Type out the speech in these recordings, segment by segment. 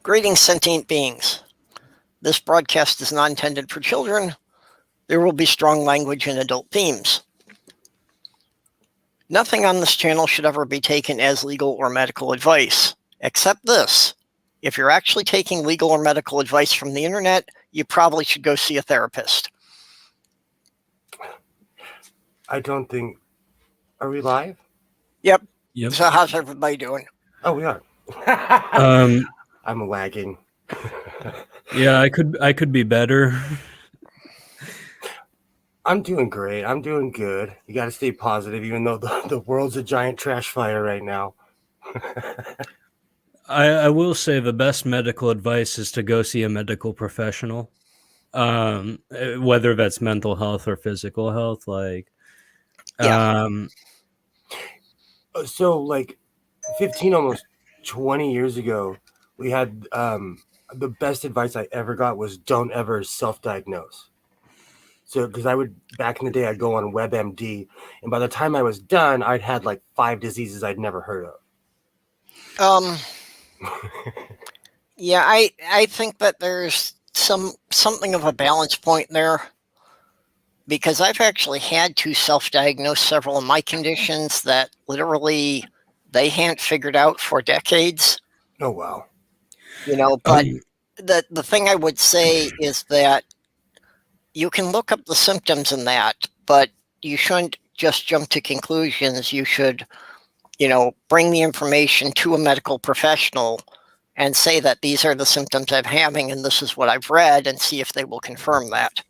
Greetings, sentient beings. This broadcast is not intended for children. There will be strong language and adult themes. Nothing on this channel should ever be taken as legal or medical advice, except this. If you're actually taking legal or medical advice from the internet, you probably should go see a therapist. I don't think... Are we live? Yep. So how's everybody doing? Oh, we are. I'm lagging. Yeah, I could be better. I'm doing great. I'm doing good. You got to stay positive, even though the world's a giant trash fire right now. I will say the best medical advice is to go see a medical professional, whether that's mental health or physical health. So, like, 15, almost 20 years ago, we had the best advice I ever got was don't ever self-diagnose. So, because back in the day, I'd go on WebMD, and by the time I was done, I'd had like 5 diseases I'd never heard of. Yeah, I think that there's something of a balance point there, because I've actually had to self-diagnose several of my conditions that literally they hadn't figured out for decades. Oh, wow. You know, but the thing I would say is that you can look up the symptoms in that, but you shouldn't just jump to conclusions. You should, bring the information to a medical professional and say that these are the symptoms I'm having and this is what I've read, and see if they will confirm that.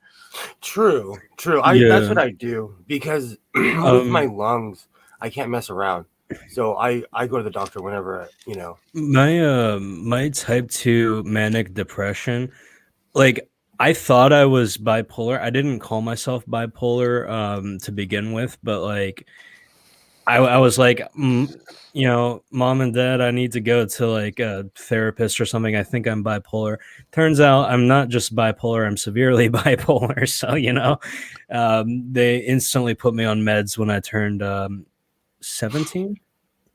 True. That's what I do, because with my lungs, I can't mess around. So I go to the doctor whenever, My type 2 manic depression, like, I thought I was bipolar. I didn't call myself bipolar to begin with, but like I was like, Mom and Dad, I need to go to like a therapist or something. I think I'm bipolar. Turns out I'm not just bipolar, I'm severely bipolar. So, they instantly put me on meds when I turned 17.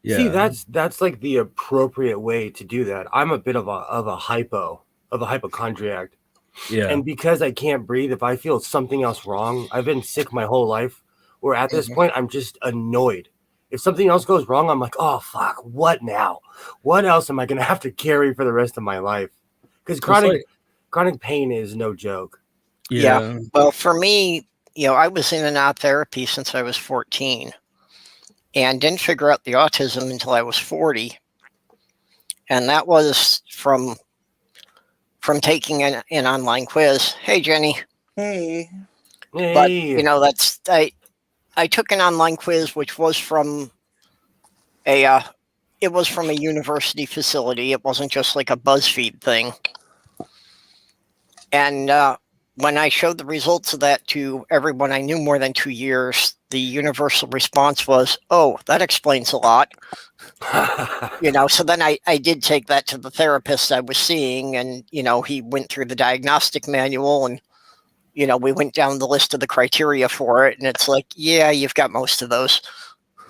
Yeah. See, that's like the appropriate way to do that. I'm a bit of a hypochondriac. Yeah. And because I can't breathe, if I feel something else wrong, I've been sick my whole life, where at this point I'm just annoyed. If something else goes wrong, I'm like, oh, fuck, what now? What else am I going to have to carry for the rest of my life? Because chronic pain is no joke. Yeah. Well, for me, I was in and out therapy since I was 14 and didn't figure out the autism until I was 40. And that was from taking an online quiz. Hey, Jenny. Hey. But, I took an online quiz, which was from a university facility. It wasn't just like a BuzzFeed thing. And when I showed the results of that to everyone I knew more than 2 years, the universal response was, oh, that explains a lot. So then I did take that to the therapist I was seeing, and, he went through the diagnostic manual, and, we went down the list of the criteria for it, and it's like, yeah, you've got most of those.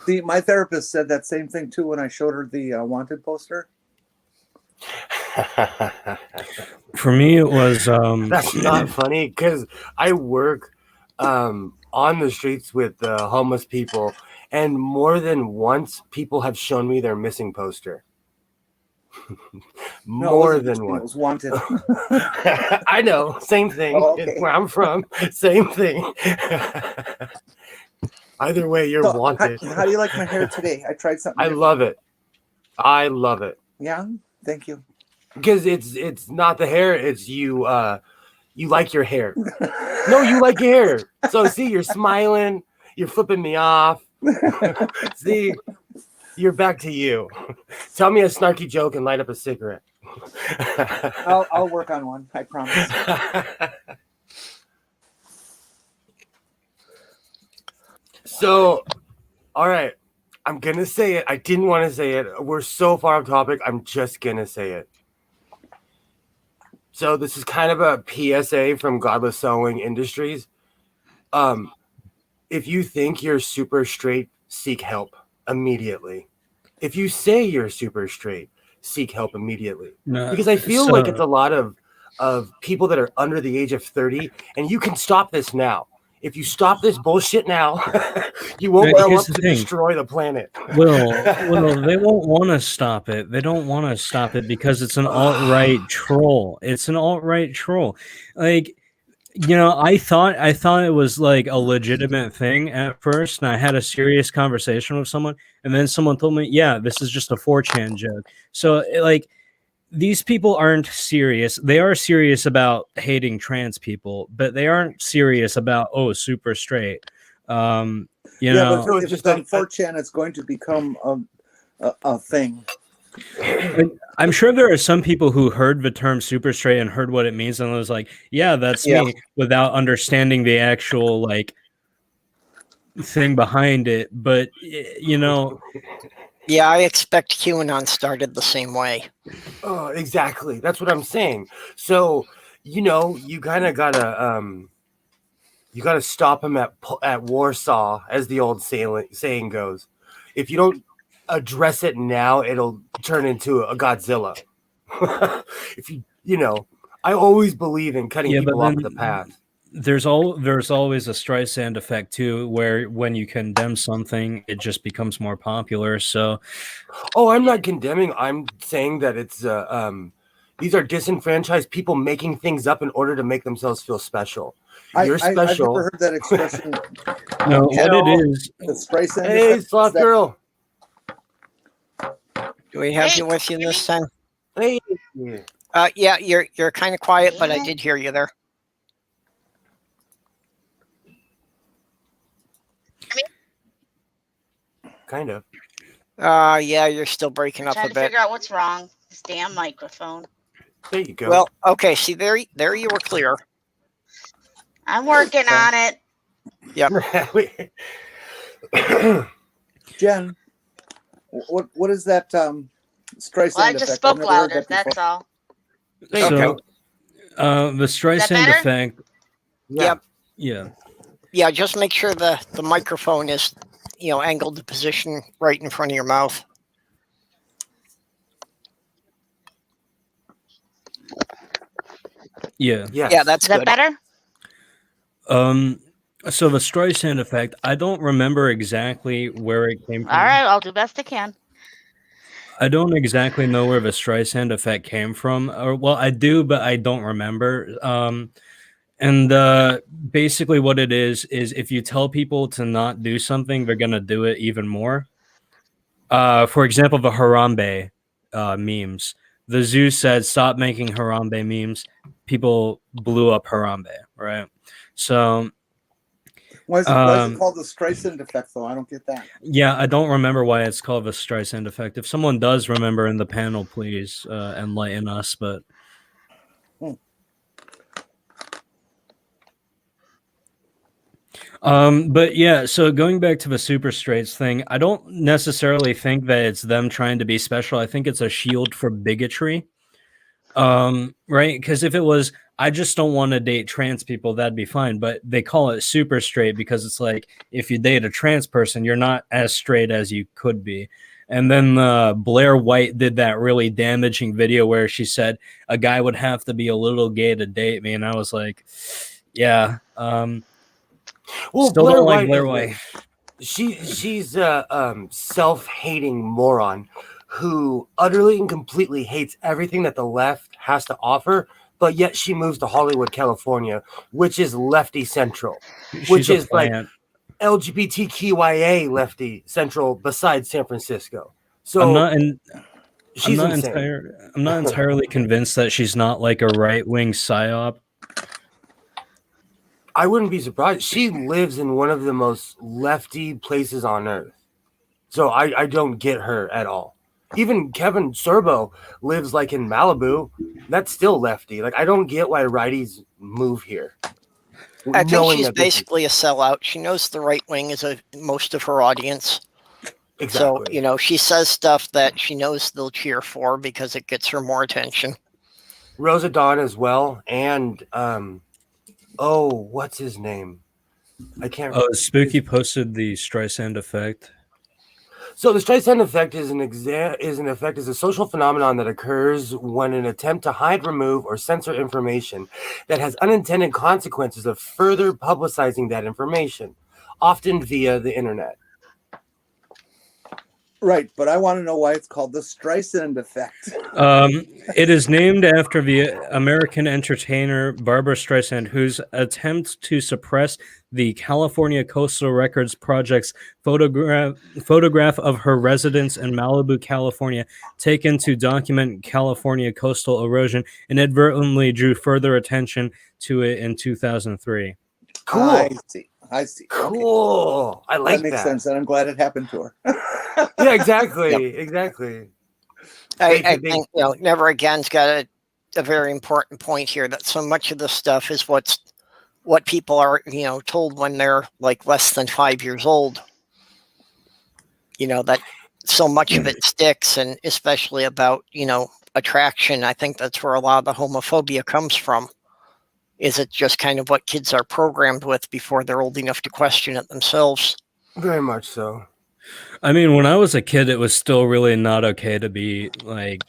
See, my therapist said that same thing too when I showed her the wanted poster. For me, it was... That's not funny, because I work on the streets with homeless people, and more than once, people have shown me their missing poster. More than once. It was wanted. I know, same thing. Oh, okay. It's where I'm from, same thing. Either way, you're wanted. How do you like my hair today? I tried something. I love it. Yeah, thank you. Because it's not the hair, it's you. You like your hair. No, you like your hair. So see, you're smiling. You're flipping me off. See, you're back to you. Tell me a snarky joke and light up a cigarette. I'll work on one. I promise. So, all right. I'm going to say it. I didn't want to say it. We're so far off topic. I'm just going to say it. So this is kind of a PSA from Godless Sewing Industries. If you think you're super straight, seek help immediately. If you say you're super straight, seek help immediately. No, Because I feel so- like it's a lot of people that are under the age of 30, and you can stop this now. If you stop this bullshit now, you won't grow here's up the to thing. destroy the planet. Well, they won't want to stop it. They don't want to stop it because it's an alt-right troll. It's an alt-right troll. Like, you know, I thought it was like a legitimate thing at first, and I had a serious conversation with someone, and then someone told me, "Yeah, this is just a 4chan joke." So, like, these people aren't serious. They are serious about hating trans people, but they aren't serious about super straight. You know, but if it's on 4chan, it's going to become a thing. I'm sure there are some people who heard the term super straight and heard what it means and was like, yeah, that's me, without understanding the actual like thing behind it. But you know, Yeah, I expect QAnon started the same way. Oh, exactly. That's what I'm saying. So, you know, you kind of gotta stop him at Warsaw, as the old saying goes. If you don't address it now, it'll turn into a Godzilla. If you know, I always believe in cutting people off the path. There's always a Streisand effect too, where when you condemn something, it just becomes more popular. So, I'm not condemning. I'm saying that it's these are disenfranchised people making things up in order to make themselves feel special. You're special. I've never heard that expression. No, what it is. The Streisand. Hey, sloth girl. Do we have you with you this time? Hey. Yeah, you're kind of quiet, but I did hear you there. Kind of. Yeah, you're still breaking up a Trying to bit. figure out what's wrong. This damn microphone. There you go. Well, okay. See, there you were clear. I'm working on it. Yep. Jen, what is that Streisand Well, I just effect? spoke I've never heard louder. that before. That's all. There you go. The Streisand better? effect. Yep. Yeah. Yeah, just make sure the microphone is, angled to position right in front of your mouth. Yeah. Yes. Yeah, that's Is that good. better? So the Streisand effect, I don't remember exactly where it came from. All right, I'll do best I can. I don't exactly know where the Streisand effect came from. Or, well, I do, but I don't remember. And basically what it is if you tell people to not do something, they're going to do it even more. For example, the Harambe memes. The zoo said, stop making Harambe memes. People blew up Harambe, right? So... Why is it called the Streisand effect, though? I don't get that. Yeah, I don't remember why it's called the Streisand effect. If someone does remember in the panel, please enlighten us. But but yeah, so going back to the super straights thing, I don't necessarily think that it's them trying to be special. I think it's a shield for bigotry. Right? Because if it was, I just don't want to date trans people, that'd be fine. But they call it super straight because it's like, if you date a trans person, you're not as straight as you could be. And then Blair White did that really damaging video where she said a guy would have to be a little gay to date me. And I was like, yeah. Well, still Blair don't like White Blair White. She's a self-hating moron who utterly and completely hates everything that the left has to offer, but yet she moves to Hollywood, California, which is lefty central, which is like LGBTQIA lefty central besides San Francisco. So I'm not insane. I'm not entirely convinced that she's not like a right-wing psyop. I wouldn't be surprised. She lives in one of the most lefty places on earth. So I don't get her at all. Even Kevin Sorbo lives like in Malibu. That's still lefty. Like, I don't get why righties move here. I think she's basically a sellout. She knows the right wing is most of her audience. Exactly. So, she says stuff that she knows they'll cheer for because it gets her more attention. Rosa Dawn as well. And, what's his name? I can't. Spooky posted the Streisand effect. So the Streisand effect is a social phenomenon that occurs when an attempt to hide, remove, or censor information that has unintended consequences of further publicizing that information, often via the internet. Right, but I want to know why it's called the Streisand effect. It is named after the American entertainer Barbara Streisand, whose attempt to suppress the California Coastal Records Project's photograph of her residence in Malibu, California, taken to document California coastal erosion, inadvertently drew further attention to it in 2003. Cool. I see. Cool. I like that. Makes sense, and I'm glad it happened to her. Yeah, exactly. Exactly. I think Never Again's got a very important point here, that so much of this stuff is what people are told when they're like less than 5 years old. That so much of it sticks, and especially about attraction. I think that's where a lot of the homophobia comes from. Is it just kind of what kids are programmed with before they're old enough to question it themselves? Very much so. I mean, when I was a kid, it was still really not okay to be like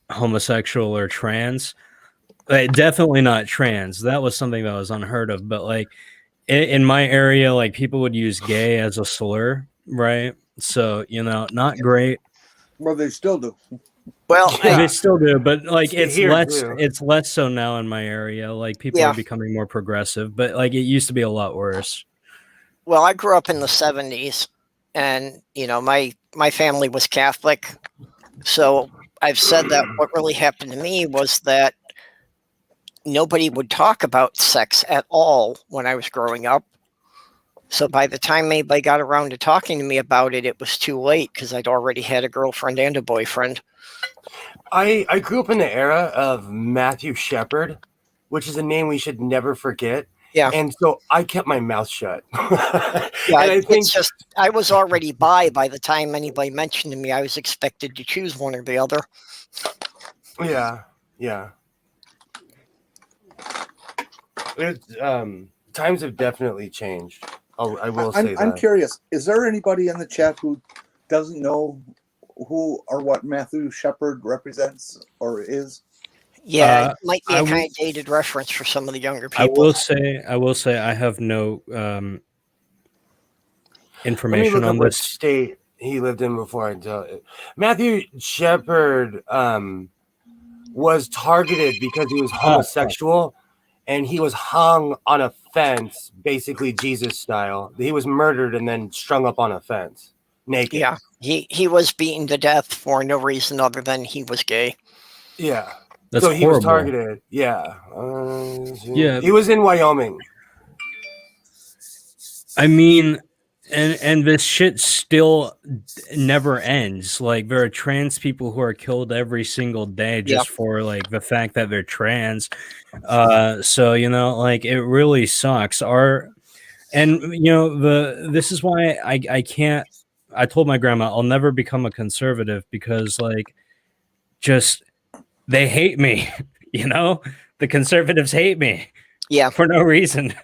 homosexual or trans. Definitely not trans. That was something that was unheard of. But like in my area, like people would use gay as a slur, right? So, not great. Well, they still do. Well, they still do, but like it's too. less so now in my area. Like people are becoming more progressive, but like it used to be a lot worse. Well, I grew up in the 70s, and my family was Catholic. So I've said that what really happened to me was that nobody would talk about sex at all when I was growing up. So by the time anybody got around to talking to me about it, it was too late because I'd already had a girlfriend and a boyfriend. I grew up in the era of Matthew Shepard, which is a name we should never forget. Yeah. And so I kept my mouth shut. Yeah, and I think I was already by the time anybody mentioned to me. I was expected to choose one or the other. Yeah. It's times have definitely changed. I will say that. I'm curious. Is there anybody in the chat who doesn't know who or what Matthew Shepard represents or is? Yeah, it might be a kind of dated reference for some of the younger people. I will say I have no information Let me look on up what this state he lived in before I tell it. Matthew Shepard was targeted because he was homosexual, and he was hung on a fence, basically Jesus style. He was murdered and then strung up on a fence, naked. Yeah, he was beaten to death for no reason other than he was gay. Yeah. That's so he horrible. was targeted. Yeah. Yeah. He was in Wyoming. I mean, and this shit still never ends. Like there are trans people who are killed every single day just for like the fact that they're trans. So like it really sucks. This is why I can't. I told my grandma I'll never become a conservative because like just they hate me. The conservatives hate me. Yeah, for no reason.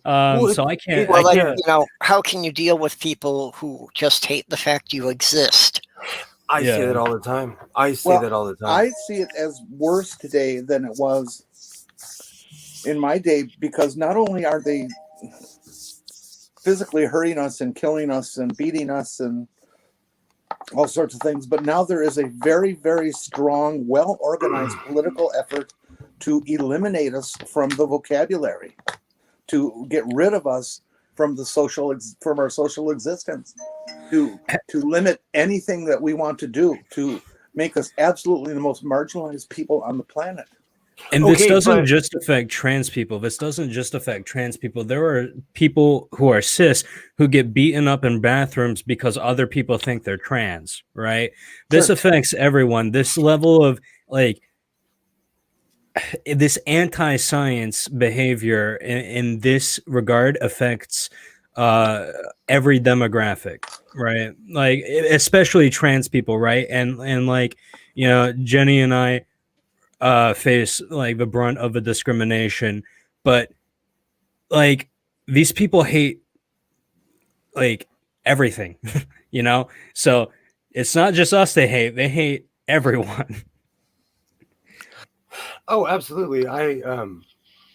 So I can't. How can you deal with people who just hate the fact you exist? I say that all the time. I see it as worse today than it was in my day, because not only are they physically hurting us and killing us and beating us and all sorts of things, but now there is a very, very strong, well-organized political effort to eliminate us from the vocabulary, to get rid of us from from our social existence, to limit anything that we want to do, to make us absolutely the most marginalized people on the planet. And this doesn't just affect trans people. This doesn't just affect trans people. There are people who are cis who get beaten up in bathrooms because other people think they're trans, right? This affects everyone. This level of like this anti-science behavior in this regard affects every demographic, right? Like especially trans people, right? And like Jenny and I face like the brunt of the discrimination, but like these people hate like everything. you know? So it's not just us they hate everyone. Oh, absolutely. I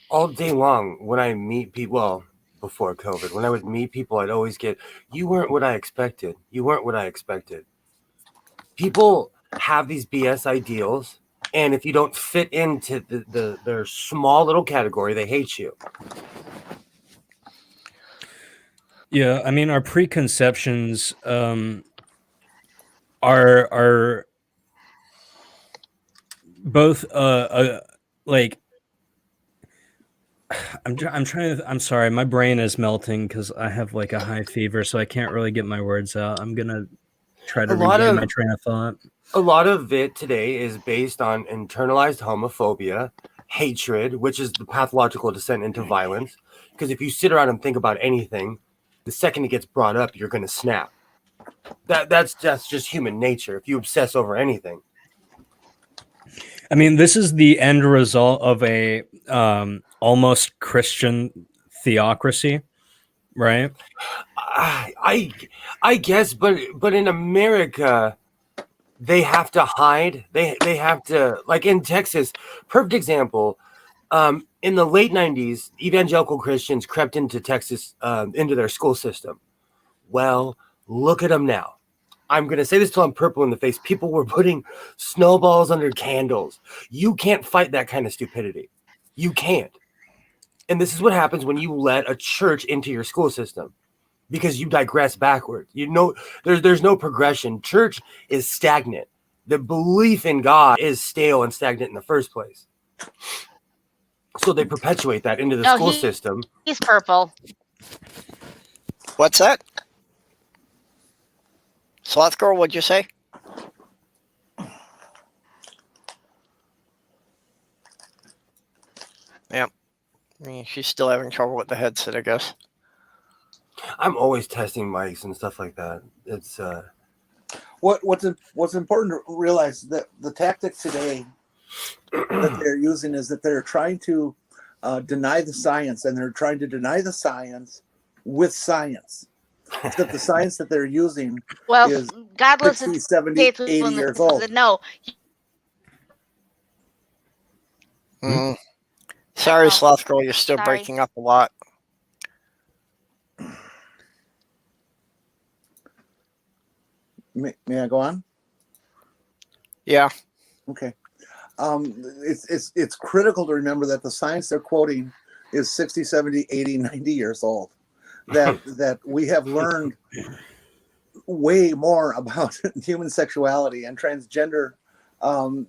all day long when I meet people, well, before COVID, when I would meet people, I'd always get, "You weren't what I expected. You weren't what I expected." People have these BS ideals, and if you don't fit into their small little category, they hate you. Yeah, I mean, our preconceptions are both like I'm trying to I'm sorry, my brain is melting because I have like a high fever, so I can't really get my words out. I'm gonna try to regain my train of thought. A lot of it today is based on internalized homophobia, hatred, which is the pathological descent into violence. Because if you sit around and think about anything, the second it gets brought up, you're going to snap. That's just human nature. If you obsess over anything, I mean, this is the end result of a almost Christian theocracy, right? I guess, but in America, they have to hide. They have to, like in Texas. Perfect example. In the late 90s, evangelical Christians crept into Texas, into their school system. Well, look at them now. I'm going to say this till I'm purple in the face. People were putting snowballs under candles. You can't fight that kind of stupidity. You can't. And this is what happens when you let a church into your school system, because you digress backwards. You know, there's no progression. Church is stagnant. The belief in God is stale and stagnant in the first place. So they perpetuate that into the school system. He's purple. What's that? Sloth Girl, what'd you say? Yeah. I mean, she's still having trouble with the headset, I guess. I'm always testing mics and stuff like that. It's what's important to realize that the tactic today that they're using is that they're trying to deny the science, and they're trying to deny the science with science. That the science that they're using is God lives 60, in 70, 80 years old. No. Sorry, Sloth Girl, you're still breaking up a lot. May I go on? Yeah. Okay. It's critical to remember that the science they're quoting is 60, 70, 80, 90 years old. That we have learned way more about human sexuality and transgender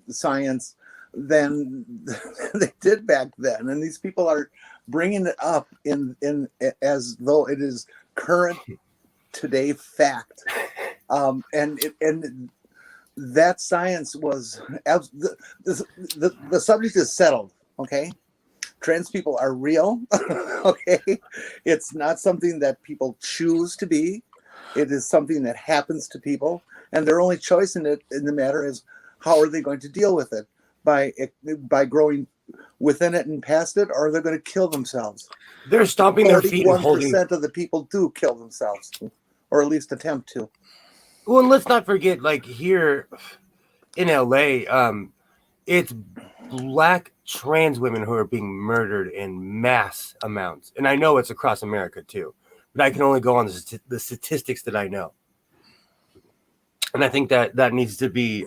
science than they did back then. And these people are bringing it up in as though it is current today fact. And that science was the subject is settled. Okay. Trans people are real. Okay. It's not something that people choose to be. It is something that happens to people, and their only choice in the matter is how are they going to deal with it, by growing within it and past it, or they're going to kill themselves. They're stomping their feet and holding. 41% of the people do kill themselves, or at least attempt to. Well, and let's not forget, like here in LA, it's Black trans women who are being murdered in mass amounts. And I know it's across America too, but I can only go on the statistics that I know. And I think that needs to be,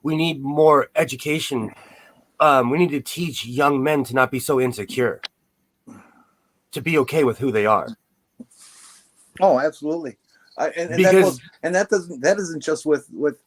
we need more education. We need to teach young men to not be so insecure, to be okay with who they are. Oh, absolutely. That isn't just with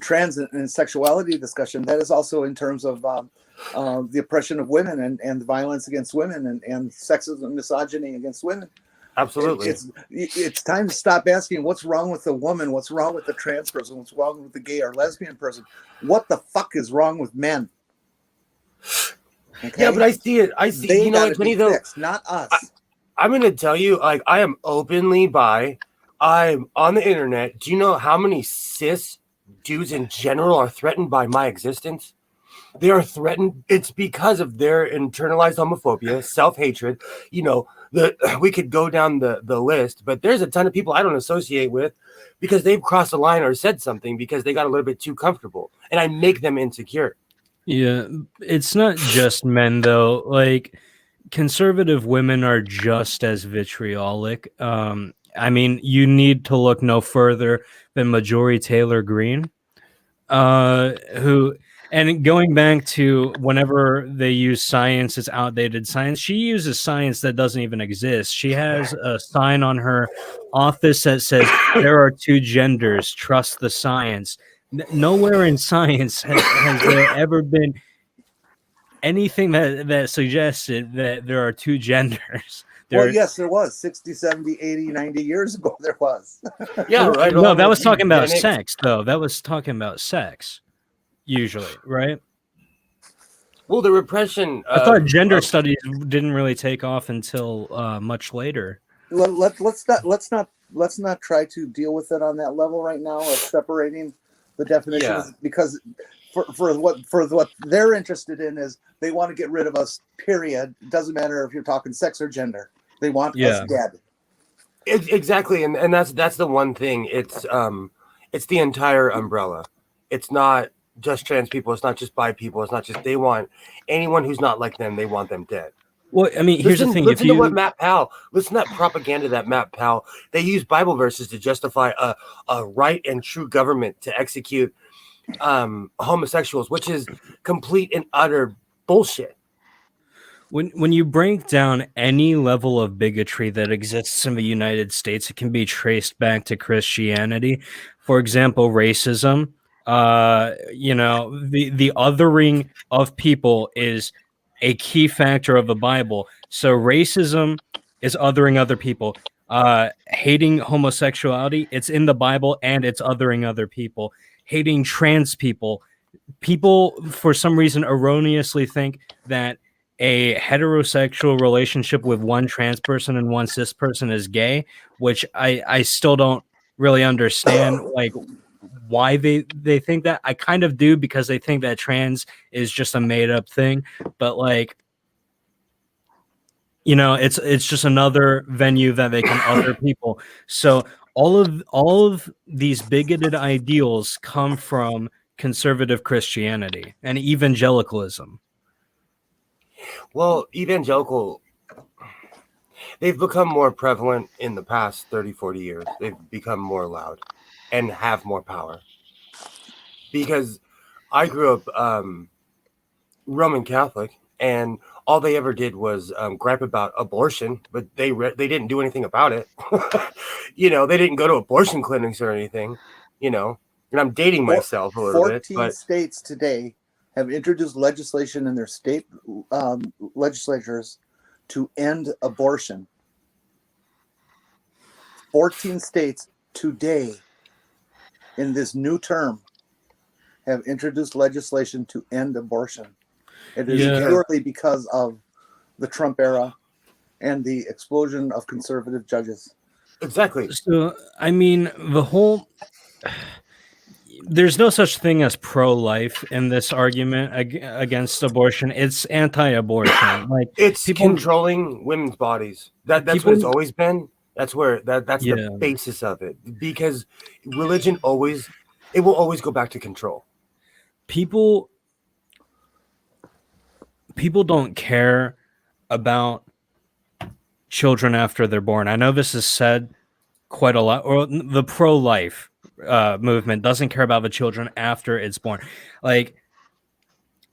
trans and sexuality discussion. That is also in terms of the oppression of women and the violence against women and sexism and misogyny against women. Absolutely. It's time to stop asking what's wrong with the woman, what's wrong with the trans person, what's wrong with the gay or lesbian person. What the fuck is wrong with men? Okay? Yeah, but I see it. They gotta be fixed, not us. I'm going to tell you, like, I am openly bi. I'm on the internet. Do you know how many cis dudes in general are threatened by my existence? They are threatened. It's because of their internalized homophobia, self-hatred, we could go down the list, but there's a ton of people I don't associate with because they've crossed the line or said something because they got a little bit too comfortable, and I make them insecure. Yeah, it's not just men though. Like conservative women are just as vitriolic. I mean, you need to look no further than Marjorie Taylor Greene, who, and going back to whenever they use science, it's outdated science. She uses science that doesn't even exist. She has a sign on her office that says, "There are two genders, trust the science." Nowhere in science has there ever been anything that suggested that there are two genders. Well, yes, there was 60, 70, 80, 90 years ago. There was. Yeah, right. No, that was with talking about eugenics. sex, though. That was talking about sex, usually, right? Well, the repression. I thought gender studies didn't really take off until much later. Let's not try to deal with it on that level right now of separating the definitions, because for what they're interested in is they want to get rid of us. Period. It doesn't matter if you're talking sex or gender. They want us dead. Exactly, and that's the one thing. It's the entire umbrella. It's not just trans people. It's not just bi people. It's not just, they want anyone who's not like them. They want them dead. Well, I mean, here's the thing. Listen to what Matt Powell. Listen to that propaganda that Matt Powell. They use Bible verses to justify a right and true government to execute homosexuals, which is complete and utter bullshit. When you break down any level of bigotry that exists in the United States, it can be traced back to Christianity. For example, racism. The othering of people is a key factor of the Bible. So racism is othering other people. Hating homosexuality, it's in the Bible and it's othering other people. Hating trans people for some reason erroneously think that a heterosexual relationship with one trans person and one cis person is gay, which I still don't really understand, like why they think that. I kind of do, because they think that trans is just a made up thing, but like, it's just another venue that they can other people. So all of these bigoted ideals come from conservative Christianity and evangelicalism. Well, they've become more prevalent in the past 30, 40 years. They've become more loud and have more power. Because I grew up Roman Catholic, and all they ever did was gripe about abortion, but they didn't do anything about it. They didn't go to abortion clinics or anything, and I'm dating myself a little bit. 14 states today have introduced legislation in their state legislatures to end abortion. 14 states today in this new term have introduced legislation to end abortion. It is purely because of the Trump era and the explosion of conservative judges. Exactly. So, I mean, there's no such thing as pro-life in this argument against abortion. It's anti-abortion. Like, it's controlling women's bodies. That's what it's always been. That's where that's the basis of it. Because religion will always go back to control. People don't care about children after they're born. I know this is said quite a lot, or the pro-life movement doesn't care about the children after it's born. Like,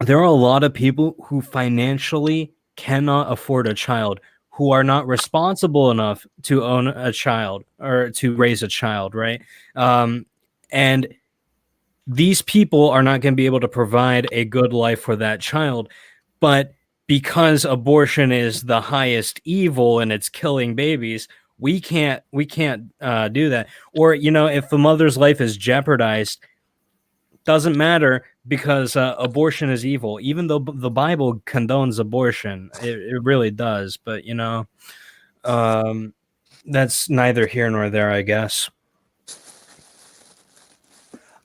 there are a lot of people who financially cannot afford a child, who are not responsible enough to own a child or to raise a child, right? And these people are not going to be able to provide a good life for that child. But because abortion is the highest evil and it's killing babies, we can't do that. Or, if the mother's life is jeopardized, doesn't matter, because abortion is evil. Even though the Bible condones abortion, it really does. But, that's neither here nor there, I guess.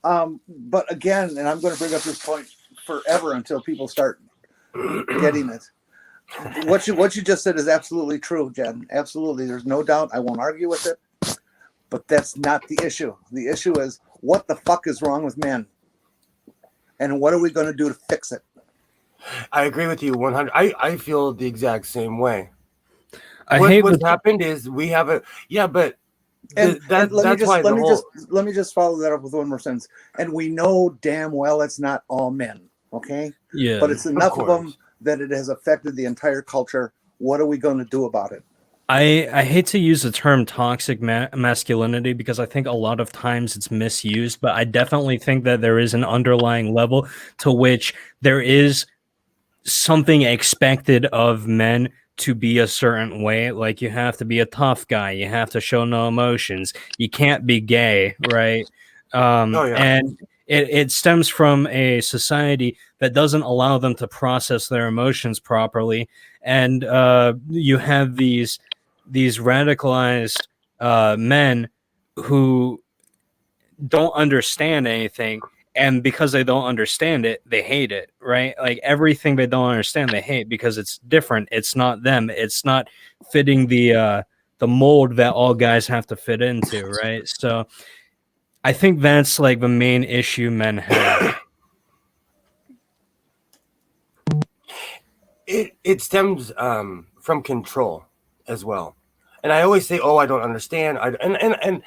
But again, and I'm going to bring up this point forever until people start getting it. what you just said is absolutely true, Jen. Absolutely, there's no doubt. I won't argue with it. But that's not the issue. The issue is what the fuck is wrong with men, and what are we going to do to fix it? I agree with you 100. I feel the exact same way. I hate What's happened is we have a but let me just follow that up with one more sentence. And we know damn well it's not all men, okay? Yeah, but it's enough of them that it has affected the entire culture. What are we going to do about it? I hate to use the term toxic masculinity because I think a lot of times it's misused, but I definitely think that there is an underlying level to which there is something expected of men to be a certain way. Like you have to be a tough guy, you have to show no emotions, you can't be gay, right? And it stems from a society that doesn't allow them to process their emotions properly, and you have these radicalized men who don't understand anything, and because they don't understand it, they hate it, right? Like everything they don't understand, they hate because it's different. It's not them. It's not fitting the mold that all guys have to fit into, right? So I think that's like the main issue men have. It stems from control as well. And I always say, "Oh, I don't understand." And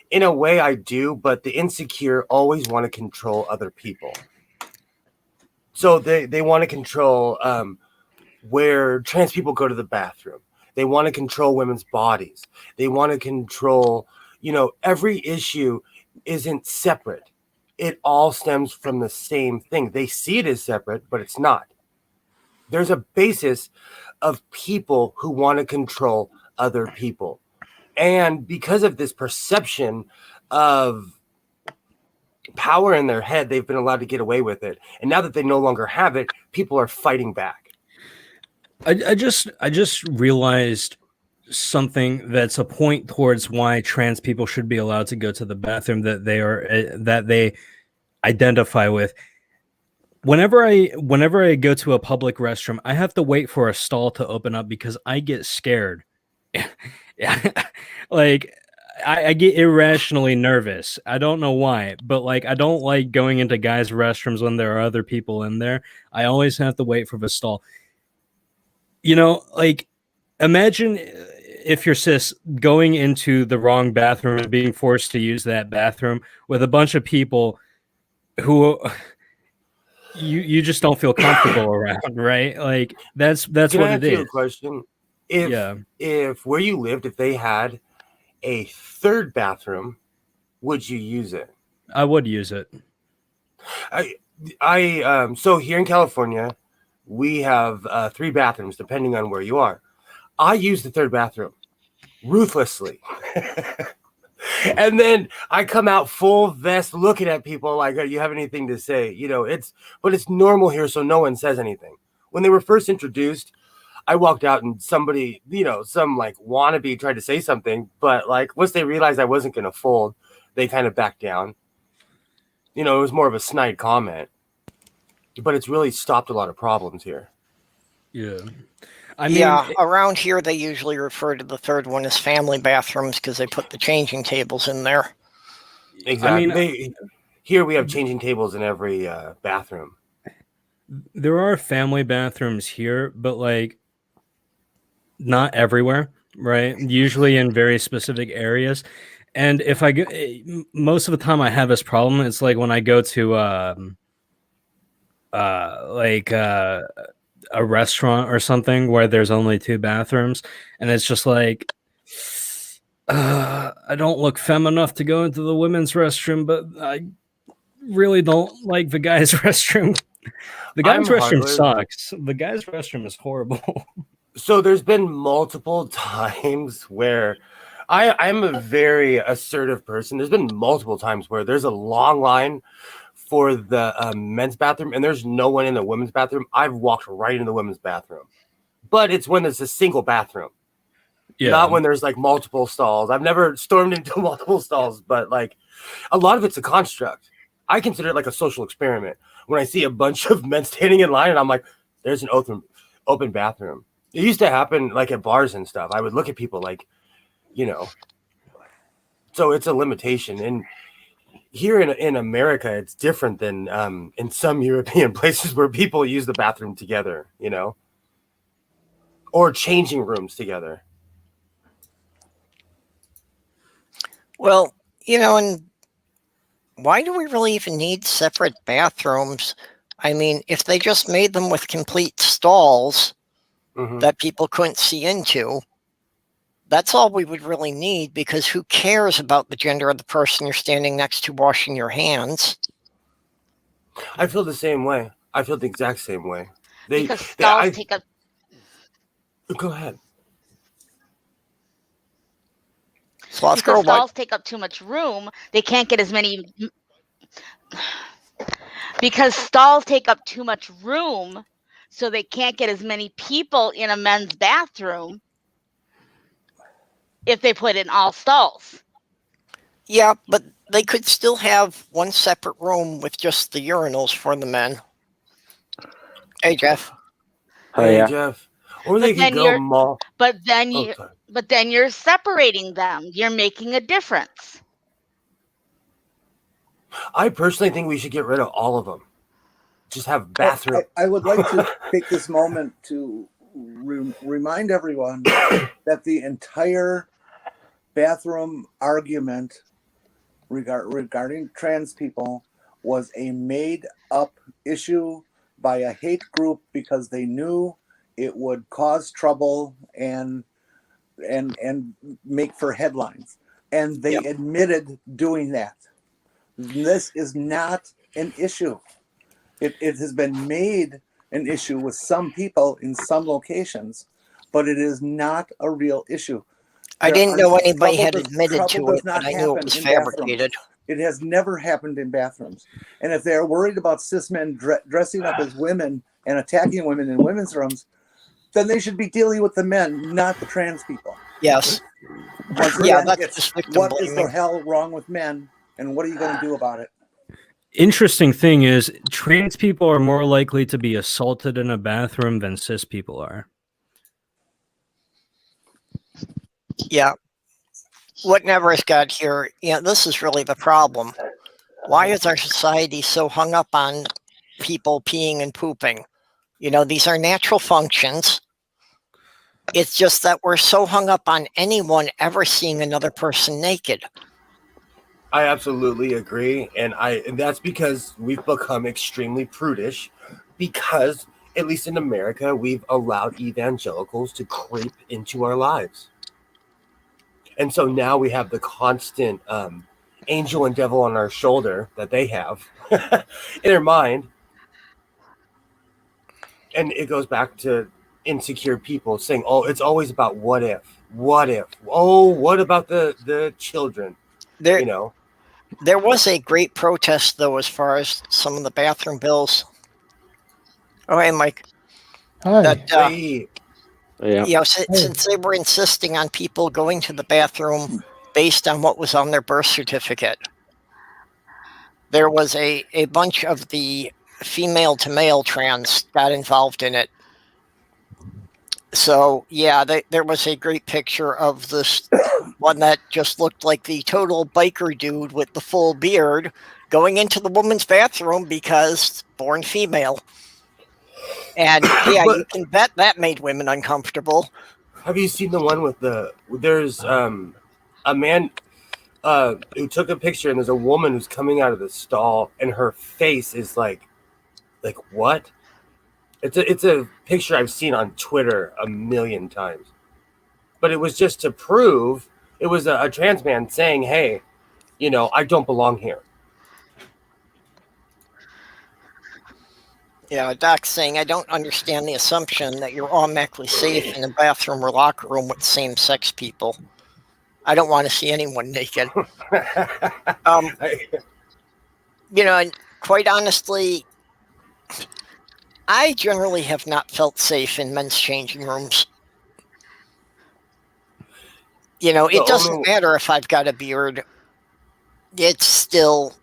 in a way, I do. But the insecure always want to control other people. So they want to control where trans people go to the bathroom. They want to control women's bodies. They want to control. Every issue isn't separate. It all stems from the same thing. They see it as separate, but it's not. There's a basis of people who want to control other people. And because of this perception of power in their head, they've been allowed to get away with it. And now that they no longer have it, people are fighting back. I just realized something that's a point towards why trans people should be allowed to go to the bathroom that they identify with. Whenever I go to a public restroom, I have to wait for a stall to open up because I get scared. Like I get irrationally nervous. I don't know why, but like I don't like going into guys' restrooms when there are other people in there. I always have to wait for the stall. Like imagine if you're cis going into the wrong bathroom and being forced to use that bathroom with a bunch of people who you just don't feel comfortable around, right? Like that's what it is. Can I ask you a question? If where you lived, if they had a third bathroom, would you use it? I would use it. So here in California, we have 3 bathrooms, depending on where you are. I use the third bathroom ruthlessly. And then I come out full vest looking at people like, "Do you have anything to say?" But it's normal here, so no one says anything. When they were first introduced, I walked out and somebody, some like wannabe tried to say something, but like once they realized I wasn't going to fold, they kind of backed down. It was more of a snide comment, but it's really stopped a lot of problems here. Yeah. Around here they usually refer to the third one as family bathrooms because they put the changing tables in there. Exactly. Here we have changing tables in every bathroom. There are family bathrooms here, but like not everywhere, right? Usually in very specific areas. And if I go, most of the time I have this problem. It's like when I go to a restaurant or something where there's only 2 bathrooms, and it's just like I don't look femme enough to go into the women's restroom, but I really don't like the guys' restroom. The guys' restroom sucks. The guys' restroom is horrible. So there's been multiple times where I'm a very assertive person. There's been multiple times where there's a long line for the men's bathroom and there's no one in the women's bathroom. I've walked right into the women's bathroom, but it's when there's a single bathroom, not when there's like multiple stalls. I've never stormed into multiple stalls, but like a lot of it's a construct. I consider it like a social experiment. When I see a bunch of men standing in line and I'm like, there's an open bathroom. It used to happen like at bars and stuff. I would look at people like, you know, so it's a limitation. And here in America, it's different than in some European places where people use the bathroom together, you know, or changing rooms together. Well, you know, and why do we really even need separate bathrooms? I mean, if they just made them with complete stalls that people couldn't see into, that's all we would really need, because who cares about the gender of the person you're standing next to washing your hands? I feel the same way. I feel the exact same way. Because stalls take up. Go ahead. Sloth Because girl, what? stalls take up too much room. They can't get as many. Because stalls take up too much room, so they can't get as many people in a men's bathroom if they put in all stalls. Yeah, but they could still have one separate room with just the urinals for the men. Hey, Jeff. Hey, yeah. Jeff. Or But they then could go mall. But then Oh, you. sorry. But then you're separating them. You're making a difference. I personally think we should get rid of all of them. Just have bathroom. I would like to take this moment to remind everyone that the entire bathroom argument regarding trans people was a made-up issue by a hate group because they knew it would cause trouble and make for headlines, and they admitted doing that. This is not an issue. It has been made an issue with some people in some locations, but it is not a real issue. I didn't know anybody had Trouble admitted to does it, not but I knew it happen was in bathrooms. fabricated. It has never happened in bathrooms. And if they're worried about cis men dressing up as women and attacking women in women's rooms, then they should be dealing with the men, not the trans people. Yes. Once Yeah, again, that's it's just victim what is the blaming. hell wrong with men, and what are you going to do about it? Interesting thing is, trans people are more likely to be assaulted in a bathroom than cis people are. Yeah. What never has got here, this is really the problem. Why is our society so hung up on people peeing and pooping? These are natural functions. It's just that we're so hung up on anyone ever seeing another person naked. I absolutely agree, and that's because we've become extremely prudish, because at least in America we've allowed evangelicals to creep into our lives, and so now we have the constant angel and devil on our shoulder that they have in their mind, and it goes back to insecure people saying, "Oh, it's always about what if? Oh, what about the children?" There was a great protest, though, as far as some of the bathroom bills. Oh, hey, Mike. Hi. Since they were insisting on people going to the bathroom based on what was on their birth certificate, there was a bunch of the female to male trans got involved in it. So, yeah, there was a great picture of this one that just looked like the total biker dude with the full beard going into the woman's bathroom because born female. And yeah, you can bet that made women uncomfortable. Have you seen the one with there's a man who took a picture, and there's a woman who's coming out of the stall, and her face is like what? It's a picture I've seen on Twitter 1,000,000 times. But it was just to prove, it was a trans man saying, hey, I don't belong here. Yeah, Doc's saying, I don't understand the assumption that you're automatically safe in a bathroom or locker room with same-sex people. I don't want to see anyone naked. And quite honestly, I generally have not felt safe in men's changing rooms. It doesn't matter if I've got a beard. It's still,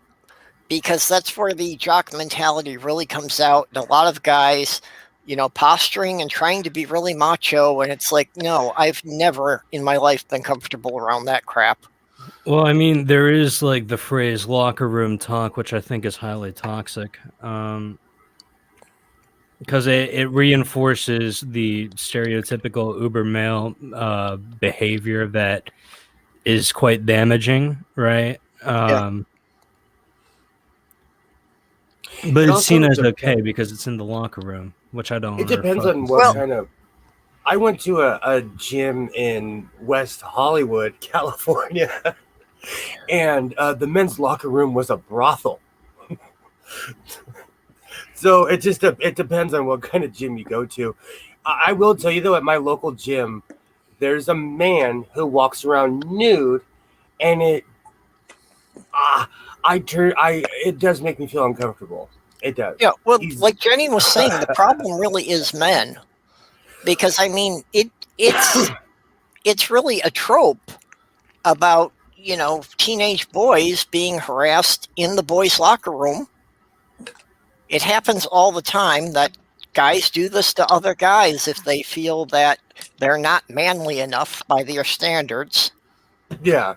because that's where the jock mentality really comes out. And a lot of guys, posturing and trying to be really macho. And it's like, no, I've never in my life been comfortable around that crap. Well, I mean, there is like the phrase locker room talk, which I think is highly toxic. Because it reinforces the stereotypical uber male behavior that is quite damaging, right? But It it's seen also as okay because it's in the locker room, which I don't. It depends on what kind of. I went to a gym in West Hollywood, California, and the men's locker room was a brothel. So it depends on what kind of gym you go to. I will tell you though, at my local gym, there's a man who walks around nude, and it does make me feel uncomfortable. It does. Yeah, well, like Jenny was saying, the problem really is men, because I mean it's really a trope about teenage boys being harassed in the boys' locker room. It happens all the time that guys do this to other guys if they feel that they're not manly enough by their standards. Yeah.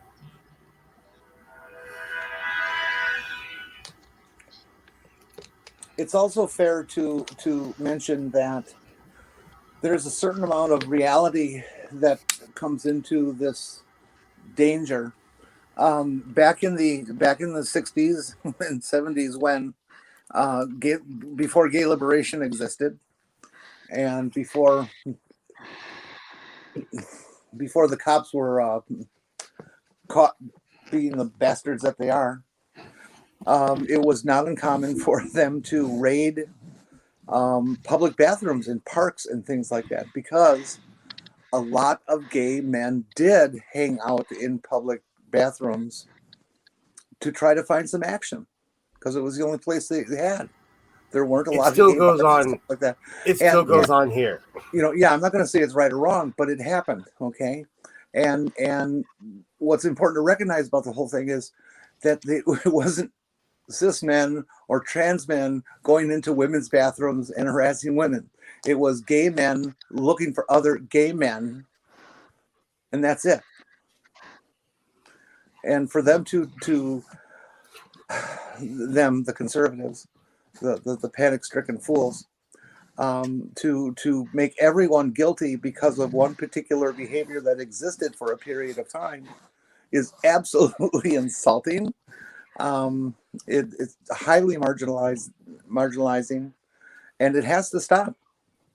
It's also fair to mention that there's a certain amount of reality that comes into this danger. Back in the 60s and 70s, when before gay liberation existed, and before the cops were caught being the bastards that they are, it was not uncommon for them to raid public bathrooms in parks and things like that, because a lot of gay men did hang out in public bathrooms to try to find some action, because it was the only place they had. There weren't a lot of still gay goes bars and on stuff like that. It still goes on here. Yeah, I'm not going to say it's right or wrong, but it happened. Okay, and what's important to recognize about the whole thing is that it wasn't cis men or trans men going into women's bathrooms and harassing women. It was gay men looking for other gay men, and that's it. And for them to the conservatives, the panic-stricken fools, to make everyone guilty because of one particular behavior that existed for a period of time is absolutely insulting. It's highly marginalizing, and it has to stop.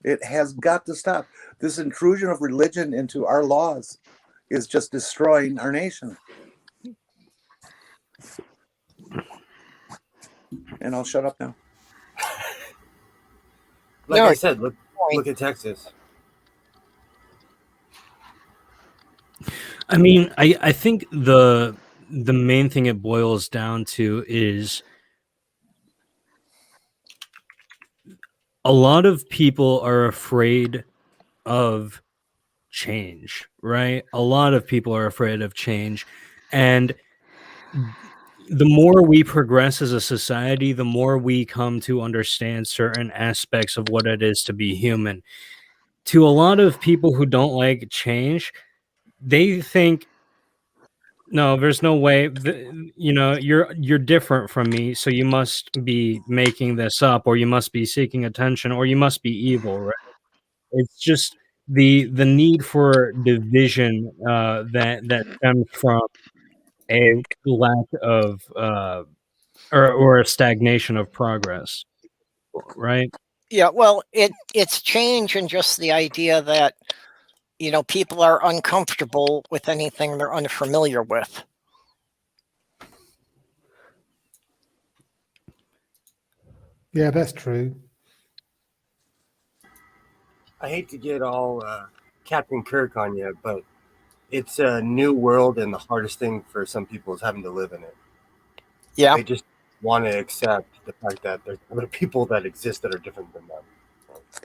It has got to stop. This intrusion of religion into our laws is just destroying our nation. And I'll shut up now. Like I said, look at Texas. I mean, I think the main thing it boils down to is a lot of people are afraid of change, right? A lot of people are afraid of change. And the more we progress as a society, the more we come to understand certain aspects of what it is to be human. To a lot of people who don't like change, they think, no, there's no way, you're different from me, so you must be making this up, or you must be seeking attention, or you must be evil, right? It's just the need for division that stems from a lack of or a stagnation of progress, right? Yeah, well, it's change, and just the idea that people are uncomfortable with anything they're unfamiliar with. Yeah, that's true. I hate to get all Captain Kirk on you, but it's a new world, and the hardest thing for some people is having to live in it. Yeah. They just want to accept the fact that there's other people that exist that are different than them.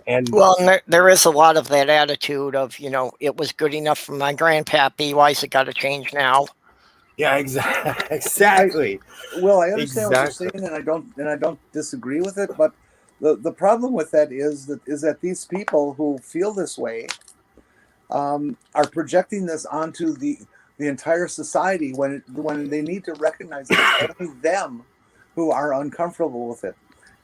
And well, and there is a lot of that attitude of, it was good enough for my grandpappy. Why has it got to change now? Yeah, exactly. I understand what you're saying, and I don't disagree with it. But the problem with that is that these people who feel this way are projecting this onto the entire society when they need to recognize that it's only them who are uncomfortable with it,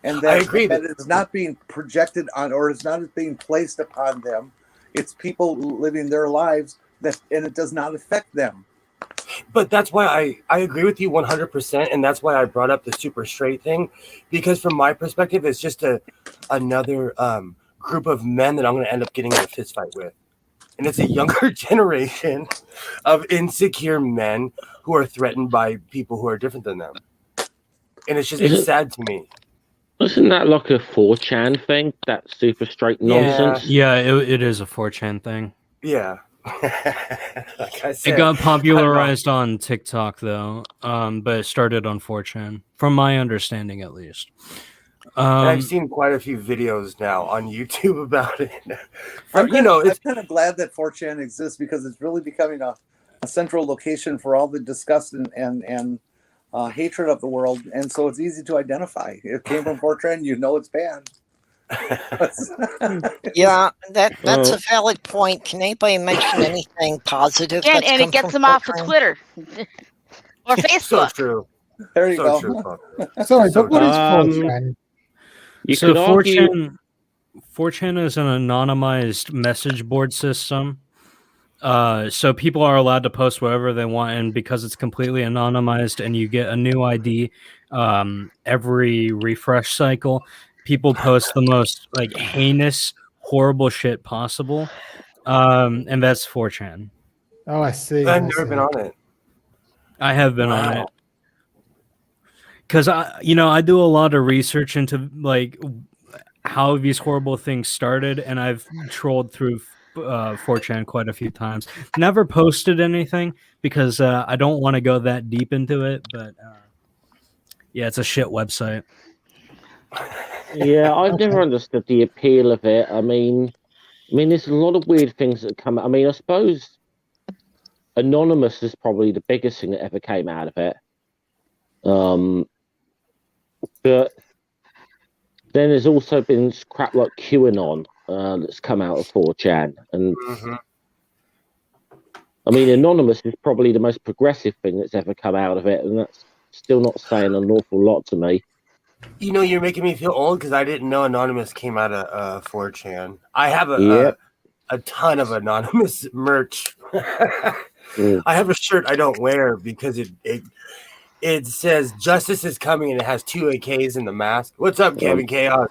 and that, I agree that it's not being projected on, or it's not being placed upon them. It's people living their lives and it does not affect them. But that's why I agree with you 100%, and that's why I brought up the super straight thing, because from my perspective, it's just another group of men that I'm going to end up getting in a fist fight with. And it's a younger generation of insecure men who are threatened by people who are different than them. And it's sad to me. Isn't that like a 4chan thing? That super straight nonsense? Yeah, it is a 4chan thing. Yeah. Like I said, it got popularized on TikTok though, but it started on 4chan, from my understanding at least. I've seen quite a few videos now on YouTube about it. I'm kind of glad that 4chan exists, because it's really becoming a central location for all the disgust and hatred of the world, and so it's easy to identify. It came from 4chan, it's bad. Yeah, that's a valid point. Can anybody mention anything positive? And it gets them off of Twitter or Facebook. So true. There you go. True. Sorry, but what is 4chan? So 4chan is an anonymized message board system. So people are allowed to post whatever they want, and because it's completely anonymized and you get a new ID every refresh cycle, people post the most like heinous, horrible shit possible, and that's 4chan. Oh, I see. I've never been on it. I have been on it because I do a lot of research into like how these horrible things started, and I've trolled through 4chan quite a few times. Never posted anything because I don't want to go that deep into it, but yeah, it's a shit website. Yeah, I've never understood the appeal of it. I mean, there's a lot of weird things that come out. I mean, I suppose Anonymous is probably the biggest thing that ever came out of it. But then there's also been crap like QAnon that's come out of 4chan. And I mean, Anonymous is probably the most progressive thing that's ever come out of it, and that's still not saying an awful lot to me. You're making me feel old because I didn't know Anonymous came out of 4chan. I have a ton of Anonymous merch. I have a shirt I don't wear because it says "Justice is coming" and it has 2 AKs in the mask. What's up, Kevin Chaos?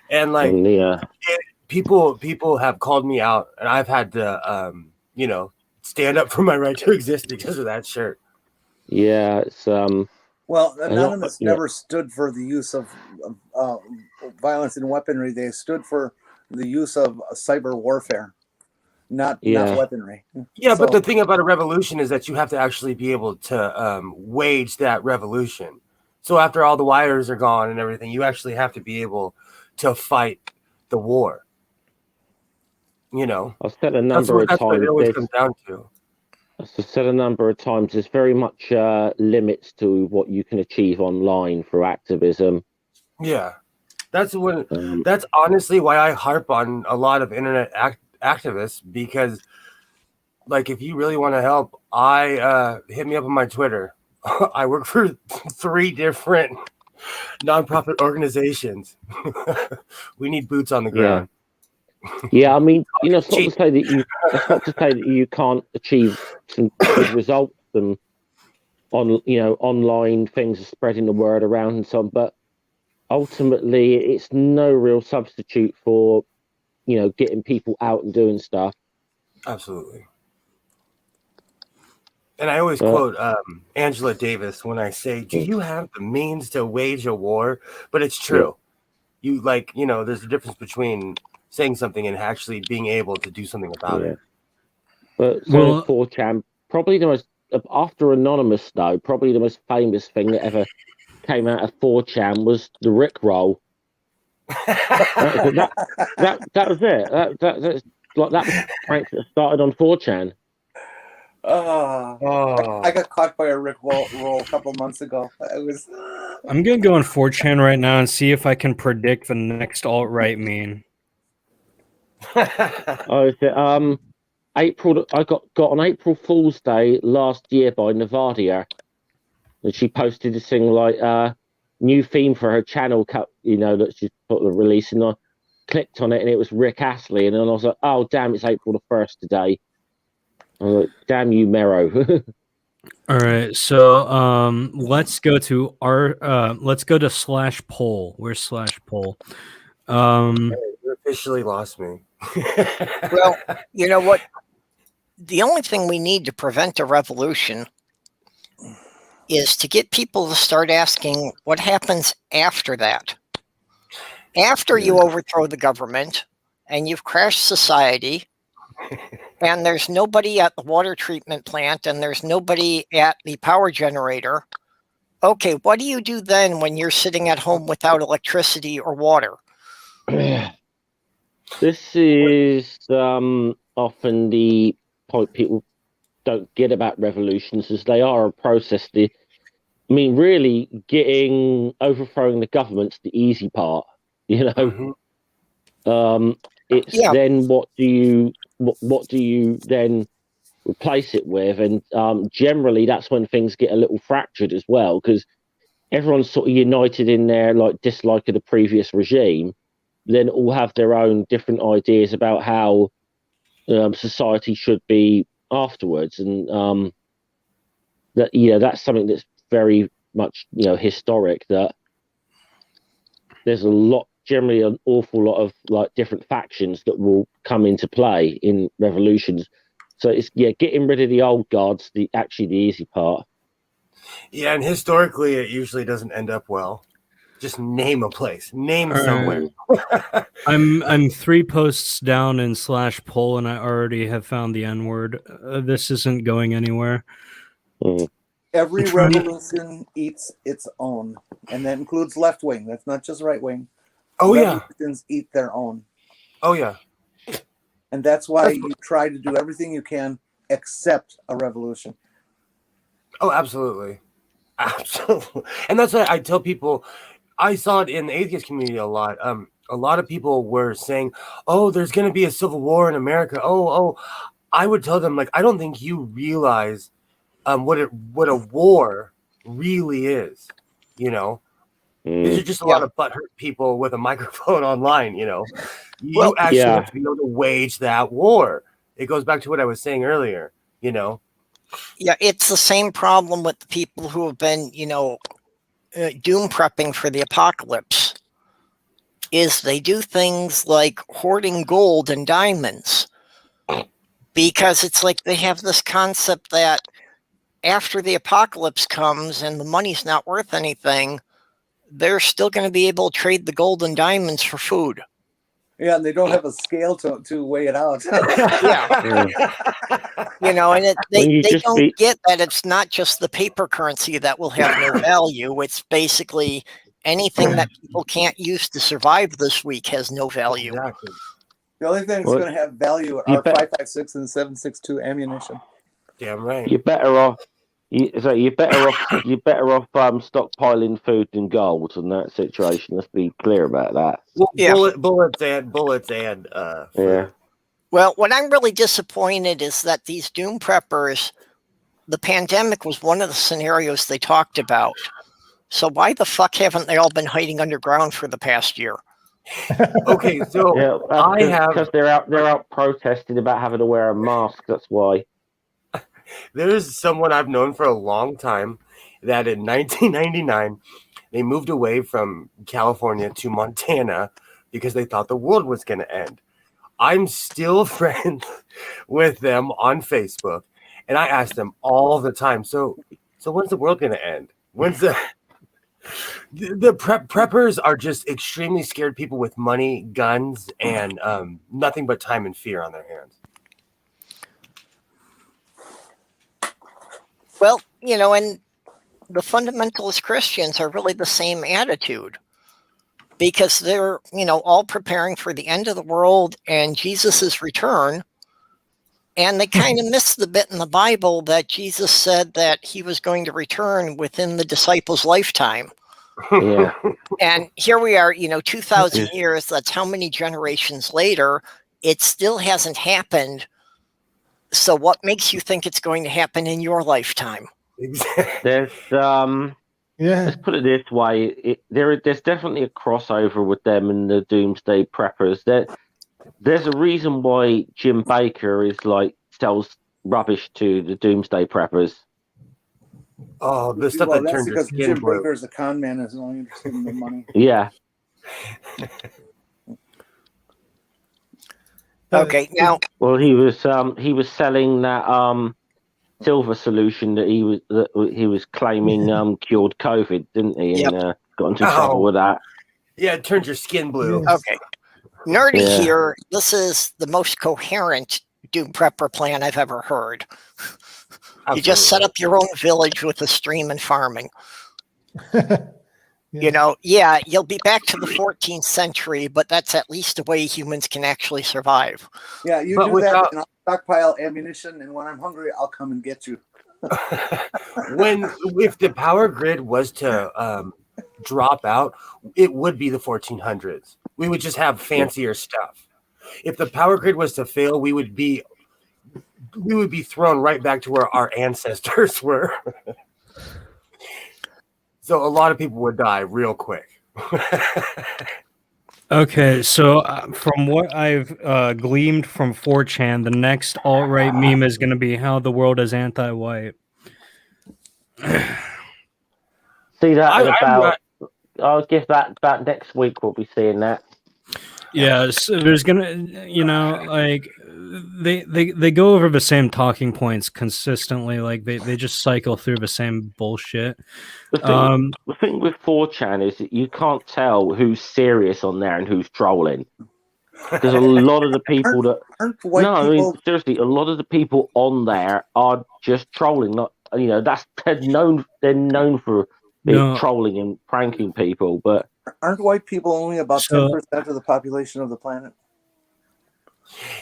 And like, people have called me out, and I've had to, stand up for my right to exist because of that shirt. Yeah, it's Well, Anonymous never stood for the use of violence and weaponry. They stood for the use of cyber warfare, not weaponry. Yeah, but the thing about a revolution is that you have to actually be able to wage that revolution. So after all the wires are gone and everything, you actually have to be able to fight the war. I've said a number of times. That's what it always comes down to. I've said a number of times, there's very much limits to what you can achieve online through activism. Yeah, that's honestly why I harp on a lot of internet activists, because, like, if you really want to help, hit me up on my Twitter. I work for 3 different nonprofit organizations. We need boots on the ground. Yeah, I mean, it's not to say that you can't achieve some good results and online things are spreading the word around and so on, but ultimately it's no real substitute for getting people out and doing stuff. Absolutely. And I always quote Angela Davis when I say, "Do you have the means to wage a war?" But it's true. You there's a difference between saying something and actually being able to do something about it. But 4chan, probably the most, after Anonymous though, probably the most famous thing that ever came out of 4chan was the Rickroll. that was it. That was prank that started on 4chan. I got caught by a Rickroll a couple months ago. I'm gonna go on 4chan right now and see if I can predict the next alt-right meme. April. I got on April Fool's Day last year by Nevada, and she posted this thing like new theme for her channel. That she's put the release, and I clicked on it, and it was Rick Astley, and then I was like, oh damn, it's April the 1st today. I was like, damn you, Mero. All right, so let's go to /poll. Where's /poll? You officially lost me. Well, you know what? The only thing we need to prevent a revolution is to get people to start asking what happens after that. After you overthrow the government and you've crashed society, and there's nobody at the water treatment plant and there's nobody at the power generator. Okay, what do you do then when you're sitting at home without electricity or water? This is often the point people don't get about revolutions, as they are a process. Really, overthrowing the government's the easy part. It's then what do you then replace it with? And generally, that's when things get a little fractured as well, because everyone's sort of united in their dislike of the previous regime. Then all have their own different ideas about how society should be afterwards, and that's something that's very much historic. That there's generally an awful lot of different factions that will come into play in revolutions. So it's getting rid of the old guards, the easy part. Yeah, and historically, it usually doesn't end up well. Just name a place, name somewhere. I'm 3 posts down in /poll, and I already have found the N-word. This isn't going anywhere. Every revolution eats its own, and that includes left wing. That's not just right wing. Oh Revolutions eat their own. Oh yeah. And that's why you try to do everything you can except a revolution. Oh, absolutely. Absolutely. And that's why I tell people, I saw it in the atheist community a lot. A lot of people were saying, oh, there's going to be a civil war in America. Oh, I would tell them, I don't think you realize what a war really is, These are just a lot of butthurt people with a microphone online, You actually have to be able to wage that war. It goes back to what I was saying earlier, Yeah, it's the same problem with the people who have been, doom prepping for the apocalypse. Is they do things like hoarding gold and diamonds, because it's like they have this concept that after the apocalypse comes and the money's not worth anything, they're still going to be able to trade the gold and diamonds for food. Yeah, and they don't have a scale to weigh it out. And they don't get that it's not just the paper currency that will have no value. It's basically anything that people can't use to survive this week has no value. Exactly. The only thing that's going to have value are 5.56 and 7.62 ammunition. Damn right. You're better off. You're better off stockpiling food than gold in that situation. Let's be clear about that. Well, bullets and food. Well, what I'm really disappointed is that these doom preppers, the pandemic was one of the scenarios they talked about. So why the fuck haven't they all been hiding underground for the past year? Okay, so because they're out protesting about having to wear a mask. That's why. There's someone I've known for a long time that in 1999 they moved away from California to Montana because they thought the world was going to end. I'm still friends with them on Facebook, and I ask them all the time, so when's the world going to end? When's the preppers are just extremely scared people with money, guns, and nothing but time and fear on their hands. Well, and the fundamentalist Christians are really the same attitude, because they're, all preparing for the end of the world and Jesus's return. And they kind of missed the bit in the Bible that Jesus said that he was going to return within the disciples' lifetime. Yeah. And here we are, 2,000 years, that's how many generations later, it still hasn't happened. So what makes you think it's going to happen in your lifetime? There's Yeah. let's put it this way: there's definitely a crossover with them and the Doomsday Preppers. There's a reason why Jim Baker is like sells rubbish to the Doomsday Preppers. Oh, the stuff Well, that that's turns your because skin Jim blue. Baker is a con man and is only interested in the money. Yeah. Okay, now Well, he was selling that silver solution that he was claiming cured COVID, didn't he? Yep. And got into trouble with that. Yeah, it turns your skin blue. Yes. okay, nerdy Yeah. here. This is the most coherent Doom Prepper plan I've ever heard. You just set up your own village with a stream and farming. Yeah. You'll be back to the 14th century, but that's at least a way humans can actually survive. Yeah, you But do that, and I'll stockpile ammunition, and when I'm hungry, I'll come and get you. If the power grid was to drop out, it would be the 1400s. We would just have fancier stuff. If the power grid was to fail, we would be thrown right back to where our ancestors were. So a lot of people would die real quick. Okay, so from what I've gleaned from 4chan, the next alt-right meme is going to be how the world is anti-white. See that I'll guess that next week we'll be seeing that. Yeah, so there's gonna, like they go over the same talking points consistently. Like they just cycle through the same bullshit. The thing with 4chan is that you can't tell who's serious on there and who's trolling. Because a lot of the people aren't white I people? mean, seriously, a lot of the people on there are just trolling. Not, they're known for being trolling and pranking people. But aren't white people only about 10% of the population of the planet?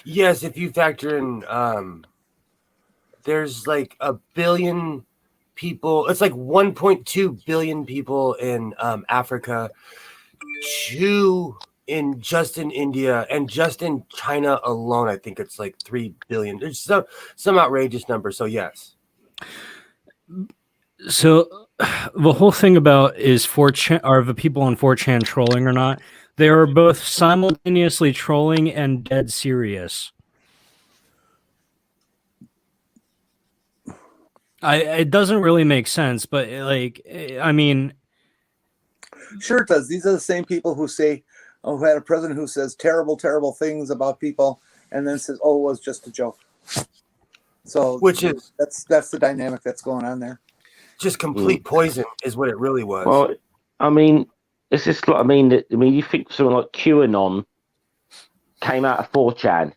Yes, if you factor in, there's like 1 billion people. It's like 1.2 billion people in Africa, 2 in India, and just in China alone, I think it's like 3 billion. There's some outrageous number. So yes. So the whole thing about is 4chan, are the people on 4chan trolling or not? They are both simultaneously trolling and dead serious. It doesn't really make sense, but I mean, sure it does. These are the same people who say, who had a president who says terrible, terrible things about people, and then says, "Oh, it was just a joke." So, that's the dynamic that's going on there. Just complete poison is what it really was. Well, I mean, it's just like you think something like QAnon came out of 4chan,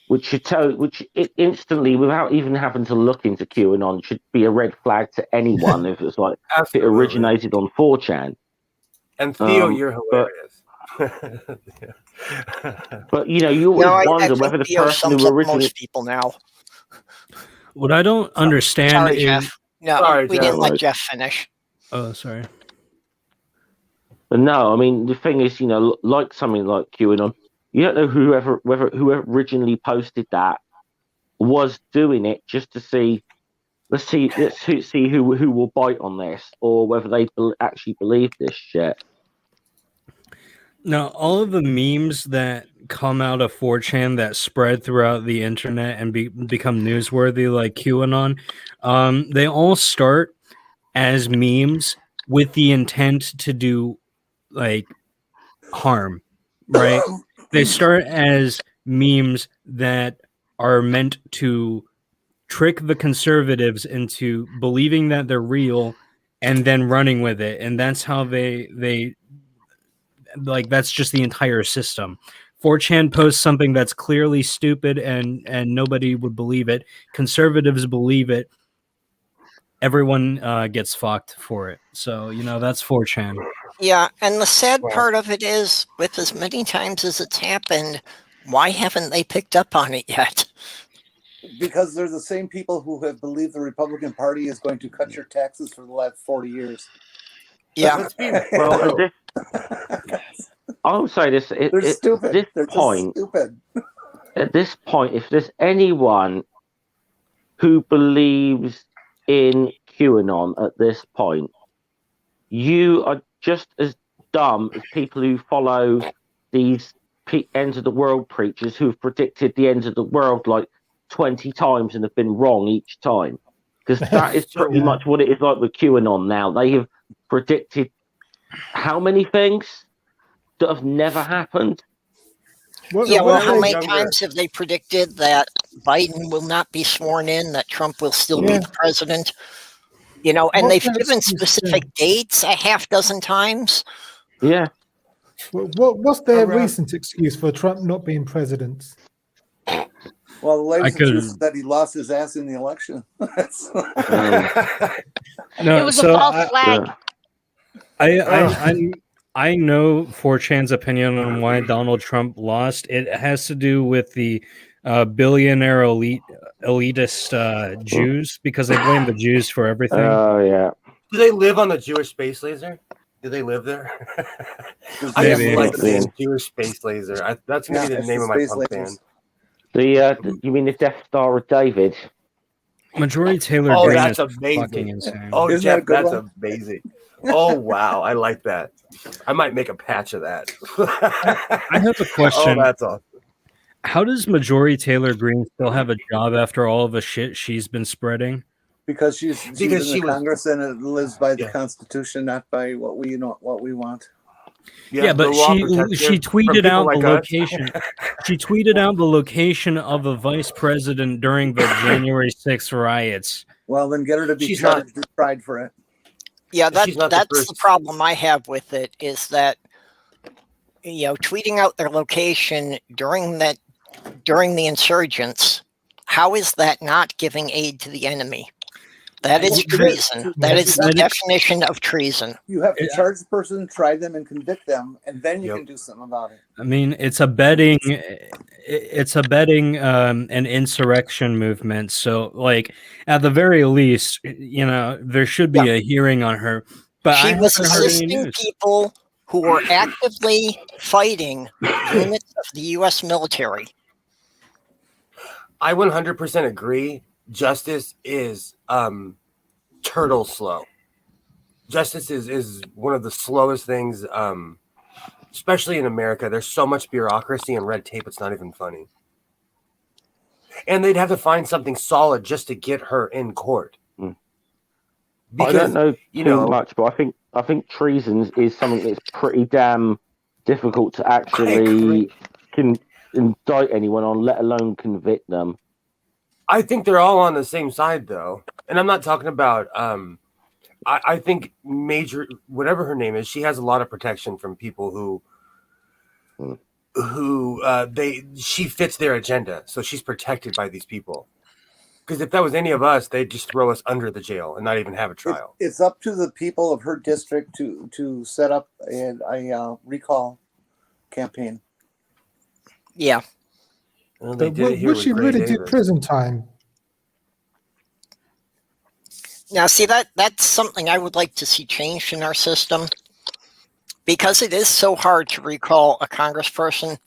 which it instantly, without even having to look into QAnon, should be a red flag to anyone if it's like it originated on 4chan. And Theo, you're hilarious. But you always wonder whether the person who originated most people now. What I don't understand Sorry, is Jeff. No, Sorry, we Jeff. didn't let Jeff finish. Oh, sorry. But no, I mean the thing is, like something like QAnon, you don't know whoever originally posted that was doing it just to see. Let's see who will bite on this, or whether they actually believe this shit. Now, all of the memes that come out of 4chan that spread throughout the internet and become newsworthy, like QAnon, they all start as memes with the intent to do harm, right? They start as memes that are meant to trick the conservatives into believing that they're real and then running with it, and that's how they that's just the entire system. 4chan posts something that's clearly stupid and nobody would believe it. Conservatives believe it. Everyone gets fucked for it. So, that's 4chan. Yeah, and the sad part of it is, with as many times as it's happened, why haven't they picked up on it yet? Because they're the same people who have believed the Republican Party is going to cut your taxes for the last 40 years. Yeah. Let's be Well, this, I'll say this. They're stupid. This They're just point, stupid. at this point, if there's anyone who believes in QAnon at this point, you are just as dumb as people who follow these end of the world preachers who've predicted the end of the world like 20 times and have been wrong each time. Because that is pretty much what it is like with QAnon now. They have predicted how many things that have never happened? Well, how many times have they predicted that Biden will not be sworn in, that Trump will still be the president? You know, and they've given specific dates a half dozen times. Yeah. What's their recent excuse for Trump not being president? Well, the latest excuse is that he lost his ass in the election. It was a false flag. I know 4chan's opinion on why Donald Trump lost. It has to do with the billionaire elitist Jews, because they blame the Jews for everything. Oh, yeah. Do they live on the Jewish space laser? Do they live there? I just like saying Jewish space laser. That's going to be the name of my punk band. You mean the Death Star of David? Majority Taylor Oh, Greene that's is amazing. fucking insane. Oh, Isn't Jeff, that a good that's one? amazing. Oh, wow. I like that. I might make a patch of that. I have a question. Oh, that's awesome. How does Majority Taylor Greene still have a job after all of the shit she's been spreading? Because she's in the Congress and it lives by the Constitution, not by what we want. Yeah, but she tweeted out the location. She tweeted out the location of a vice president during the January 6th riots. Well, then get her to be charged and tried for it. Yeah, that's the problem I have with it, is that, you know, tweeting out their location during the insurgents, how is that not giving aid to the enemy? That is treason. That is the definition of treason. You have to charge the person, try them, and convict them, and then you can do something about it. I mean, it's abetting an insurrection movement. So, like, at the very least, you know, there should be a hearing on her. But she was assisting people who were actively fighting units of the U.S. military. I 100% agree. Justice is turtle slow. Justice is one of the slowest things, especially in America. There's so much bureaucracy and red tape, it's not even funny. And they'd have to find something solid just to get her in court. Because, I don't know too much, but I think treason is something that's pretty damn difficult to actually indict anyone on, let alone convict them. I think they're all on the same side, though. And I'm not talking about, I think whatever her name is, she has a lot of protection from people she fits their agenda. So she's protected by these people. Because if that was any of us, they'd just throw us under the jail and not even have a trial. It's up to the people of her district to set up a recall campaign. Yeah. Well, would she really do prison time? Now, see, that's something I would like to see changed in our system, because it is so hard to recall a congressperson,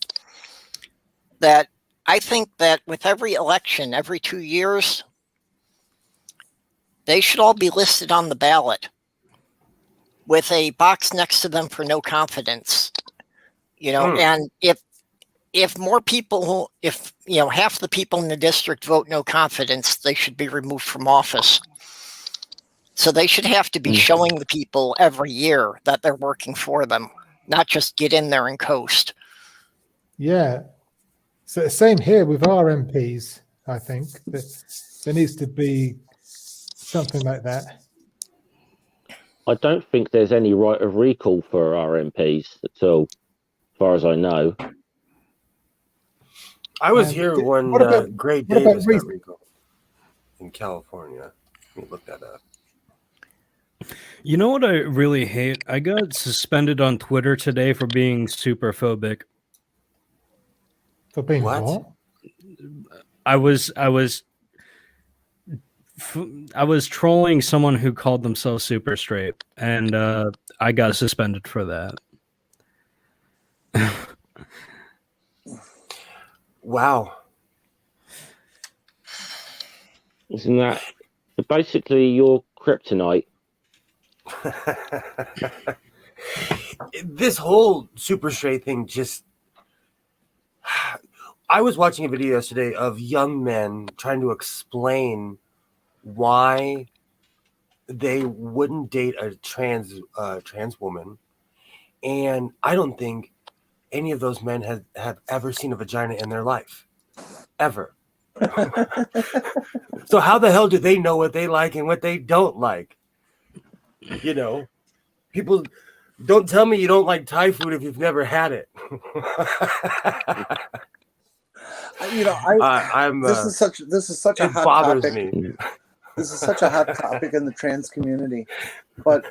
that I think that with every election, every 2 years, they should all be listed on the ballot with a box next to them for no confidence. You know, and if more people, if, you know, half the people in the district vote no confidence, they should be removed from office. So they should have to be showing the people every year that they're working for them, not just get in there and coast. Yeah. So same here with our MPs, I think. There needs to be something like that. I don't think there's any right of recall for our MPs at all, as far as I know. I was here when Gray Davis got recalled in California. Let me look that up. You know what I really hate? I got suspended on Twitter today for being super phobic. For being what? I was trolling someone who called themselves super straight, and I got suspended for that. Wow. Isn't that basically your kryptonite? This whole Superstraight thing just... I was watching a video yesterday of young men trying to explain why they wouldn't date a trans woman, and I don't think any of those men have ever seen a vagina in their life, ever. So how the hell do they know what they like and what they don't like? You know, people don't tell me you don't like Thai food if you've never had it. You know, this is such a hot bothers topic. me. This is such a hot topic in the trans community, but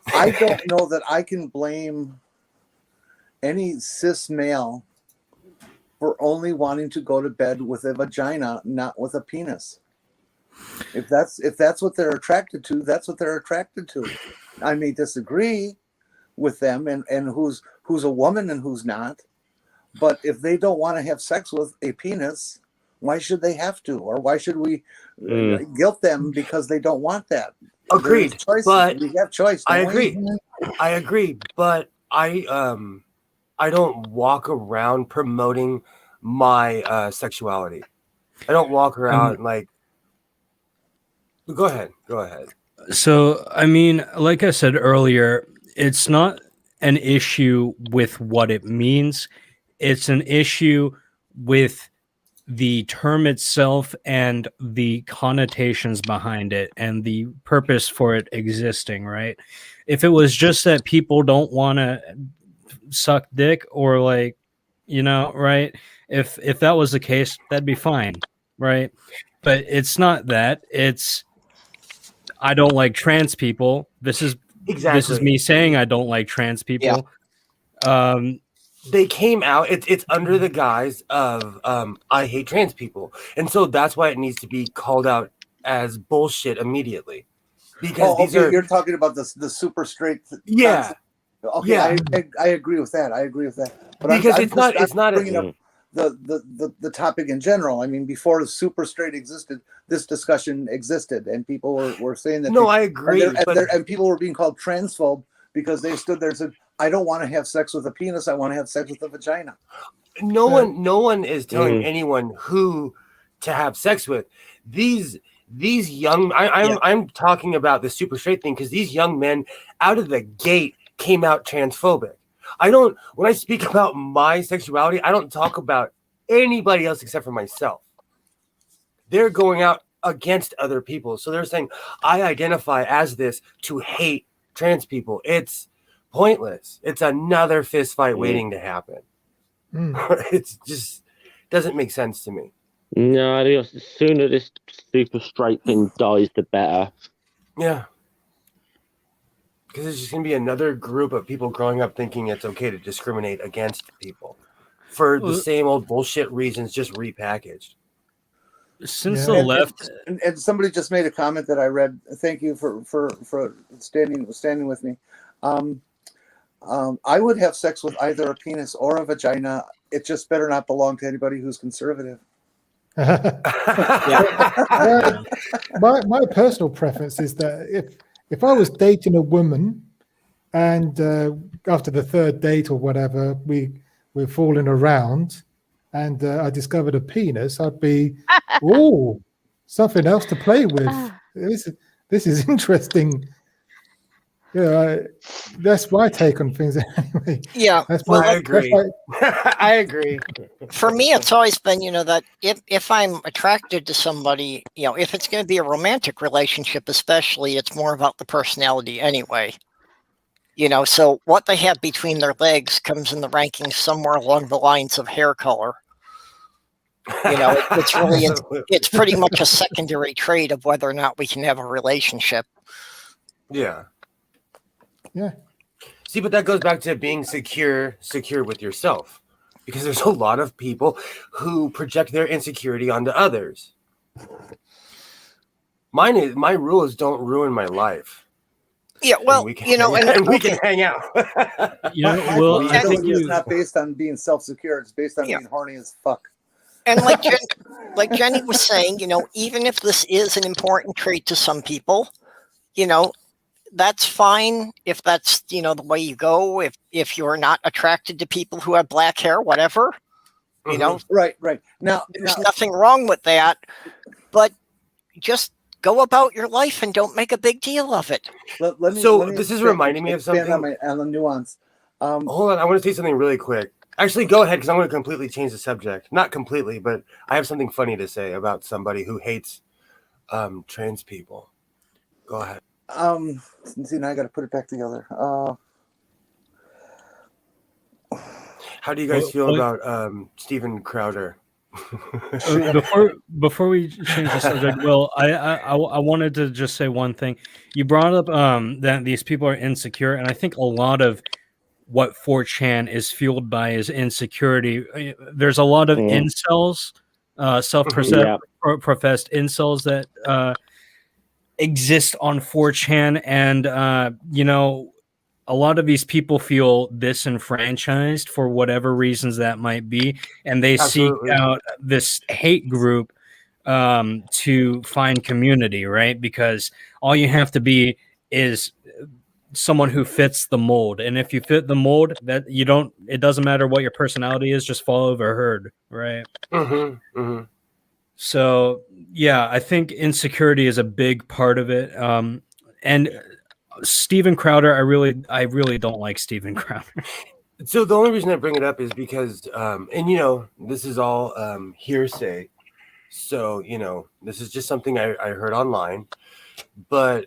I don't know that I can blame any cis male for only wanting to go to bed with a vagina, not with a penis. If that's what they're attracted to, that's what they're attracted to. I may disagree with them and who's a woman and who's not, but if they don't want to have sex with a penis, why should they have to? Or why should we guilt them because they don't want that? Agreed. But we have choice. I agree. But I don't walk around promoting my sexuality. I don't walk around like. Go ahead. So, I mean, like I said earlier, it's not an issue with what it means. It's an issue with the term itself and the connotations behind it and the purpose for it existing, right? If it was just that people don't want to suck dick or like, you know, right? If that was the case, that'd be fine, right? But it's not that. It's I don't like trans people. This is me saying I don't like trans people. Yeah. They came out. It's under the guise of I hate trans people, and so that's why it needs to be called out as bullshit immediately. Because you're talking about the super straight. Yeah. Okay. Yeah. I agree with that. But because it's not bringing up the topic in general. I mean, before the super straight existed, this discussion existed, and people were saying that. No, I agree. And people were being called transphobe because they stood there and said, I don't want to have sex with a penis. I want to have sex with a vagina. No one is telling anyone who to have sex with. These young, I'm talking about the super straight thing because these young men out of the gate came out transphobic. When I speak about my sexuality, I don't talk about anybody else except for myself. They're going out against other people. So they're saying, I identify as this to hate trans people. It's pointless. It's another fist fight waiting to happen. It's just doesn't make sense to me. No, the sooner this super straight thing dies, the better. Yeah. Because it's just going to be another group of people growing up thinking it's okay to discriminate against people for the same old bullshit reasons, just repackaged. Since the left, and somebody just made a comment that I read. Thank you for standing with me. I would have sex with either a penis or a vagina. It just better not belong to anybody who's conservative. My personal preference is that if I was dating a woman and after the third date or whatever, we're falling around and I discovered a penis, I'd be, something else to play with. This is interesting. Yeah, that's my take on things anyway. Yeah, I agree. I agree. For me, it's always been, that if I'm attracted to somebody, if it's going to be a romantic relationship, especially, it's more about the personality anyway. So what they have between their legs comes in the rankings somewhere along the lines of hair color. It's pretty much a secondary trait of whether or not we can have a relationship. Yeah. Yeah. See, but that goes back to being secure with yourself, because there's a lot of people who project their insecurity onto others. My rule is don't ruin my life. Yeah, well, and we can, you know, and we okay. can hang out. My well, I think vulnerability is you. not based on being self-secure. It's based on Yeah. being horny as fuck. And like Jenny was saying, you know, even if this is an important trait to some people, you know, that's fine if that's, you know, the way you go. If you're not attracted to people who have black hair, whatever, you know, Right. Now, there's nothing wrong with that. But just go about your life and don't make a big deal of it. let me. So let me this is expand- reminding me of expand something. on the nuance. Hold on, I want to say something really quick. Actually, go ahead, because I'm going to completely change the subject. Not completely, but I have something funny to say about somebody who hates trans people. Go ahead. See, now I got to put it back together. How do you guys feel about Steven Crowder? Before we change the subject, Will, I wanted to just say one thing. You brought up that these people are insecure, and I think a lot of what 4chan is fueled by is insecurity. There's a lot of incels, self-professed incels that exist on 4chan, and you know, a lot of these people feel disenfranchised for whatever reasons that might be, and they seek out this hate group to find community, right? Because all you have to be is someone who fits the mold, and if you fit the mold, that you don't, it doesn't matter what your personality is, just follow the herd, right? So yeah, I think insecurity is a big part of it. And Steven Crowder, I really don't like Steven Crowder. So the only reason I bring it up is because, and you know, this is all hearsay. So, you know, this is just something I heard online. But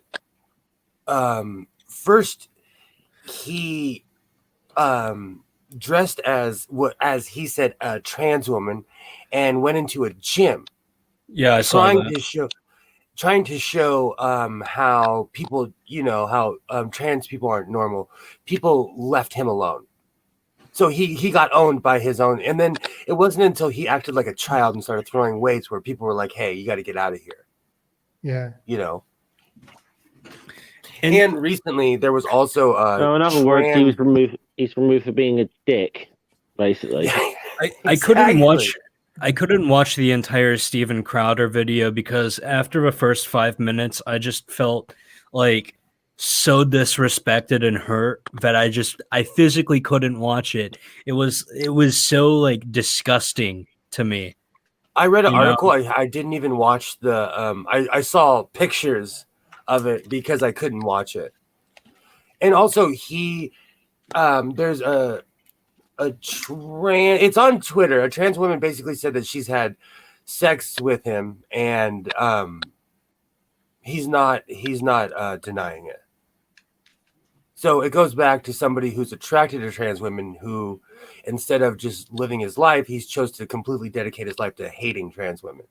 first, he dressed as he said, a trans woman, and went into a gym. Yeah, I saw that. Trying to show how people, you know, how trans people aren't normal. People left him alone. So he got owned by his own. And then it wasn't until he acted like a child and started throwing weights where people were like, hey, you got to get out of here. Yeah. You know. And recently there was also so in other words, he's removed for being a dick, basically. Yeah, I couldn't watch the entire Steven Crowder video because after the first 5 minutes, I just felt like so disrespected and hurt that I physically couldn't watch it. It was so like disgusting to me. I read an article. I didn't even watch the I saw pictures of it because I couldn't watch it. And also he there's it's on Twitter. A trans woman basically said that she's had sex with him, and he's not denying it. So it goes back to somebody who's attracted to trans women who, instead of just living his life, he's chose to completely dedicate his life to hating trans women.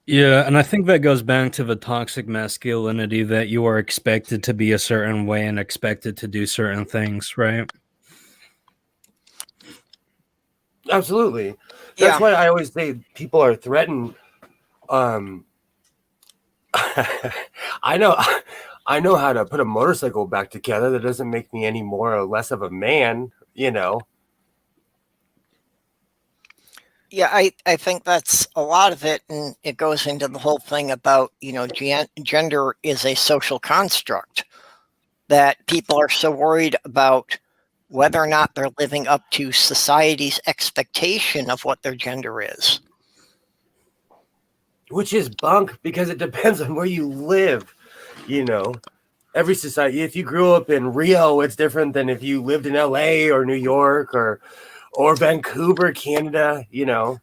Yeah, and I think that goes back to the toxic masculinity that you are expected to be a certain way and expected to do certain things, right? Absolutely. That's why I always say people are threatened. I know how to put a motorcycle back together. That doesn't make me any more or less of a man, you know. Yeah, I think that's a lot of it, and it goes into the whole thing about, you know, gender is a social construct, that people are so worried about whether or not they're living up to society's expectation of what their gender is. Which is bunk, because it depends on where you live, you know. Every society, if you grew up in Rio, it's different than if you lived in LA or New York or Vancouver, Canada, you know.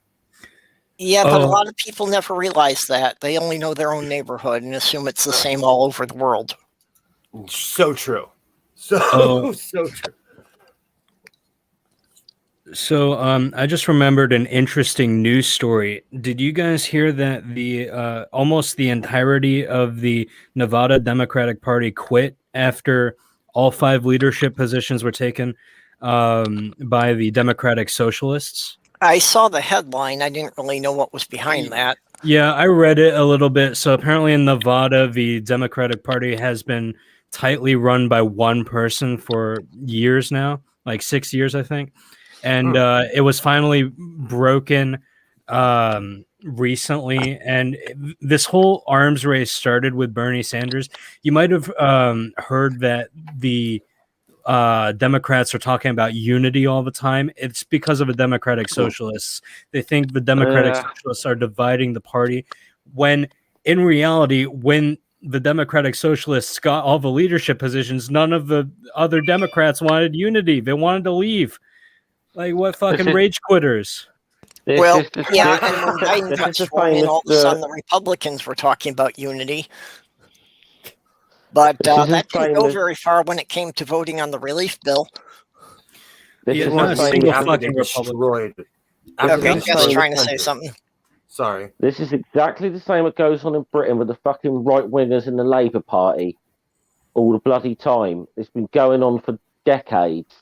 Yeah, but a lot of people never realize that. They only know their own neighborhood and assume it's the same all over the world. So true. So true. So I just remembered an interesting news story. Did you guys hear that the almost the entirety of the Nevada Democratic Party quit after all 5 leadership positions were taken by the Democratic Socialists? I saw the headline. I didn't really know what was behind that. Yeah, I read it a little bit. So apparently in Nevada, the Democratic Party has been tightly run by one person for years now, like 6 years, I think. And it was finally broken recently. And this whole arms race started with Bernie Sanders. You might have heard that the Democrats are talking about unity all the time. It's because of the Democratic Socialists. They think the Democratic Socialists are dividing the party, when in reality, when the Democratic Socialists got all the leadership positions, none of the other Democrats wanted unity. They wanted to leave. Like, what fucking rage quitters? Well, yeah, and when Biden got sworn in, all of a sudden the Republicans were talking about unity. But that didn't go very far when it came to voting on the relief bill. Yeah, not a single fucking Republican. Okay, just trying to say something. Sorry. This is exactly the same that goes on in Britain with the fucking right-wingers in the Labour Party all the bloody time. It's been going on for decades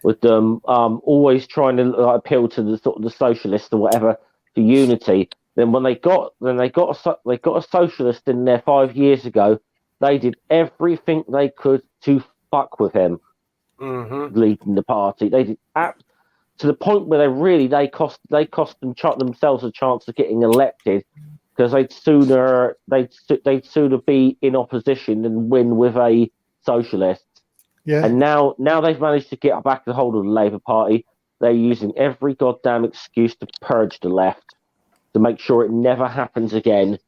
with them always trying to appeal to the sort of the socialists or whatever for unity. Then when they got a socialist in there 5 years ago, they did everything they could to fuck with him leading the party. They did to the point where they cost themselves a chance of getting elected, because they'd sooner be in opposition than win with a socialist. Yeah. And now they've managed to get back the hold of the Labour Party. They're using every goddamn excuse to purge the left to make sure it never happens again.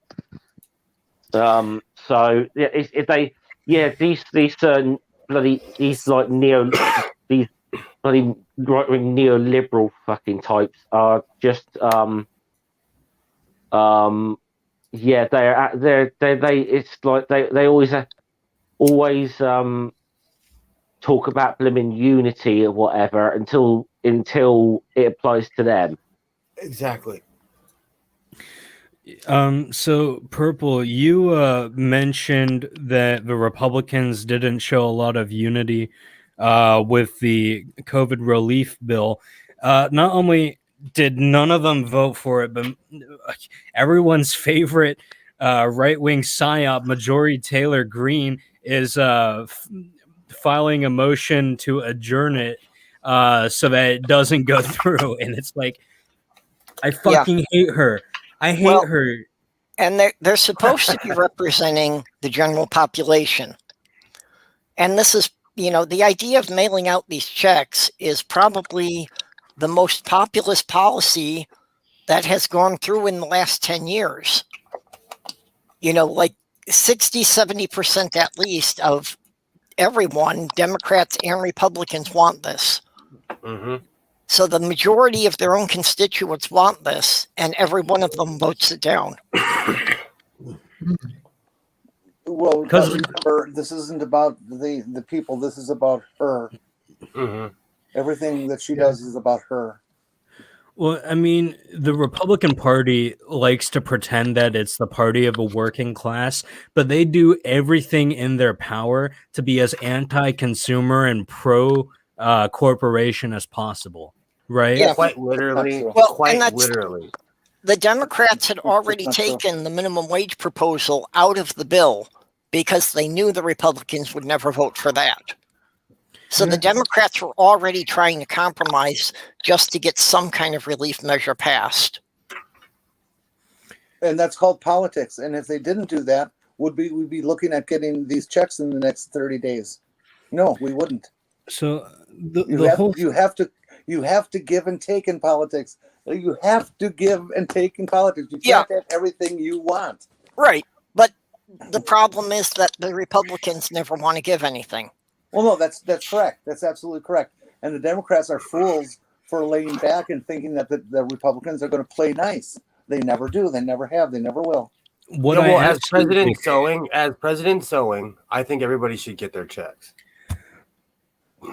So yeah, these bloody right-wing neoliberal fucking types are just it's like they always talk about blimmin' unity or whatever until it applies to them. Exactly. So Purple, you mentioned that the Republicans didn't show a lot of unity with the COVID relief bill. Not only did none of them vote for it, but everyone's favorite right-wing psyop, Marjorie Taylor Greene, is filing a motion to adjourn it so that it doesn't go through. And it's like, I fucking hate her. I hate her. And they're supposed to be representing the general population. And this is, the idea of mailing out these checks is probably the most populist policy that has gone through in the last 10 years. Like 60-70% at least of everyone, Democrats and Republicans, want this. So the majority of their own constituents want this, and every one of them votes it down. Well, remember, this isn't about the people. This is about her. Everything that she does is about her. Well, I mean, the Republican Party likes to pretend that it's the party of a working class, but they do everything in their power to be as anti-consumer and pro-corporation as possible, right? Yeah, quite literally. Literally. The Democrats had already taken the minimum wage proposal out of the bill because they knew the Republicans would never vote for that. So the Democrats were already trying to compromise just to get some kind of relief measure passed. And that's called politics. And if they didn't do that, we'd be looking at getting these checks in the next 30 days. No, we wouldn't. So you have to give and take in politics. You have to give and take in politics. You can't have everything you want. Right. But the problem is that the Republicans never want to give anything. Well, no, that's correct. That's absolutely correct. And the Democrats are fools for laying back and thinking that the Republicans are going to play nice. They never do. They never have. They never will. As President Sowing, I think everybody should get their checks.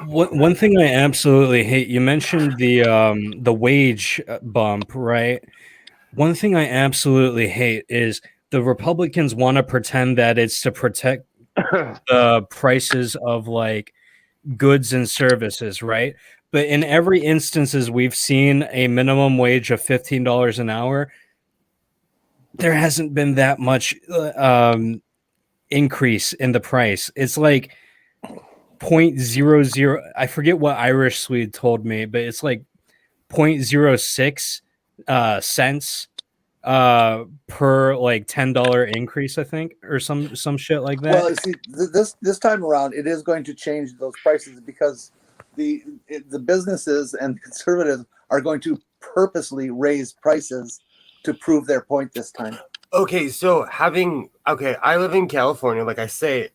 One thing I absolutely hate, you mentioned the wage bump, right? One thing I absolutely hate is the Republicans want to pretend that it's to protect the prices of like goods and services, right? But in every instances we've seen a minimum wage of $15 an hour, there hasn't been that much increase in the price. It's like 0.00. I forget what Irish Swede told me, but it's like 0.06 cents per like $10 increase, I think, or some shit like that. Well, see, this time around, it is going to change those prices because the businesses and conservatives are going to purposely raise prices to prove their point this time. Okay, so I live in California. Like I say,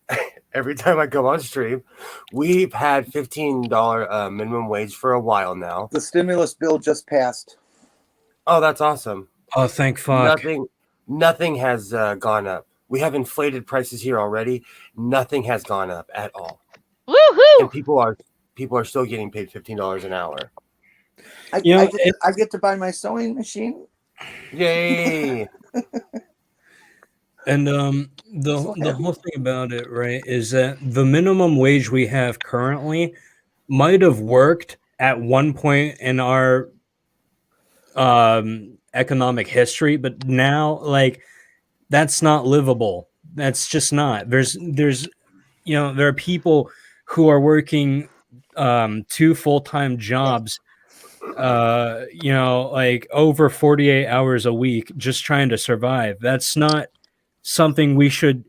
every time I go on stream, we've had $15 minimum wage for a while now. The stimulus bill just passed. Oh, that's awesome. Oh, thank fuck. Nothing has gone up. We have inflated prices here already. Nothing has gone up at all. Woohoo! And people are still getting paid $15 an hour. I get to buy my sewing machine. Yay! And the whole thing about it, right, is that the minimum wage we have currently might have worked at one point in our economic history, but now, like, that's not livable. That's just not. There's there are people who are working 2 full-time jobs, like over 48 hours a week, just trying to survive. That's not something we should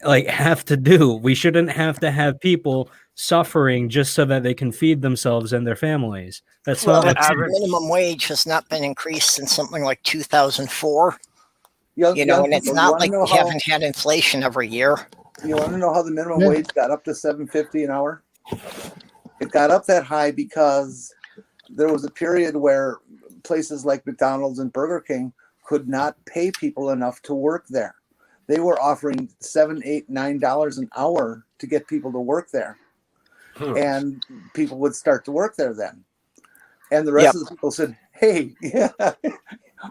like have to do. We shouldn't have to have people suffering just so that they can feed themselves and their families. That's not the minimum wage has not been increased since something like 2004. And it's not like we haven't had inflation every year. You want to know how the minimum wage got up to $7.50 an hour? It got up that high because there was a period where places like McDonald's and Burger King could not pay people enough to work there. They were offering $7, $8, $9 an hour to get people to work there. And people would start to work there then. And the rest of the people said, hey,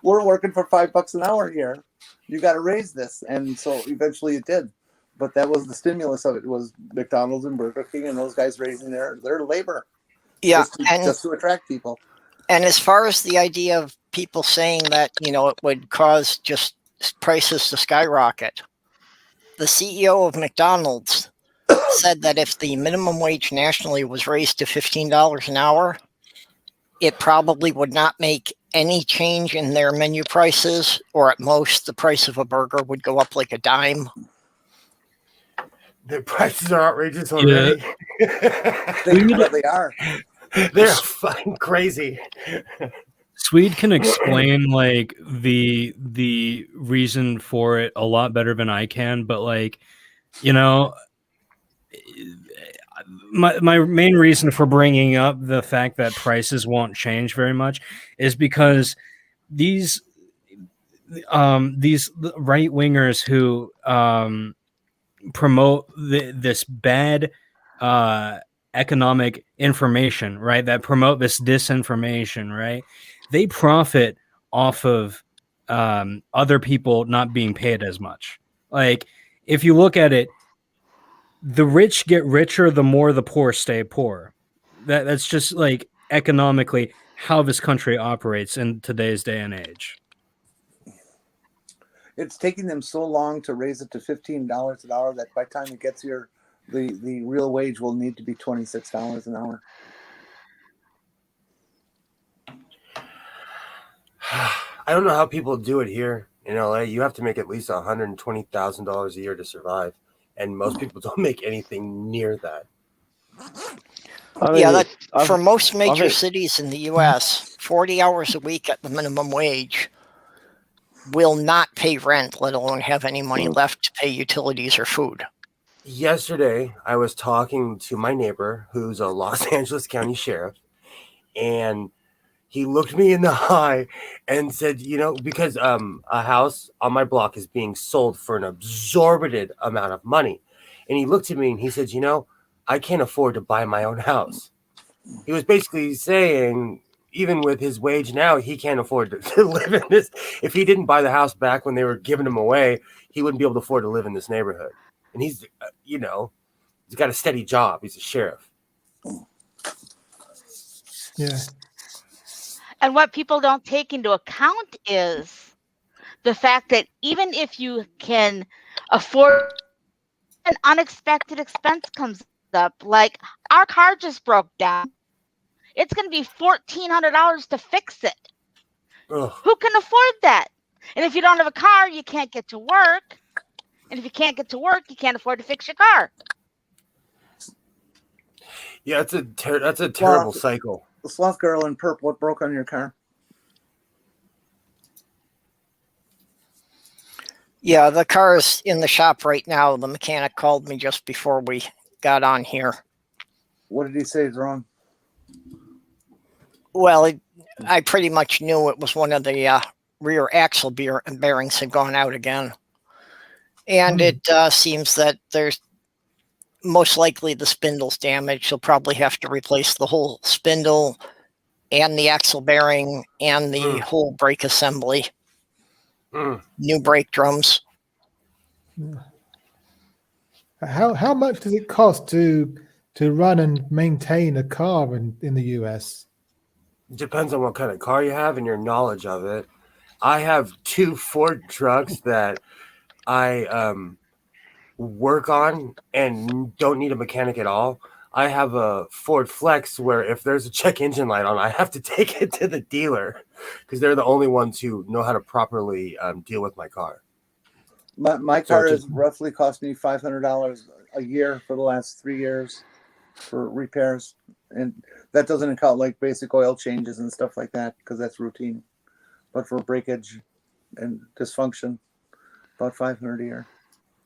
we're working for $5 an hour here. You got to raise this. And so eventually it did. But that was the stimulus of it, was McDonald's and Burger King and those guys raising their labor. Yeah. Just to attract people. And as far as the idea of people saying that, it would cause just prices to skyrocket, the CEO of McDonald's said that if the minimum wage nationally was raised to $15 an hour, it probably would not make any change in their menu prices, or at most the price of a burger would go up like a dime. The prices are outrageous already. They are. They're fucking crazy. Swede can explain like the reason for it a lot better than I can, but like, my main reason for bringing up the fact that prices won't change very much is because these right wingers who promote this bad economic information, right, that promote this disinformation, right, they profit off of other people not being paid as much. Like, if you look at it, the rich get richer the more the poor stay poor. That's just like economically how this country operates in today's day and age. It's taking them so long to raise it to $15 an hour that by the time it gets here, the real wage will need to be $26 an hour. I don't know how people do it here in LA. You have to make at least $120,000 a year to survive, and most people don't make anything near that. For most major cities in the U.S., 40 hours a week at the minimum wage will not pay rent, let alone have any money left to pay utilities or food. Yesterday, I was talking to my neighbor, who's a Los Angeles County sheriff, and he looked me in the eye and said, because a house on my block is being sold for an exorbitant amount of money. And he looked at me and he said, I can't afford to buy my own house. He was basically saying, even with his wage now, he can't afford to live in this. If he didn't buy the house back when they were giving him away, he wouldn't be able to afford to live in this neighborhood. And he's, he's got a steady job. He's a sheriff. Yeah. And what people don't take into account is the fact that even if you can afford an unexpected expense comes up, like our car just broke down, it's going to be $1,400 to fix it. Ugh. Who can afford that? And if you don't have a car, you can't get to work. And if you can't get to work, you can't afford to fix your car. Yeah, that's a terrible cycle. The Sloth Girl in purple, what broke on your car? Yeah, the car's in the shop right now. The mechanic called me just before we got on here. What did he say is wrong? Well, I pretty much knew it was one of the rear axle bearings had gone out again. And it seems that there's most likely the spindle's damaged. He'll probably have to replace the whole spindle and the axle bearing and the whole brake assembly. New brake drums. How much does it cost to run and maintain a car in the US? Depends on what kind of car you have and your knowledge of it. I have 2 Ford trucks that I work on and don't need a mechanic at all. I have a Ford Flex where if there's a check engine light on, I have to take it to the dealer because they're the only ones who know how to properly deal with my car. My car has roughly cost me $500 a year for the last 3 years for repairs. And that doesn't account like basic oil changes and stuff like that because that's routine. But for breakage and dysfunction, about $500 a year.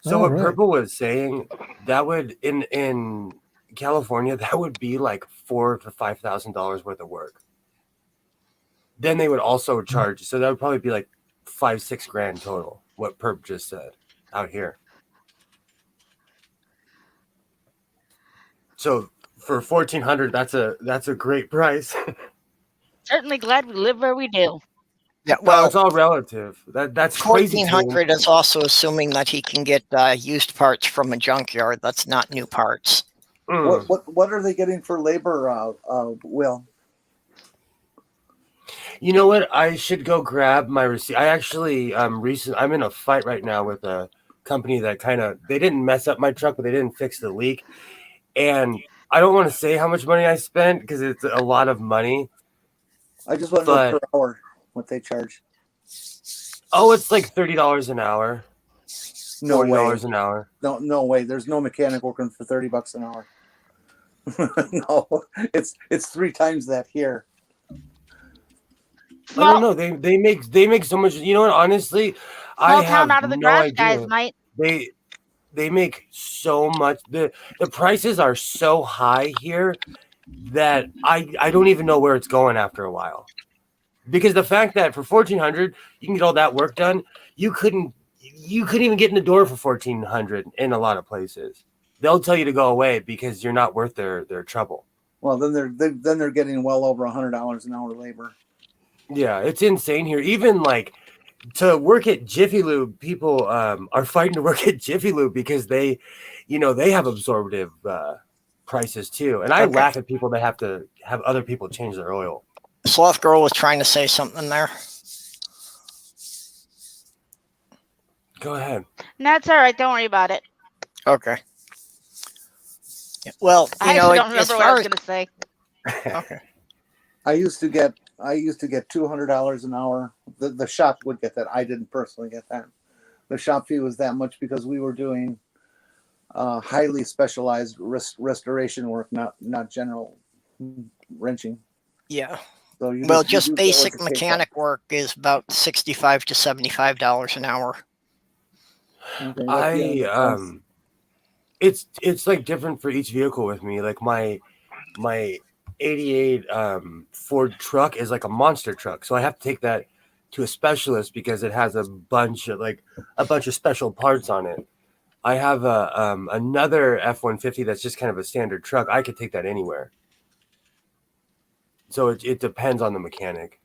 So what Purple was saying, that would in California, that would be like $4,000 to $5,000 worth of work. Then they would also charge, so that would probably be like $5-6 grand total. What Perp just said out here. So for $1,400, that's a great price. Certainly glad we live where we do. Yeah, well, it's all relative. That's crazy. $1,400 is also assuming that he can get used parts from a junkyard. That's not new parts. What are they getting for labor, Will? You know what? I should go grab my receipt. I actually I'm in a fight right now with a company that they didn't mess up my truck, but they didn't fix the leak. And I don't want to say how much money I spent because it's a lot of money. I just want to know per hour what they charge. Oh, it's like $30 an hour. No way. $40 an hour. No way. There's no mechanic working for $30 an hour. No, it's 3 times that here. I don't know. They make so much. You know what? Honestly, I have out of the no garage, idea. guys might. They make so much. The prices are so high here that I don't even know where it's going after a while. Because the fact that for $1,400 you can get all that work done, you couldn't even get in the door for $1,400 in a lot of places. They'll tell you to go away because you're not worth their trouble. Well, then they're getting well over $100 an hour labor. Yeah, it's insane here. Even like to work at Jiffy Lube, people are fighting to work at Jiffy Lube because they have absorptive prices too. And I laugh at people that have to have other people change their oil. Sloth Girl was trying to say something there. Go ahead. That's all right. Don't worry about it. Okay. Well, I don't remember what I was going to say. Okay. I used to get $200 an hour. The shop would get that. I didn't personally get that. The shop fee was that much because we were doing highly specialized restoration work, not general wrenching. Yeah. So just basic mechanic work is about $65 to $75 an hour. Okay, it's like different for each vehicle with me. Like my 88 Ford truck is like a monster truck, so I have to take that to a specialist because it has a bunch of special parts on it. I have another F-150 that's just kind of a standard truck. I could take that anywhere. So it depends on the mechanic.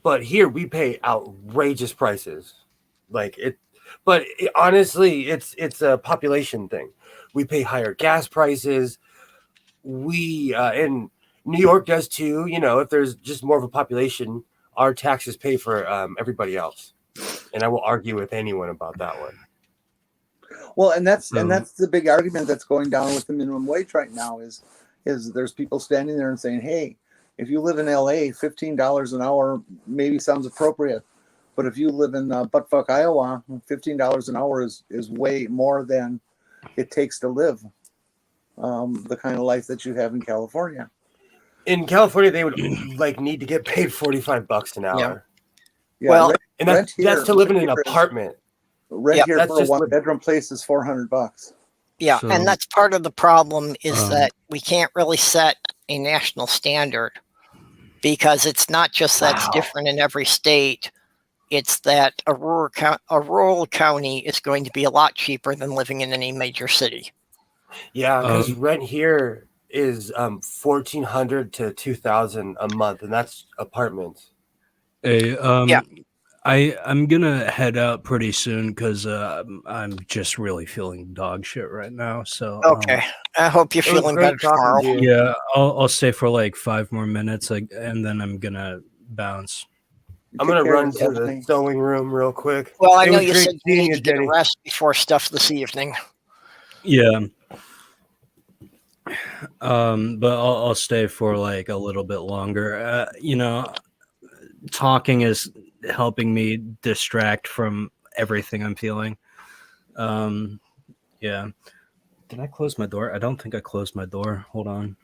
But here we pay outrageous prices. Honestly, it's a population thing. We pay higher gas prices. We and New York does too. If there's just more of a population, our taxes pay for everybody else. and I will argue with anyone about that one. Well, and that's the big argument that's going down with the minimum wage right now is there's people standing there and saying, hey, if you live in LA, $15 an hour maybe sounds appropriate. But if you live in buttfuck Iowa, $15 an hour is way more than it takes to live the kind of life that you have in California. In California, they would need to get paid $45 an hour. Yeah, Well, and that's to live in an apartment. Rent here for a one-bedroom place is $400. Yeah, So, and that's part of the problem is that we can't really set a national standard because it's not just that's different in every state. It's that a rural county is going to be a lot cheaper than living in any major city. Yeah, because rent here is $1,400 to $2,000 a month, and that's apartments. Hey, I'm gonna head out pretty soon because I'm just really feeling dog shit right now. So okay, I hope you're feeling better tomorrow. Yeah, I'll stay for like 5 more minutes, and then I'm gonna bounce. I'm gonna run to the sewing room real quick. Well, I know you said you need to get a rest before stuff this evening. Yeah. But I'll stay for like a little bit longer. Talking is helping me distract from everything I'm feeling. Yeah. Did I close my door? I don't think I closed my door. Hold on.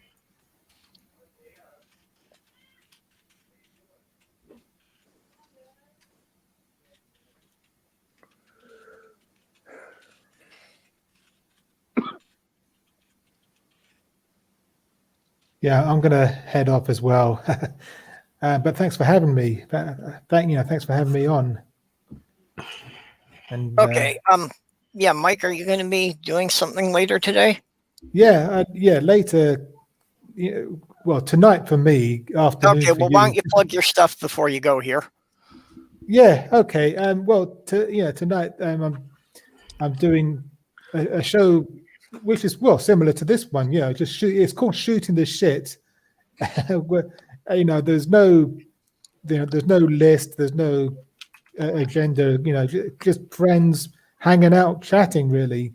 Yeah, I'm gonna head off as well. But thanks for having me. Thanks for having me on. And okay. Yeah, Mike, are you going to be doing something later today? Yeah, later. Well, tonight for me. Afternoon. Okay. Well, why don't you plug your stuff before you go here? Yeah. Okay. Well, tonight I'm doing a show which is similar to this one. Yeah, it's called Shooting the Shit. There's no list, there's no agenda. Just friends hanging out, chatting. Really.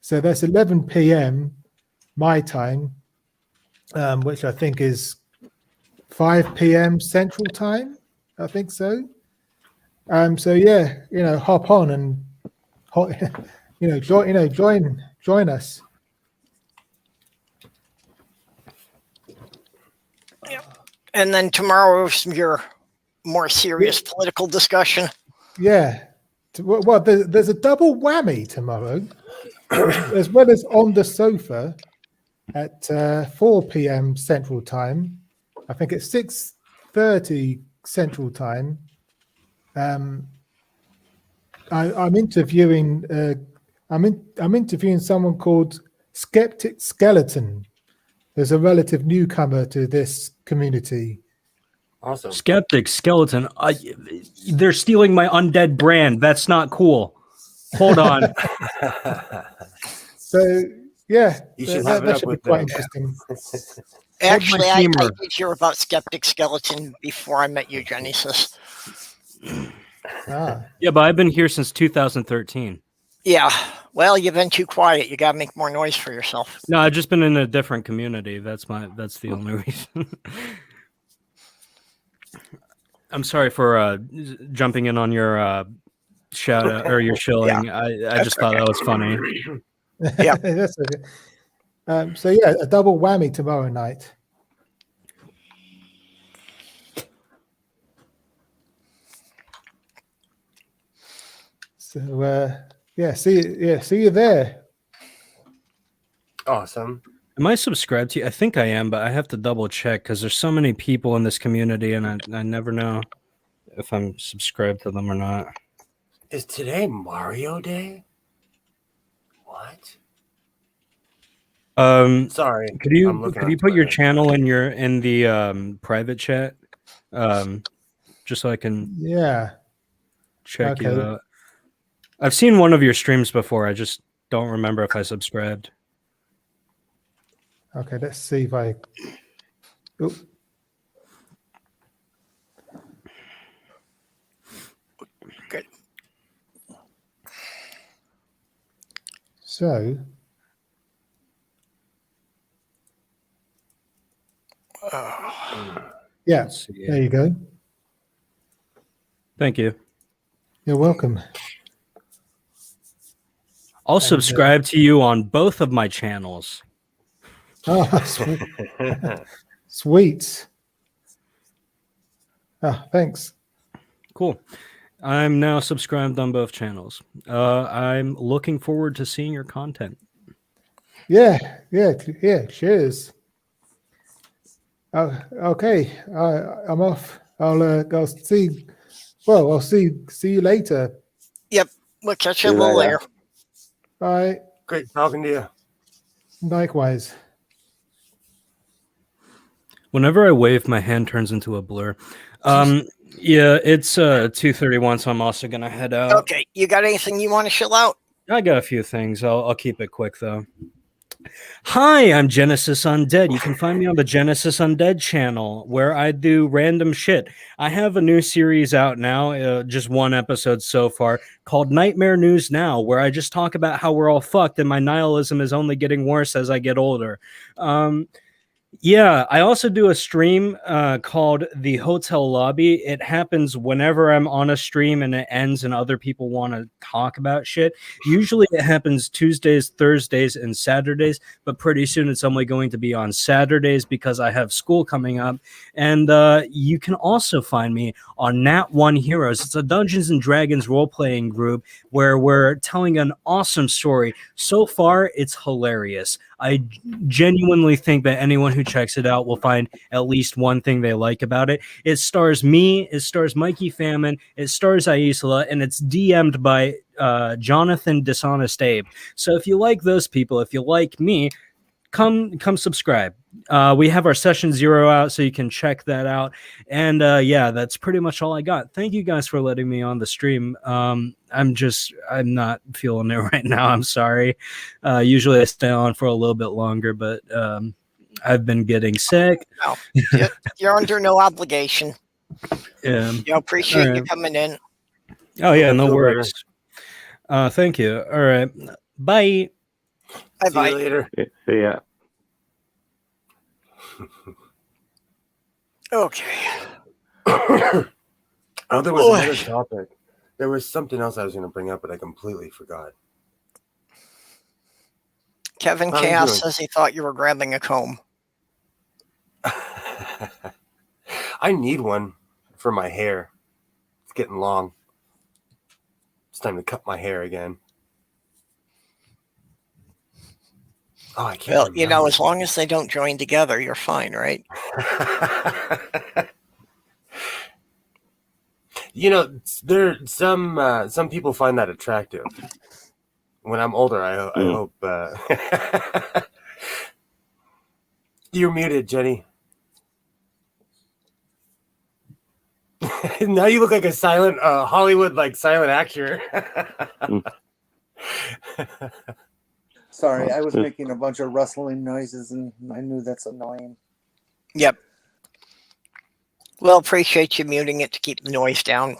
So that's 11 p.m. my time, which I think is 5 p.m. Central Time. I think so. So yeah, hop on and join us. Yeah. And then tomorrow's your more serious political discussion. Yeah. Well, there's a double whammy tomorrow, as well as On the Sofa at 4 p.m. Central Time. I think it's 6:30 Central Time. I'm interviewing. I'm interviewing someone called Skeptic Skeleton. There's a relative newcomer to this community. Awesome. Skeptic Skeleton. They're stealing my undead brand. That's not cool. Hold on. So yeah, you should that should be quite interesting. Actually, I did hear about Skeptic Skeleton before I met you, Genesis. Yeah, but I've been here since 2013. Yeah. Well, you've been too quiet. You got to make more noise for yourself. No, I've just been in a different community. That's the only reason. I'm sorry for jumping in on your shout out or your shilling. Yeah, I just thought that was funny. Yeah. That's okay. So yeah, a double whammy tomorrow night. So see you there. Awesome. Am I subscribed to you? I think I am, but I have to double check because there's so many people in this community, and I never know if I'm subscribed to them or not. Is today Mario Day? What? Sorry. Could you put your channel in the private chat? Just so I can check you out. I've seen one of your streams before. I just don't remember if I subscribed. Okay, let's see if I. Oh. Good. So, yeah, Let's see. there you go. Thank you. You're welcome. I'll subscribe to you on both of my channels. Oh, sweet. Sweet. Ah, thanks. Cool. I'm now subscribed on both channels. I'm looking forward to seeing your content. Yeah. Cheers. Okay. I'm off. I'll see. Well, I'll see you later. Yep. We'll catch you a little later. Bye. Great talking to you. Likewise. Whenever I wave, my hand turns into a blur. Yeah, it's 2:31, so I'm also gonna head out. Okay. You got anything you want to chill out? I got a few things. I'll keep it quick though. Hi, I'm Genesis Undead. You can find me on the Genesis Undead channel where I do random shit. I have a new series out now, just one episode so far, called Nightmare News Now, where I just talk about how we're all fucked and my nihilism is only getting worse as I get older. Yeah, I also do a stream called The Hotel Lobby. It happens whenever I'm on a stream and it ends and other people want to talk about shit. Usually it happens Tuesdays, Thursdays, and Saturdays, but pretty soon it's only going to be on Saturdays because I have school coming up. And you can also find me on Nat One Heroes. It's a Dungeons and Dragons role-playing group where we're telling an awesome story. So far, it's hilarious. I genuinely think that anyone who checks it out will find at least one thing they like about it. It stars me, it stars Mikey Famine, it stars Aisla, and it's DM'd by Jonathan Dishonest Abe. So if you like those people, if you like me, come subscribe. We have our session 0 out, so you can check that out. And yeah, that's pretty much all I got. Thank you guys for letting me on the stream. I'm not feeling it right now. I'm sorry. Usually I stay on for a little bit longer, but I've been getting sick. No, you're under no obligation. Yeah. Appreciate you coming in. Oh yeah, no worries. Thank you. All right. Bye. Bye. See you later. See ya. Okay. Oh, there was another topic. There was something else I was going to bring up, but I completely forgot. Kevin Chaos says he thought you were grabbing a comb. I need one for my hair. It's getting long. It's time to cut my hair again. Oh, I can't. Well, remember. as long as they don't join together, you're fine, right? There some people find that attractive. When I'm older, I hope. You're muted, Jenny. Now you look like a silent Hollywood silent actor. Sorry, I was making a bunch of rustling noises, and I knew that's annoying. Yep. Well, appreciate you muting it to keep the noise down.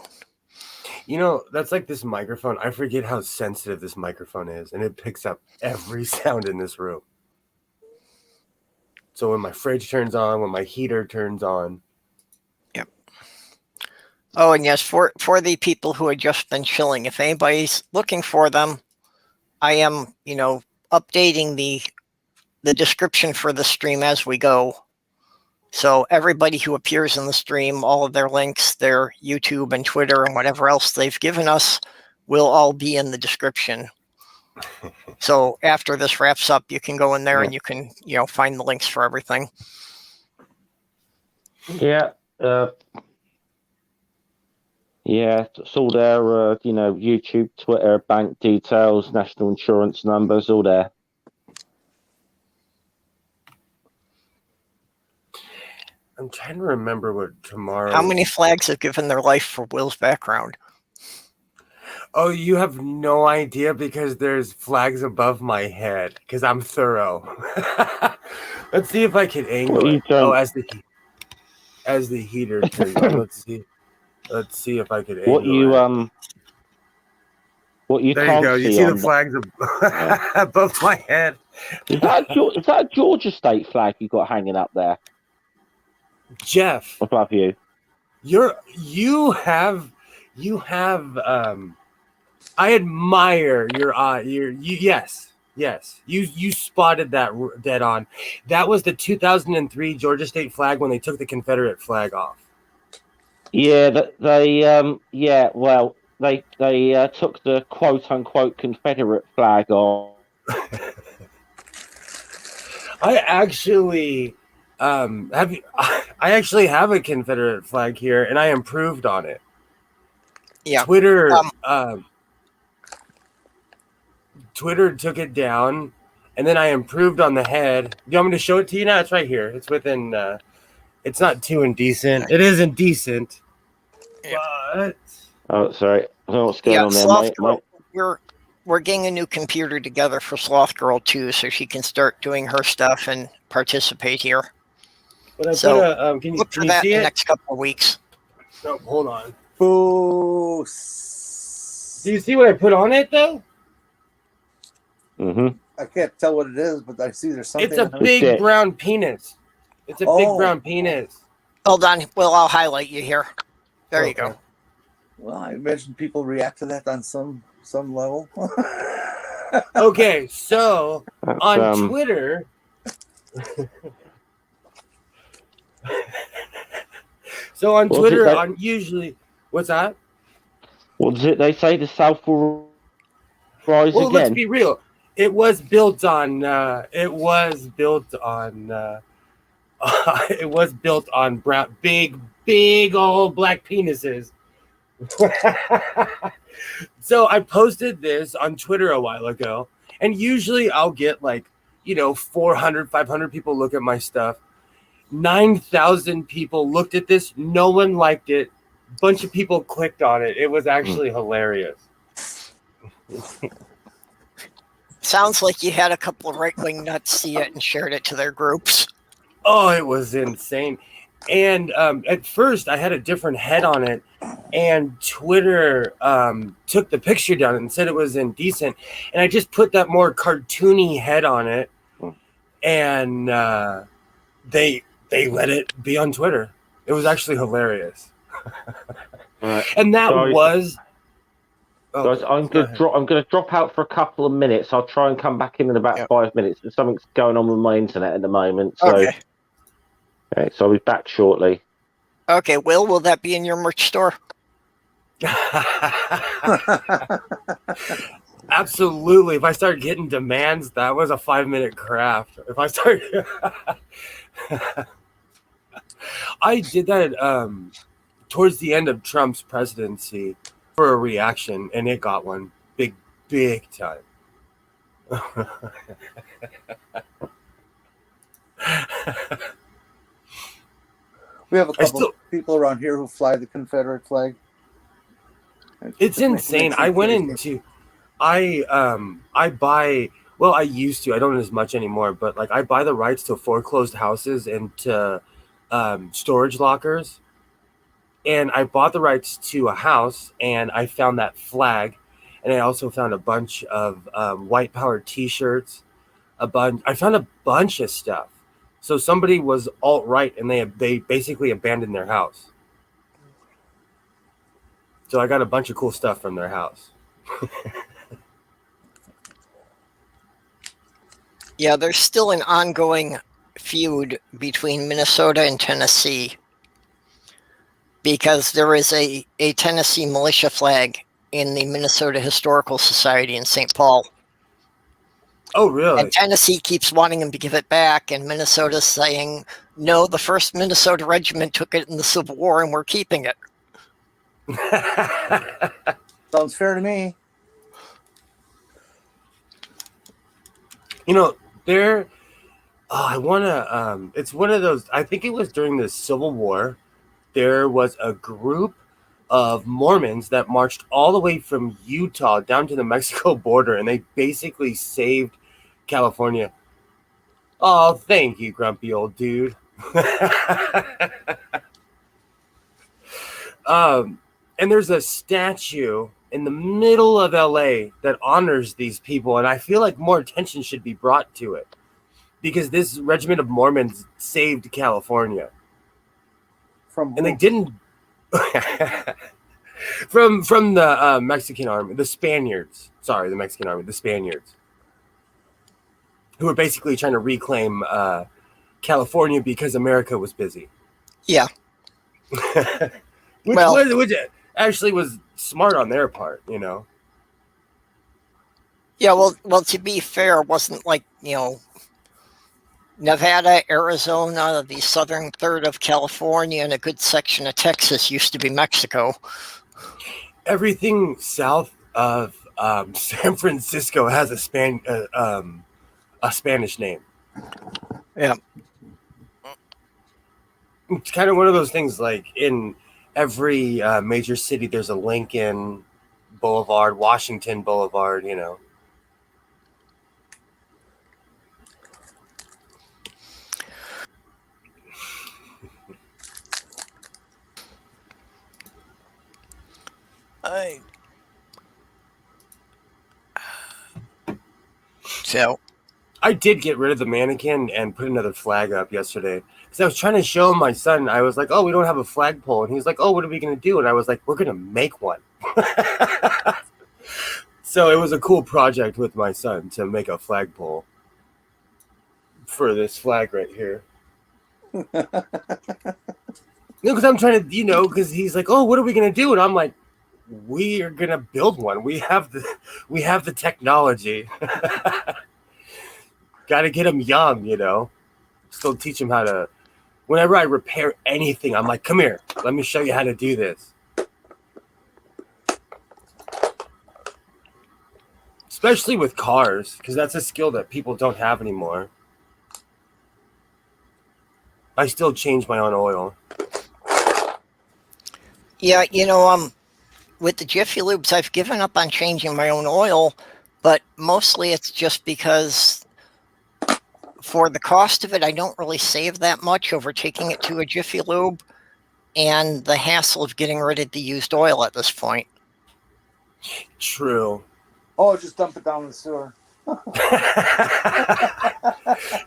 That's like this microphone. I forget how sensitive this microphone is, and it picks up every sound in this room. So when my fridge turns on, when my heater turns on. Yep. Oh, and yes, for the people who had just been chilling, if anybody's looking for them, I am, updating the description for the stream as we go. So everybody who appears in the stream, all of their links, their YouTube and Twitter and whatever else they've given us will all be in the description. So after this wraps up, you can go in there and you can, find the links for everything. Yeah. Yeah, it's all there, YouTube, Twitter, bank details, national insurance numbers, all there. I'm trying to remember what tomorrow... How many flags have given their life for Will's background? Oh, you have no idea because there's flags above my head because I'm thorough. Let's see if I can angle it. Oh, as the heater turns on. Let's see if I can angle it. What you There you can't go. You see see the on flags above my head. is that a Georgia state flag you got hanging up there Jeff, above you? you have I admire yes. You spotted that dead on. That was the 2003 Georgia state flag when they took the Confederate flag off. Yeah, they took the quote unquote Confederate flag off. I actually have a Confederate flag here, and I improved on it. Yeah. Twitter took it down, and then I improved on the head. Do you want me to show it to you now? It's right here. It's within. It's not too indecent. It is indecent, but Oh, sorry. I don't know what's going on there, Sloth mate. Girl, we're getting a new computer together for Sloth Girl too, so she can start doing her stuff and participate here. But I So, can you look for that see in it? the next couple of weeks. No, hold on. Boo. Do you see what I put on it though? Mm-hmm. I can't tell what it is, but I see there's something. It's a in there. big brown penis. It's a big brown penis. Hold on. Well, I'll highlight you here. There you go. Well, I imagine people react to that on some level. Okay, so That's, on Twitter, usually, what's that? What does it? They say the South will rise Well, let's again. be real. It was built on. It was built on brown, big old black penises. So I posted this on Twitter a while ago, and usually I'll get 400, 500 people look at my stuff. 9,000 people looked at this. No one liked it. Bunch of people clicked on it. It was actually hilarious. Sounds like you had a couple of right-wing nuts see it and shared it to their groups. Oh, it was insane. And at first, I had a different head on it, and Twitter took the picture down and said it was indecent. And I just put that more cartoony head on it, and they let it be on Twitter. It was actually hilarious. And that was. Oh, guys, I'm gonna drop out for a couple of minutes. I'll try and come back in about 5 minutes. Something's going on with my internet at the moment. So, okay, so I'll be back shortly. Okay, will that be in your merch store? Absolutely. If I start getting demands, that was a 5-minute craft. If I start, I did that towards the end of Trump's presidency for a reaction, and it got one big time. We have a couple people around here who fly the Confederate flag. It's insane. I went into, I buy. Well, I used to. I don't as much anymore. But I buy the rights to foreclosed houses and to storage lockers. And I bought the rights to a house, and I found that flag, and I also found a bunch of white power T-shirts. I found a bunch of stuff. So somebody was alt-right, and they basically abandoned their house. So I got a bunch of cool stuff from their house. Yeah, there's still an ongoing feud between Minnesota and Tennessee because there is a Tennessee militia flag in the Minnesota Historical Society in St. Paul. Oh, really? And Tennessee keeps wanting them to give it back, and Minnesota's saying, no, the 1st Minnesota Regiment took it in the Civil War, and we're keeping it. Sounds fair to me. I want to, it's one of those, I think it was during the Civil War, there was a group of Mormons that marched all the way from Utah down to the Mexico border, and they basically saved California. Oh, thank you, grumpy old dude. And there's a statue in the middle of LA that honors these people, and I feel like more attention should be brought to it because this regiment of Mormons saved California. And they didn't from the Mexican army, the Spaniards. Sorry, the Mexican army, the Spaniards, who were basically trying to reclaim California because America was busy. Yeah. which actually was smart on their part, you know. Yeah, well, to be fair, it wasn't like, Nevada, Arizona, the southern third of California, and a good section of Texas used to be Mexico. Everything south of San Francisco has a Spanish name. Yeah. It's kind of one of those things, like in every major city, there's a Lincoln Boulevard, Washington Boulevard, you know. So I did get rid of the mannequin and put another flag up yesterday because I was trying to show my son. I was like, "Oh, we don't have a flagpole," and he's like, "Oh, what are we gonna do?" And I was like, "We're gonna make one." So it was a cool project with my son to make a flagpole for this flag right here. Because I'm trying to, because he's like, "Oh, what are we gonna do?" And I'm like, "We are gonna build one. We have the technology." Got to get him young, Still teach him how to. Whenever I repair anything, I'm like, "Come here, let me show you how to do this." Especially with cars, because that's a skill that people don't have anymore. I still change my own oil. Yeah, with the Jiffy Lubes, I've given up on changing my own oil, but mostly it's just because for the cost of it, I don't really save that much over taking it to a Jiffy Lube and the hassle of getting rid of the used oil at this point. True. Oh, just dump it down the sewer.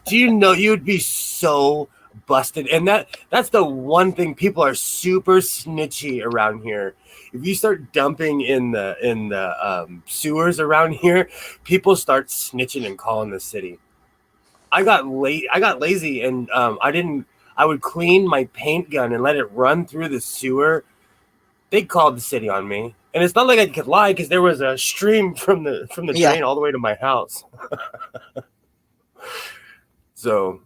Do you know you'd be so busted? And that's the one thing, people are super snitchy around here. If you start dumping in the sewers around here, people start snitching and calling the city. I got lazy and I would clean my paint gun and let it run through the sewer. They called the city on me. And it's not like I could lie because there was a stream from the drain all the way to my house. So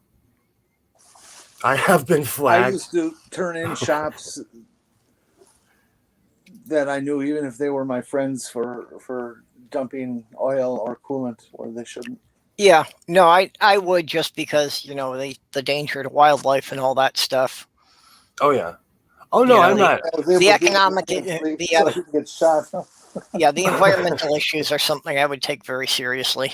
I have been flagged. I used to turn in shops that I knew, even if they were my friends, for dumping oil or coolant where they shouldn't. Yeah, no, I would, just because, the danger to wildlife and all that stuff. Oh, yeah. Oh, no, I'm not. The economic, get shot. Yeah, the environmental issues are something I would take very seriously.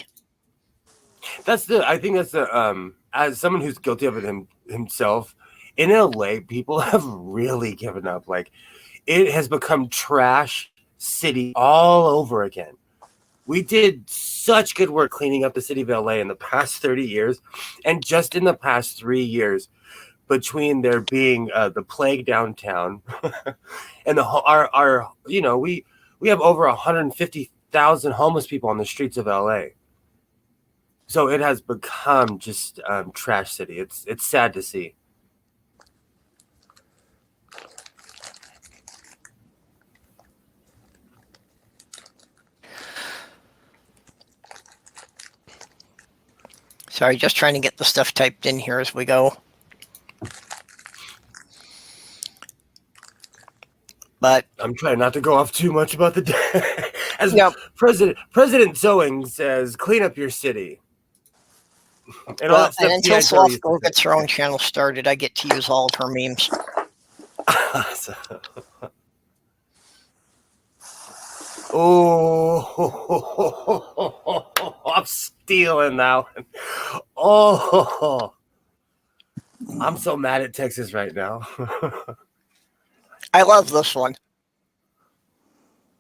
I think that's the as someone who's guilty of it himself, in LA, people have really given up. Like, it has become trash city all over again. We did such good work cleaning up the city of LA in the past 30 years, and just in the past 3 years, between there being the plague downtown and we have over 150,000 homeless people on the streets of LA. So it has become just trash city. It's sad to see. Sorry, just trying to get the stuff typed in here as we go. But I'm trying not to go off too much about the day. As President Sewing says, clean up your city. And, all that stuff, and until Soft Girl gets her own channel started, I get to use all of her memes. Oh, I'm stealing that one. Oh, I'm so mad at Texas right now. I love this one.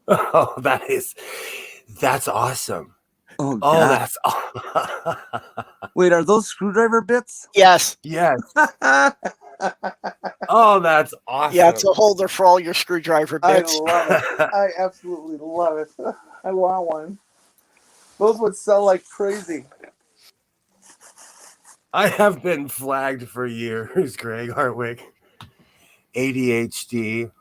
Oh, that's awesome. Oh, Oh, God. that's awesome. Wait, are those screwdriver bits? Yes. Yes. Oh, that's awesome. Yeah, it's a holder for all your screwdriver I bits. love it. I absolutely love it. I want one. Those would sell like crazy. I have been flagged for years, Greg Hartwig. ADHD.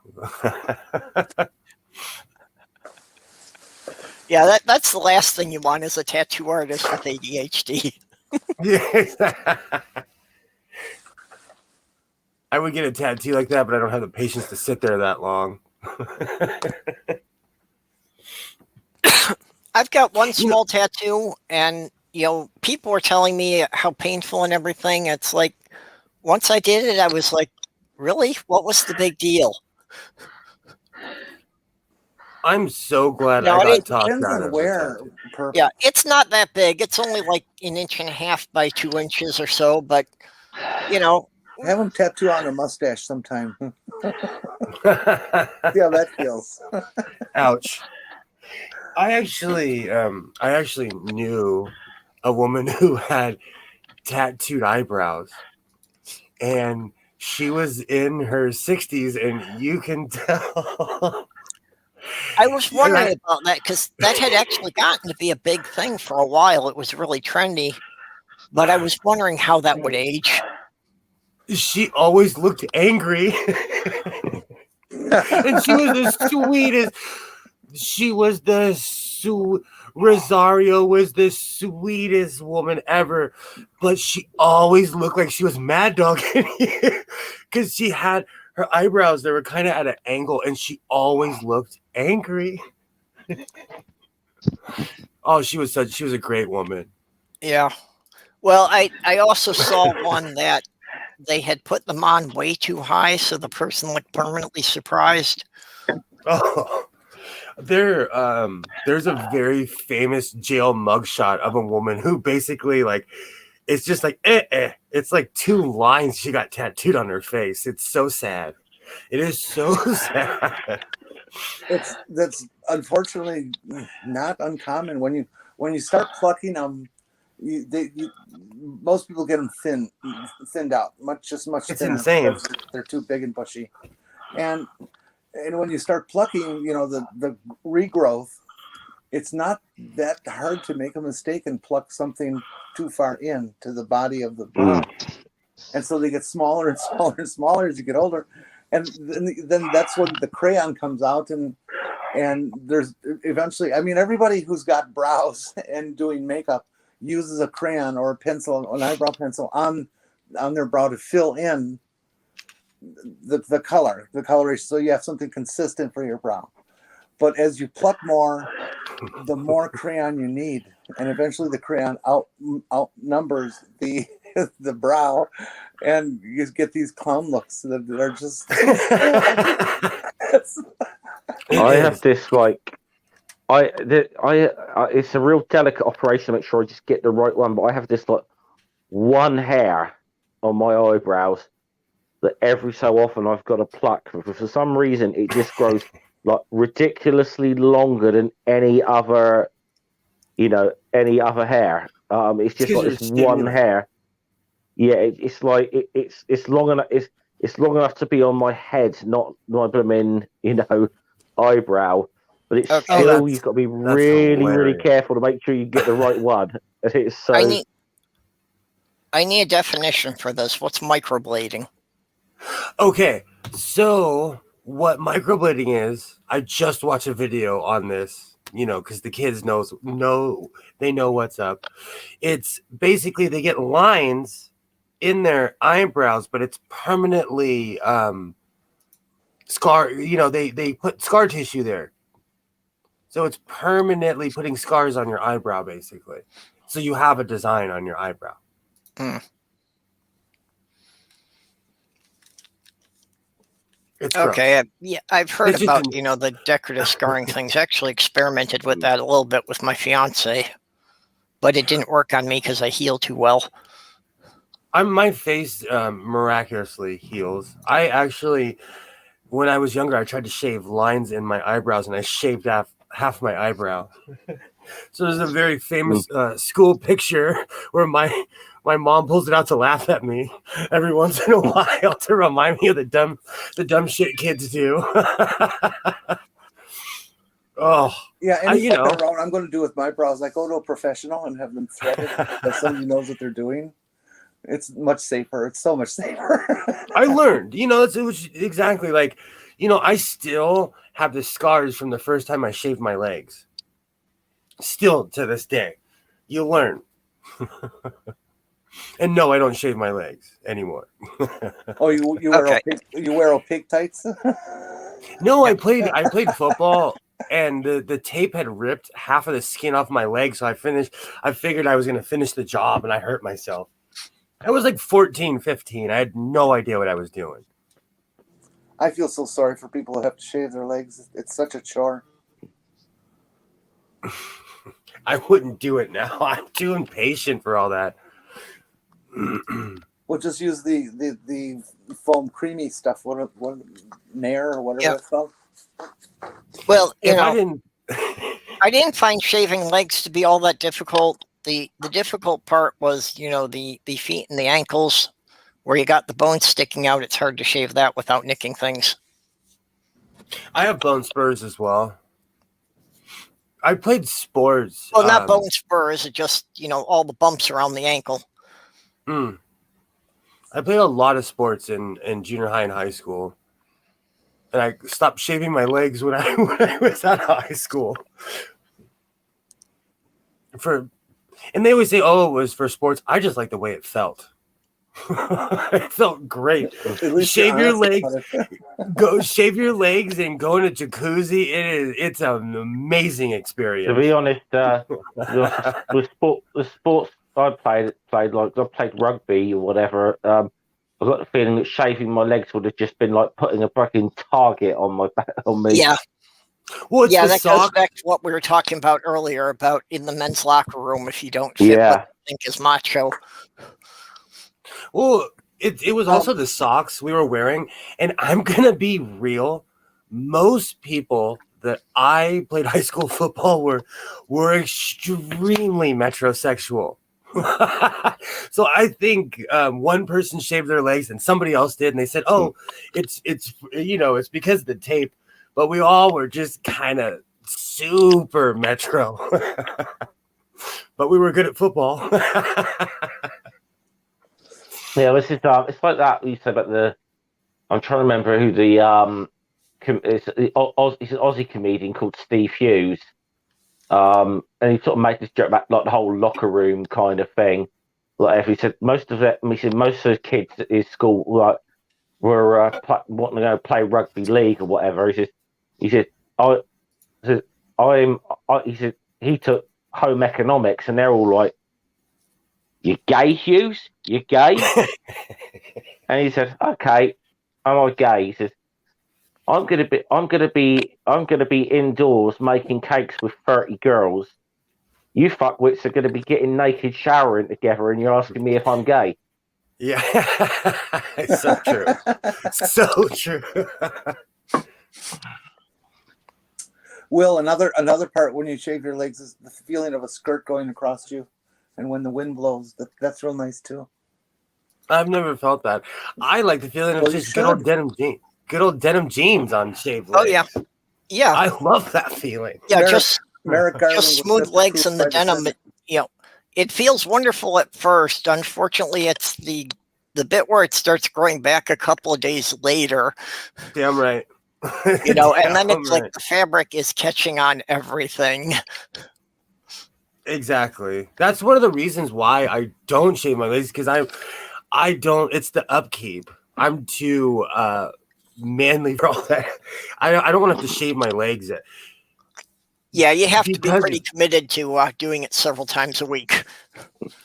Yeah, that's the last thing you want is a tattoo artist with ADHD. Yeah. I would get a tattoo like that, but I don't have the patience to sit there that long. I've got one small tattoo, and people were telling me how painful and everything. It's like, once I did it, I was like, really? What was the big deal? I'm so glad No, I got it talked Depends out on of where. it. Yeah, it's not that big. It's only like 1.5 by 2 inches or so, but Have them tattoo on a mustache sometime. See how that feels. Ouch. I actually knew a woman who had tattooed eyebrows, and she was in her 60s, and you can tell. I was wondering about that because that had actually gotten to be a big thing for a while. It was really trendy, but I was wondering how that would age. She always looked angry. And she was the sweetest. She was Rosario was the sweetest woman ever, but she always looked like she was mad dog because she had her eyebrows that were kind of at an angle, and she always looked angry. Oh, she was a great woman. Yeah. Well, I also saw one that they had put them on way too high, so the person looked permanently surprised. Oh, there's a very famous jail mugshot of a woman who basically it's just like it's like 2 lines she got tattooed on her face. It's so sad. It is so sad. That's unfortunately not uncommon when you start plucking them. Most people get them thinned out, much It's thinner. insane. They're too big and bushy, and when you start plucking, the regrowth, it's not that hard to make a mistake and pluck something too far in to the body of the brow, and so they get smaller and smaller and smaller as you get older, and then that's when the crayon comes out, and there's eventually, everybody who's got brows and doing makeup uses a crayon or a pencil, an eyebrow pencil on their brow to fill in the coloration, so you have something consistent for your brow. But as you pluck more, the more crayon you need, and eventually the crayon outnumbers the brow, and you get these clown looks that are just. I have this it's a real delicate operation to make sure I just get the right one, but I have this one hair on my eyebrows that every so often I've got to pluck. For some reason, it just grows ridiculously longer than any other hair. It's just like this one hair. Yeah, it's long enough. It's long enough to be on my head, not my blooming eyebrow. But it's still, you've got to be really careful to make sure you get the right one. It's so. I need a definition for this. What's microblading? Okay, so what microblading is? I just watched a video on this. Because the kids they know what's up. It's basically they get lines in their eyebrows, but it's permanently scar. They put scar tissue there. So it's permanently putting scars on your eyebrow, basically. So you have a design on your eyebrow. Okay, I've heard about the decorative scarring things. I actually experimented with that a little bit with my fiance, but it didn't work on me because I heal too well. My face miraculously heals. I actually when I was younger, I tried to shave lines in my eyebrows, and I shaved half my eyebrow. So there's a very famous school picture where my mom pulls it out to laugh at me every once in a while to remind me of the dumb shit kids do. Oh yeah, around I'm going to do with my brows. I go to a professional and have them threaded by somebody who knows what they're doing. It's much safer. It's so much safer. I learned, it was exactly like, I still have the scars from the first time I shaved my legs. Still to this day, you learn. And no, I don't shave my legs anymore. Oh, you wear opaque tights? No, I played football, and the tape had ripped half of the skin off my leg, so I figured I was going to finish the job, and I hurt myself. I was like 14, 15. I had no idea what I was doing. I feel so sorry for people who have to shave their legs. It's such a chore. I wouldn't do it now. I'm too impatient for all that. We'll just use the foam creamy stuff. What Nair or whatever it's called. Well, I didn't find shaving legs to be all that difficult. The difficult part was, the feet and the ankles, where you got the bones sticking out. It's hard to shave that without nicking things. I have bone spurs as well. I played sports. Well, not bone spurs, it just, all the bumps around the ankle. I played a lot of sports in junior high and high school. And I stopped shaving my legs when I was out of high school. And they always say, "Oh, it was for sports." I just like the way it felt. It felt great. Shave your legs, shave your legs, and go in a jacuzzi. It's an amazing experience. To be honest, the sports I played like I played rugby or whatever. I got the feeling that shaving my legs would have just been like putting a fucking target on my back on me. Yeah. Well, that goes back to what we were talking about earlier about in the men's locker room. If you don't fit what you think is macho. Well, it was also the socks we were wearing, and I'm gonna be real. Most people that I played high school football were extremely metrosexual. So I think one person shaved their legs and somebody else did, and they said, "Oh, it's because of the tape." But we all were just kind of super metro. But we were good at football. Yeah, this is it's like that you said about the. I'm trying to remember who the it's an Aussie comedian called Steve Hughes. And he sort of made this joke about like the whole locker room kind of thing. Like he said, most of the kids at his school were wanting to go play rugby league or whatever. He said he took home economics, and they're all like, "You gay, Hughes? You gay?" And he said, "Okay, am I gay?" He says, I'm gonna be indoors making cakes with 30 girls. You fuckwits are gonna be getting naked showering together, and you're asking me if I'm gay. Yeah, it's so true. So true. Will, another part when you shave your legs is the feeling of a skirt going across you, and when the wind blows, that's real nice too. I've never felt that. I like the feeling of just good old denim jeans on shaved legs. Oh yeah. I love that feeling. Yeah, just smooth legs in the denim. It feels wonderful at first. Unfortunately, it's the bit where it starts growing back a couple of days later. Damn right. And then it's like the fabric is catching on everything. Exactly. That's one of the reasons why I don't shave my legs, because I don't. It's the upkeep. I'm too manly for all that. I don't want to have to shave my legs. Yeah, you have to be pretty committed to doing it several times a week.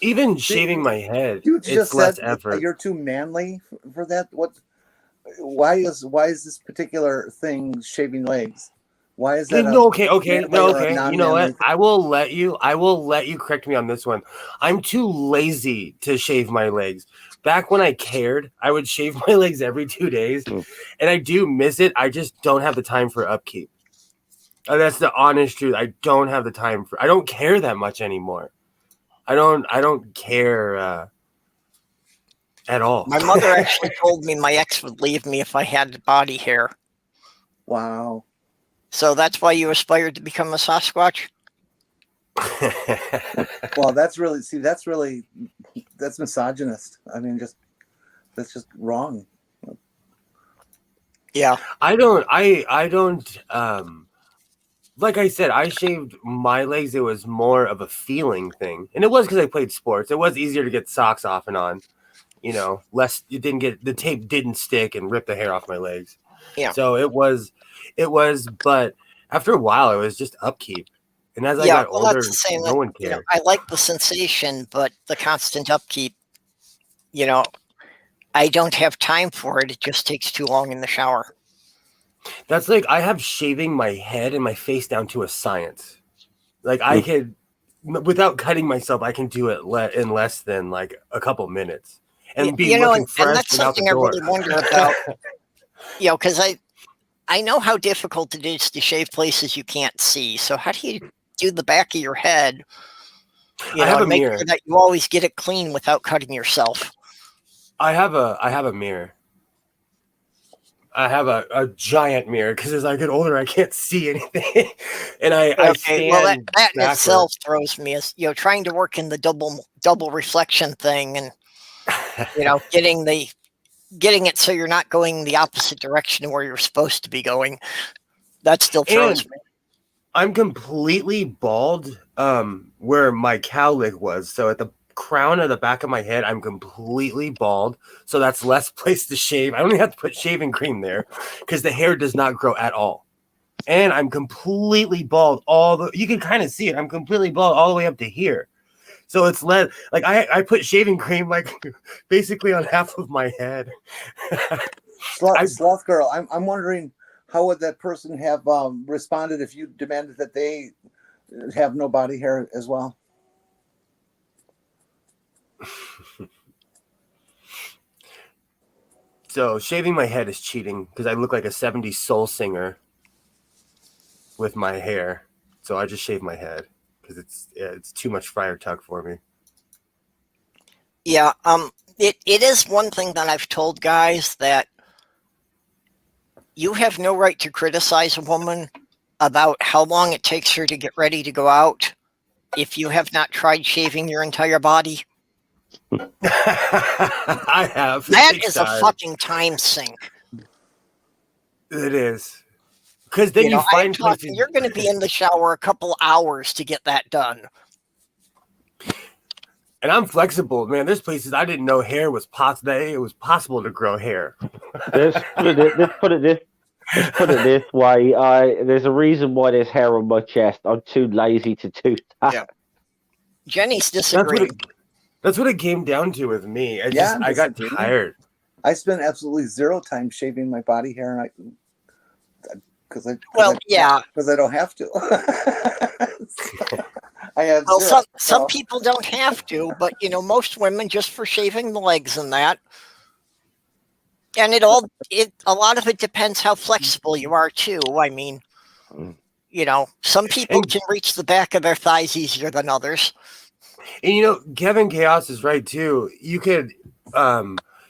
Even shaving my head, it's less effort. You're too manly for that. Why is this particular thing shaving legs? Why is that? Okay. You know what? I will let you correct me on this one. I'm too lazy to shave my legs. back when I cared, I would shave my legs every 2 days, and I do miss it. I just don't have the time for upkeep. That's the honest truth. I don't have the time for. I don't care that much anymore. I don't care at all. My mother actually told me my ex would leave me if I had body hair. Wow. So that's why you aspired to become a Sasquatch? Well, that's misogynist. I mean, that's just wrong. Yeah. I don't like I said, I shaved my legs. It was more of a feeling thing. And it was because I played sports. It was easier to get socks off and on. Less you didn't get the tape didn't stick and rip the hair off my legs. Yeah. So it was, but after a while it was just upkeep. And as I got older, that's the same. no one cared. I like the sensation, but the constant upkeep, I don't have time for it. It just takes too long in the shower. That's like I have shaving my head and my face down to a science. Like I could, without cutting myself, I can do it in less than like a couple minutes and be looking fresh. And that's something I really wonder about. Because I know how difficult it is to shave places you can't see. So how do you do the back of your head? I have a make mirror. sure that you always get it clean without cutting yourself. I have a mirror. I have a giant mirror because as I get older, I can't see anything, and I stand. Well, that in backward. itself throws me as trying to work in the double reflection thing, and getting it so you're not going the opposite direction where you're supposed to be going. That still throws me. I'm completely bald, where my cowlick was. So at the crown of the back of my head, I'm completely bald. So that's less place to shave. I only have to put shaving cream there because the hair does not grow at all. And I'm completely bald. You can kind of see it. I'm completely bald all the way up to here. So it's like I put shaving cream like basically on half of my head. Sloth girl, I'm wondering how would that person have responded if you demanded that they have no body hair as well? So shaving my head is cheating because I look like a 70s soul singer with my hair. So I just shave my head because it's too much Friar Tuck for me. Yeah, it is one thing that I've told guys that you have no right to criticize a woman about how long it takes her to get ready to go out if you have not tried shaving your entire body. I have. That is a fucking time sink. It is. Because then you find places... You're going to be in the shower a couple hours to get that done. And I'm flexible, man. There's places I didn't know hair was possible. It was possible to grow hair. Let's put it this way. There's a reason why there's hair on my chest. I'm too lazy to do that. Yeah. Jenny's disagreeing. That's what it came down to with me. I got tired. I spent absolutely zero time shaving my body hair, and because I don't have to. I have some people don't have to, but most women just for shaving the legs and that. And a lot of it depends how flexible you are too. I mean, some people can reach the back of their thighs easier than others. And Kevin Chaos is right too. You could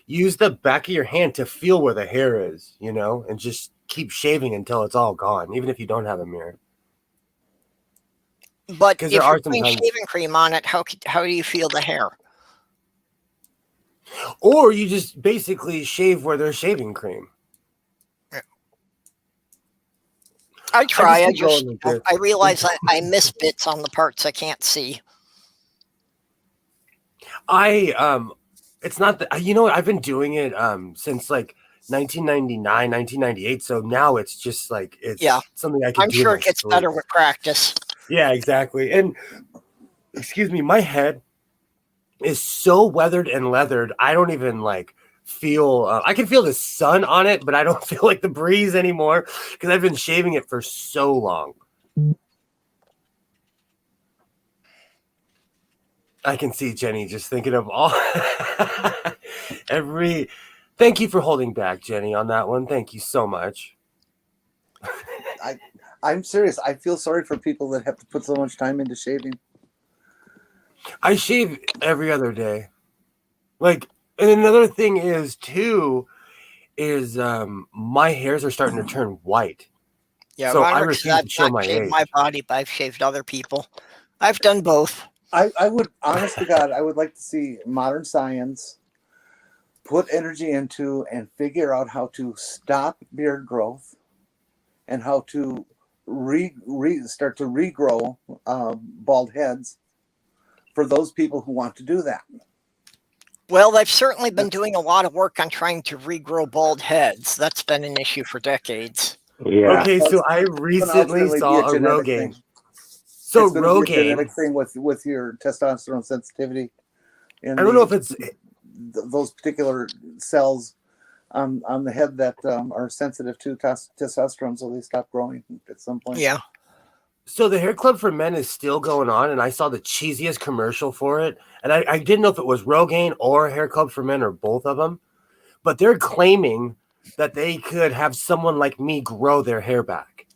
use the back of your hand to feel where the hair is, and just keep shaving until it's all gone, even if you don't have a mirror. But if you're putting shaving cream on it, how do you feel the hair? Or you just basically shave where there's shaving cream. I try. I realize I miss bits on the parts I can't see. It's not that, I've been doing it since like 1999, 1998. So now it's just like, something I can do. I'm sure it gets better with practice. Yeah, exactly. And excuse me, my head is so weathered and leathered. I don't even feel, I can feel the sun on it, but I don't feel like the breeze anymore because I've been shaving it for so long. I can see Jenny just thinking of all Thank you for holding back, Jenny, on that one. Thank you so much. I'm serious. I feel sorry for people that have to put so much time into shaving. I shave every other day. Like, and another thing is too, is my hairs are starting to turn white. Yeah, so I Roderick refuse said to show I've my not shaved age. my body, but I've shaved other people. I've done both. I would, honest to God, I would like to see modern science put energy into and figure out how to stop beard growth and how to start to regrow bald heads for those people who want to do that. Well, they've certainly been doing a lot of work on trying to regrow bald heads. That's been an issue for decades. Yeah. Okay, so I recently saw a Rogaine. So it's going to be a Rogaine, genetic thing with your testosterone sensitivity. I don't know if it's those particular cells on the head that are sensitive to testosterone, so they stop growing at some point. Yeah. So the Hair Club for Men is still going on, and I saw the cheesiest commercial for it, and I didn't know if it was Rogaine or Hair Club for Men or both of them, but they're claiming that they could have someone like me grow their hair back.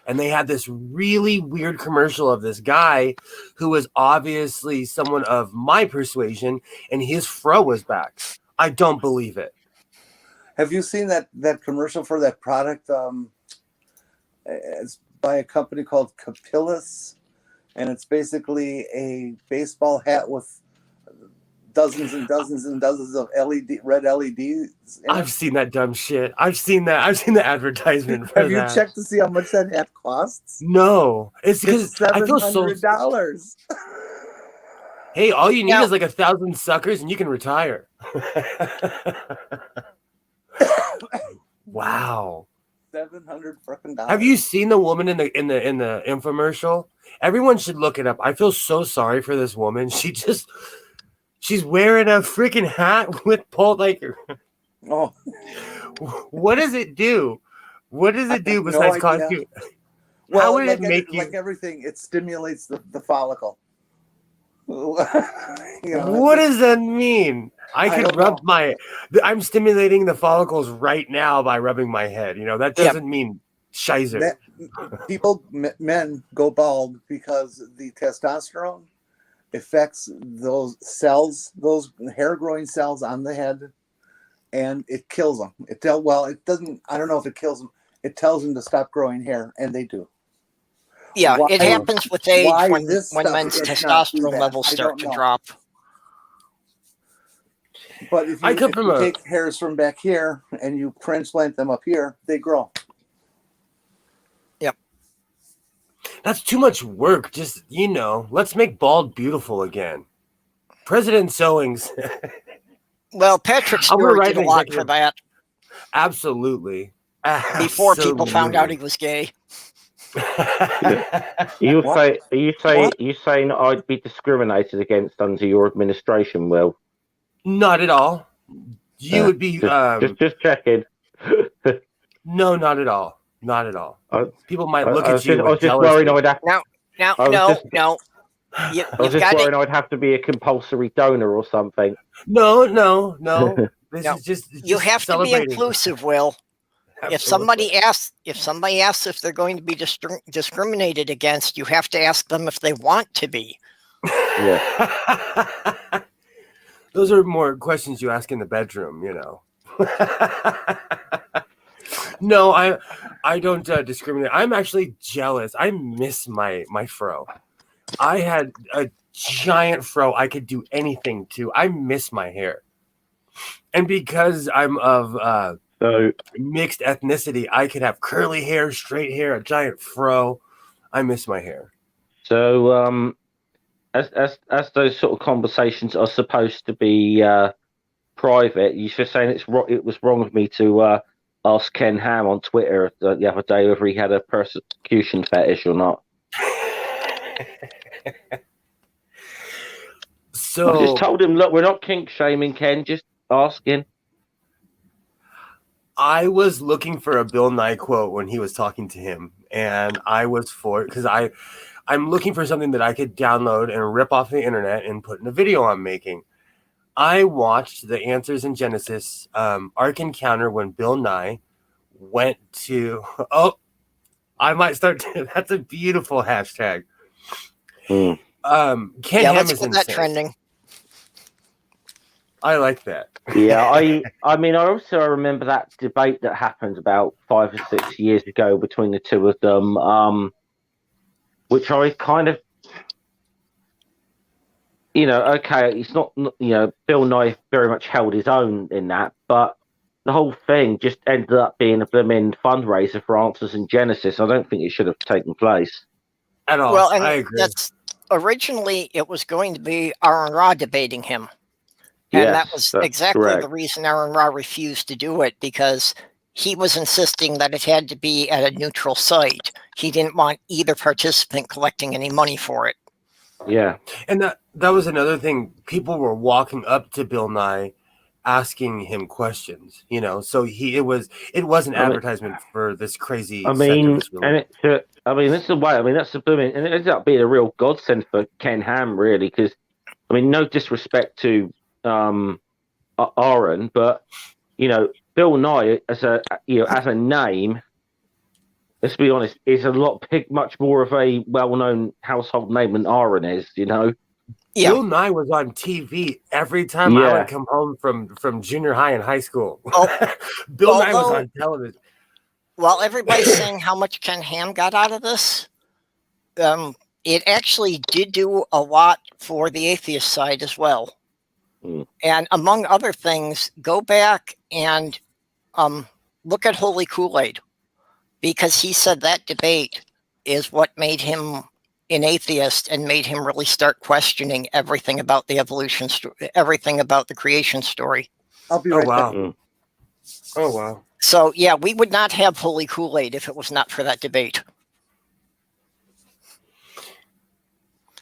And they had this really weird commercial of this guy who was obviously someone of my persuasion, and his fro was back. I don't believe it. Have you seen that commercial for that product? It's by a company called Capillus, and it's basically a baseball hat with dozens and dozens and dozens of red LEDs. I've seen that dumb shit. I've seen the advertisement for Have you that. checked to see how much that hat costs? No, it's because I feel so. $700. Hey, all you need is like 1,000 suckers, and you can retire. Wow. $700 fucking dollars. Have you seen the woman in the infomercial? Everyone should look it up. I feel so sorry for this woman. She's wearing a freaking hat with Paul Laker. Oh. What does it do? What does it do besides cause you? Well, how would like it make you? Like everything, it stimulates the follicle. What does that mean? I'm stimulating the follicles right now by rubbing my head. That doesn't mean shizer. Men go bald because the testosterone affects those cells, those hair growing cells on the head, and it kills them. It doesn't. I don't know if it kills them. It tells them to stop growing hair, and they do. Yeah, it happens with age when men's testosterone levels start to drop. But if you take hairs from back here and you transplant them up here, they grow. Yep. That's too much work. Just, let's make bald beautiful again. President Sowings. Well, Patrick Stewart did a lot for that. Absolutely. Before people found out he was gay. Are you saying I'd be discriminated against under your administration, Will? Not at all. You would be just checking. No, not at all. Not at all. People might look at you. I was just worried I'd have. No. I was just worried I'd have to be a compulsory donor or something. No. This is just you have to be inclusive, Will. Absolutely. If somebody asks if they're going to be discriminated against, you have to ask them if they want to be. Yeah. Those are more questions you ask in the bedroom, No, I don't discriminate. I'm actually jealous. I miss my fro. I had a giant fro I could do anything to. I miss my hair. And because I'm of mixed ethnicity, I could have curly hair, straight hair, a giant fro. I miss my hair. So, as those sort of conversations are supposed to be private, you're just saying it was wrong of me to ask Ken Ham on Twitter the other day whether he had a persecution fetish or not. So I just told him, look, we're not kink shaming, Ken, just asking. I was looking for a Bill Nye quote when he was talking to him, and I was for it because I'm looking for something that I could download and rip off the internet and put in a video I'm making. I watched the Answers in Genesis Ark Encounter when Bill Nye went to. Oh, I might start. That's a beautiful hashtag. Ken Ham let's is get that insane. trending. I like that. Yeah, I mean, I also remember that debate that happened about 5 or 6 years ago between the two of them, which I kind of, okay, it's not, Bill Nye very much held his own in that, but the whole thing just ended up being a blooming fundraiser for Answers in Genesis. I don't think it should have taken place. At all. Well, and I agree. Originally it was going to be Aaron Ra debating him. And Yes, that was exactly the reason Aaron Ra refused to do it, because he was insisting that it had to be at a neutral site. He didn't want either participant collecting any money for it. Yeah. And that was another thing. People were walking up to Bill Nye asking him questions, so it was an advertisement for this crazy this is the way, that's the booming, and it ended up being a real godsend for Ken Ham, really, because, no disrespect to Aaron, but Bill Nye as a name, let's be honest, is much more of a well-known household name than Aaron is. Yeah. Bill Nye was on TV every time I would come home from junior high and high school. Bill Nye was on television. While everybody's saying how much Ken Ham got out of this, it actually did do a lot for the atheist side as well. And among other things, go back and look at Holy Kool-Aid, because he said that debate is what made him an atheist and made him really start questioning everything about the evolution story, everything about the creation story. I'll be right back. Oh, wow. So, yeah, we would not have Holy Kool-Aid if it was not for that debate.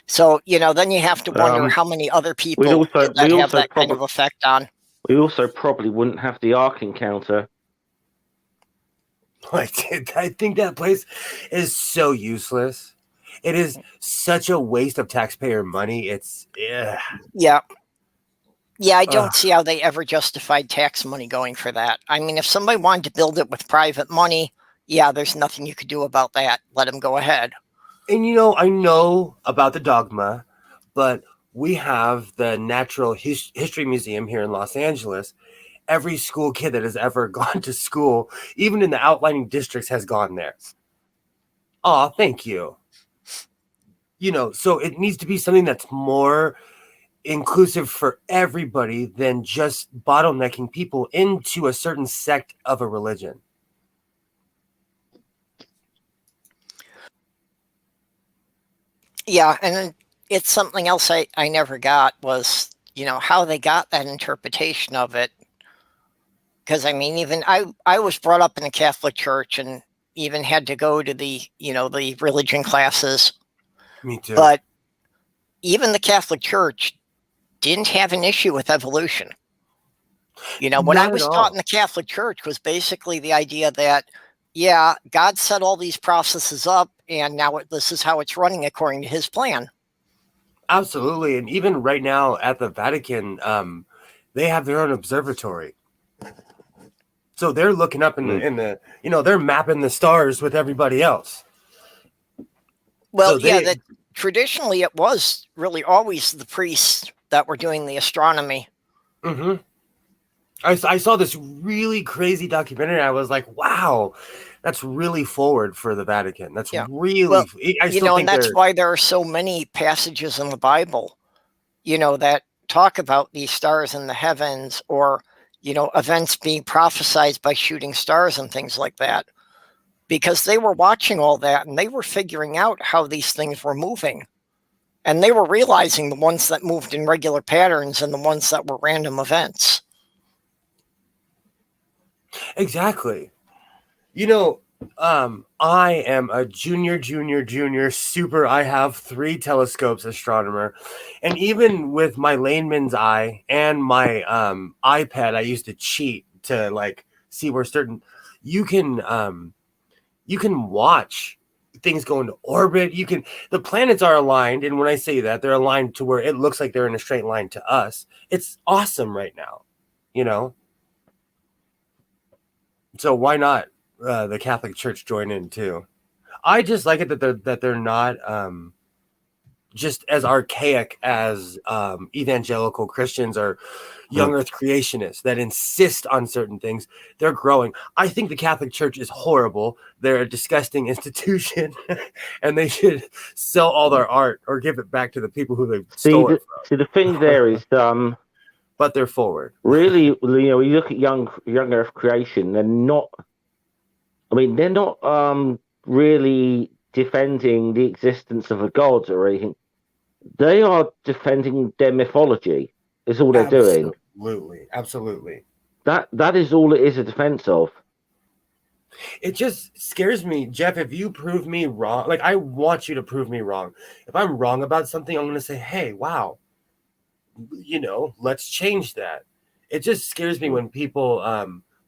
So, then you have to wonder how many other people have that kind of effect on. We also probably wouldn't have the Ark Encounter. I think that place is so useless. It is such a waste of taxpayer money. It's Yeah, I don't see how they ever justified tax money going for that. I mean, if somebody wanted to build it with private money, there's nothing you could do about that. Let them go ahead. And I know about the dogma, but we have the Natural History Museum here in Los Angeles. Every school kid that has ever gone to school, even in the outlying districts, has gone there. Oh, thank you. So it needs to be something that's more inclusive for everybody than just bottlenecking people into a certain sect of a religion. Yeah, and then it's something else I never got was, how they got that interpretation of it. Because, even I was brought up in the Catholic Church and even had to go to the, the religion classes. Me too. But even the Catholic Church didn't have an issue with evolution. What I was taught in the Catholic Church was basically the idea that, God set all these processes up, and now this is how it's running according to his plan. Absolutely. And even right now at the Vatican, they have their own observatory. So they're looking up in the they're mapping the stars with everybody else. Well, that traditionally it was really always the priests that were doing the astronomy. Mm-hmm. I saw this really crazy documentary. I was like, wow, that's really forward for the Vatican. That's really, well, I still think and that's why there are so many passages in the Bible, that talk about these stars in the heavens, or, events being prophesied by shooting stars and things like that, because they were watching all that and they were figuring out how these things were moving. And they were realizing the ones that moved in regular patterns and the ones that were random events. Exactly. I am a junior super. I have 3 telescopes astronomer. And even with my layman's eye and my iPad, I used to cheat to see where certain, you can watch things go into orbit. The planets are aligned, and when I say that, they're aligned to where it looks like they're in a straight line to us. It's awesome right now, you know. So why not the Catholic Church join in too? I just like it that they're not just as archaic as evangelical Christians or young Earth creationists that insist on certain things. They're growing. I think the Catholic Church is horrible. They're a disgusting institution, and they should sell all their art or give it back to the people who they stole it from. See, the thing there is, but they're forward. Really, you know, you look at young Earth creation. They're not. I mean, they're not really defending the existence of a god or anything. They are defending their mythology. Is all they're doing. Absolutely. That is all it is a defense of. It just scares me, Jeff. If you prove me wrong, like I want you to prove me wrong. If I'm wrong about something, I'm going to say, "Hey, wow, you know, let's change that." It just scares me when people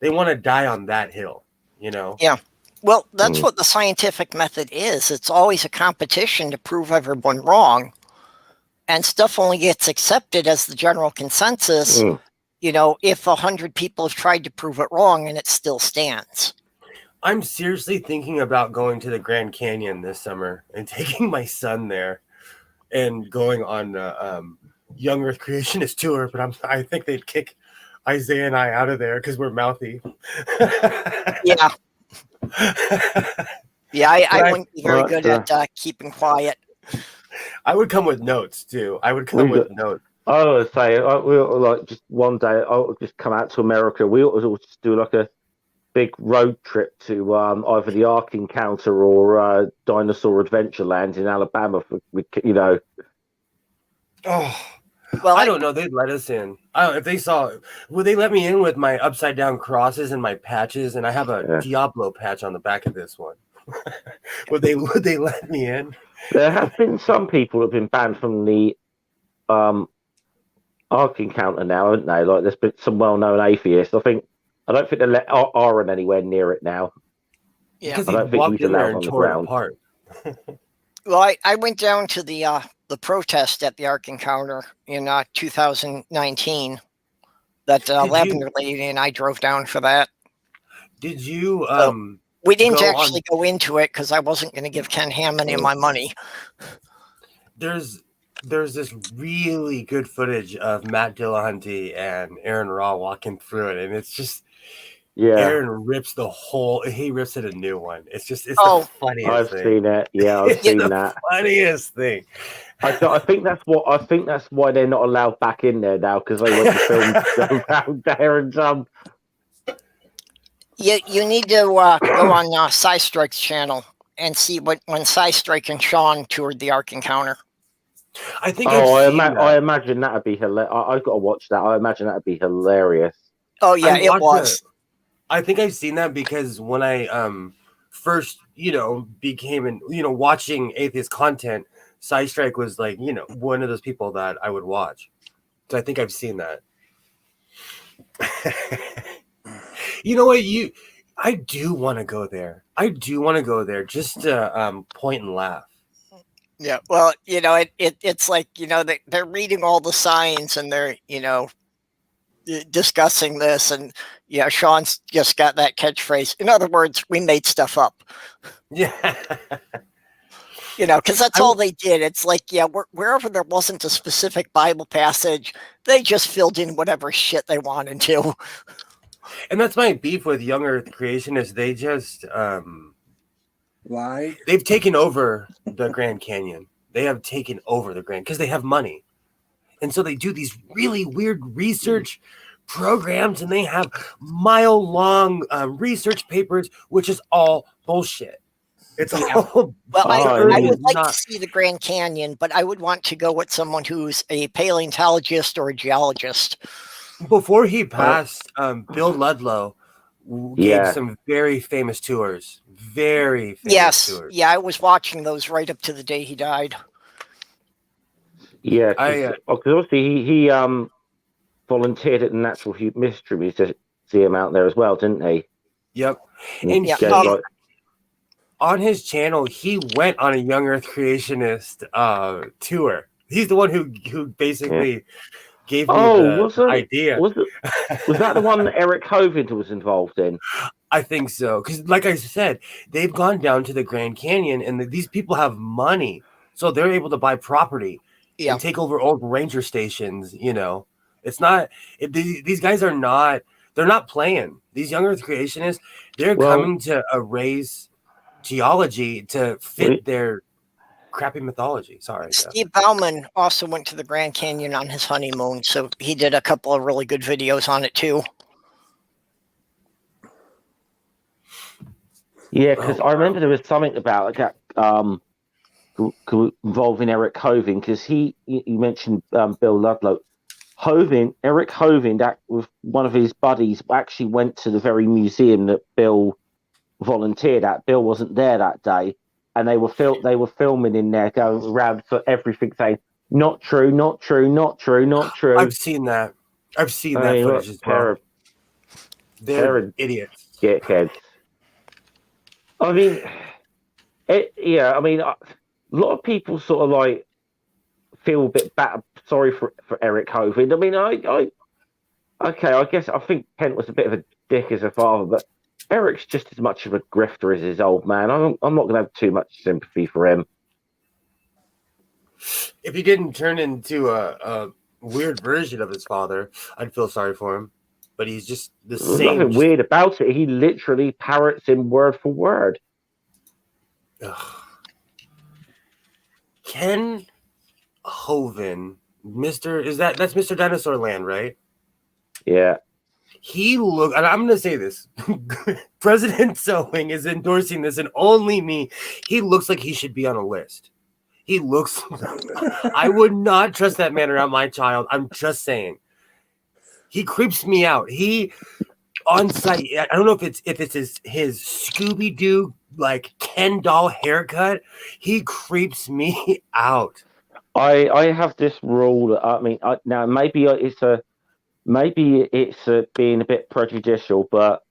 they want to die on that hill. You know? Yeah. Well, that's what the scientific method is. It's always a competition to prove everyone wrong. And stuff only gets accepted as the general consensus, you know, if 100 people have tried to prove it wrong and it still stands. I'm seriously thinking about going to the Grand Canyon this summer and taking my son there and going on the Young Earth Creationist tour. But I think they'd kick Isaiah and I out of there because we're mouthy. Yeah. Yeah, I wouldn't be very good at keeping quiet. I would come with notes too. I would come with notes. I would say, we'll like just one day. I'll just come out to America. We ought to just do like a big road trip to either the Ark Encounter or Dinosaur Adventureland in Alabama. You know. Oh, well, I don't know. They'd let us in. If they saw, would they let me in with my upside down crosses and my patches? And I have a Diablo patch on the back of this one. Would they let me in? There have been some people who have been banned from the Ark Encounter now, haven't they? Like there's been some well-known atheists. I don't think they let Aaron anywhere near it now. Yeah, I don't think he's allowed on the ground. Well, I went down to the protest at the Ark Encounter in 2019. That Lavender lady and I drove down for that. Did you? We didn't actually go into it because I wasn't going to give Ken Ham any of my money. There's this really good footage of Matt Dillahunty and Aaron Raw walking through it, and it's just Aaron rips he rips it a new one. It's the funniest thing. I've seen it. Yeah, I've seen that. Funniest thing. I think that's why they're not allowed back in there now, because they want the film to go around there and You need to go on Sci-Strike's channel and see when Sci-Strike and Sean toured the Ark Encounter. I think. I imagine that'd be hilarious. I've got to watch that. I imagine that'd be hilarious. Oh yeah, it was. I think I've seen that because when I first, became watching atheist content, Sci-Strike was like, one of those people that I would watch. So I think I've seen that. You know what? I do want to go there. Just to point and laugh. Yeah, well, it's like, they're reading all the signs and they're, discussing this, and Sean's just got that catchphrase. In other words, we made stuff up. Yeah. Because that's all they did. It's like, wherever there wasn't a specific Bible passage, they just filled in whatever shit they wanted to. And that's my beef with young Earth creationists. They just lie. They've taken over the Grand Canyon. They have taken over the Grand because they have money. And so they do these really weird research programs, and they have mile-long research papers, which is all bullshit. It's all. Well, I would like to see the Grand Canyon, but I would want to go with someone who's a paleontologist or a geologist. Before he passed, Bill Ludlow gave some very famous tours. Very famous tours. Yeah, I was watching those right up to the day he died. Yeah, because obviously he volunteered at the Natural Mystery Museum out there as well, didn't he? Yep. And on his channel, he went on a young Earth creationist tour. He's the one who basically gave me the idea. Was that the one that Eric Hovind was involved in? I think so, because like I said, they've gone down to the Grand Canyon, and these people have money, so they're able to buy property and take over old ranger stations. You know, it's not these guys are not. They're not playing. These young Earth creationists, they're coming to erase geology to fit their crappy mythology. Sorry. Steve Bauman also went to the Grand Canyon on his honeymoon, so he did a couple of really good videos on it too. Yeah, because I remember there was something about that involving Eric Hovind, because you mentioned Bill Ludlow. Eric Hovind, with one of his buddies, actually went to the very museum that Bill volunteered at. Bill wasn't there that day, and they were filming in there, going around for everything, saying not true, not true, not true, not true. I've seen that. I've seen that footage as well. They're idiots. Dickheads. I mean, I mean, a lot of people sort of like feel a bit sorry for Eric Hovind. I mean, I guess I think Kent was a bit of a dick as a father, but Eric's just as much of a grifter as his old man. I'm not going to have too much sympathy for him. If he didn't turn into a weird version of his father, I'd feel sorry for him. But he's just the There's same. Nothing weird about it. He literally parrots him word for word. Ugh. Ken Hovind, that's Mr. Dinosaur Land, right? Yeah. He look, and I'm going to say this. President Sewing is endorsing this, and only me. He looks like he should be on a list. He looks. I would not trust that man around my child. I'm just saying. He creeps me out. He on site. I don't know if it's his Scooby Doo like Ken doll haircut. He creeps me out. I have this rule. I mean, now maybe it's being a bit prejudicial, but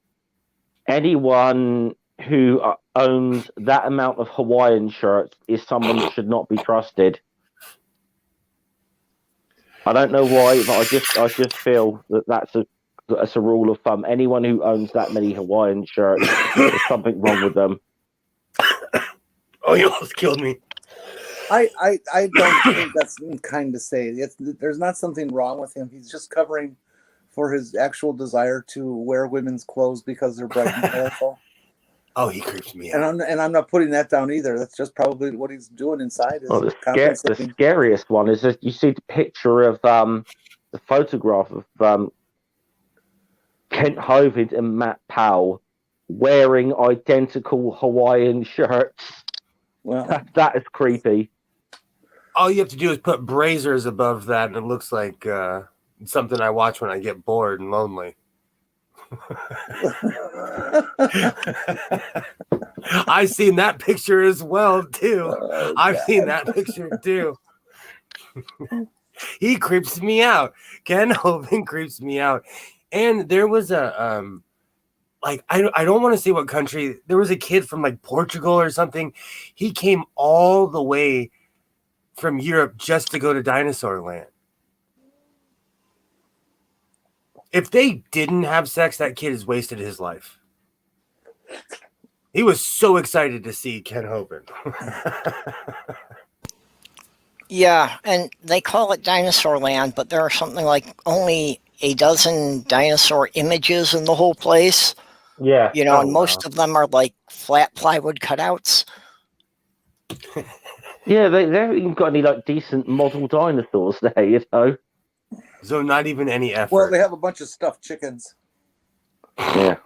anyone who owns that amount of Hawaiian shirts is someone that should not be trusted. I don't know why, but I just feel that that's a rule of thumb. Anyone who owns that many Hawaiian shirts, there's something wrong with them. Oh, you almost killed me. I don't think that's kind to say. There's not something wrong with him. He's just covering for his actual desire to wear women's clothes because they're bright and colorful. Oh, he creeps me out. And I'm not putting that down either. That's just probably what he's doing inside. The scariest one is that you see the picture of the photograph of Kent Hovind and Matt Powell wearing identical Hawaiian shirts. Well, that is creepy. All you have to do is put braziers above that, and it looks like something I watch when I get bored and lonely. I've seen that picture as well too. I've seen that picture too. He creeps me out. Ken Hovind creeps me out. And there was a like I don't want to say what country. There was a kid from like Portugal or something. He came all the way from Europe just to go to Dinosaur Land. If they didn't have sex, that kid has wasted his life. He was so excited to see Ken Hovind. Yeah, and they call it Dinosaur Land, but there are something like only a dozen dinosaur images in the whole place. Yeah. You know, and most of them are like flat plywood cutouts. Yeah, they haven't even got any like decent model dinosaurs there, you know. So not even any effort. Well, they have a bunch of stuffed chickens. Yeah.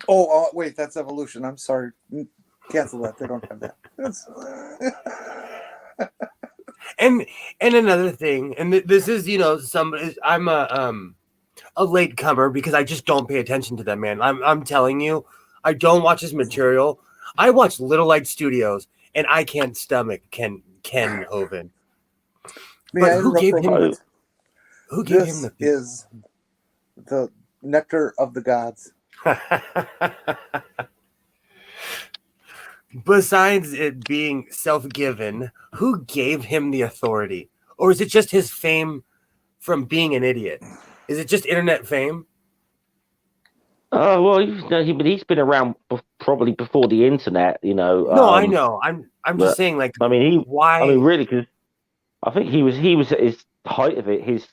Oh, wait, that's evolution. I'm sorry. Cancel that. They don't have that. And another thing, and this is, you know, I'm a late comer because I just don't pay attention to that man. I'm telling you, I don't watch his material. I watch Little Light Studios, and I can't stomach Ken Hovind. But who gave him? Who gave him the? This is the nectar of the gods. But besides it being self-given, who gave him the authority? Or is it just his fame from being an idiot? Is it just internet fame? Well, he's been around probably before the internet, you know. No, I know. I'm just saying, like, why? I mean, really, because I think he was at his height of it, his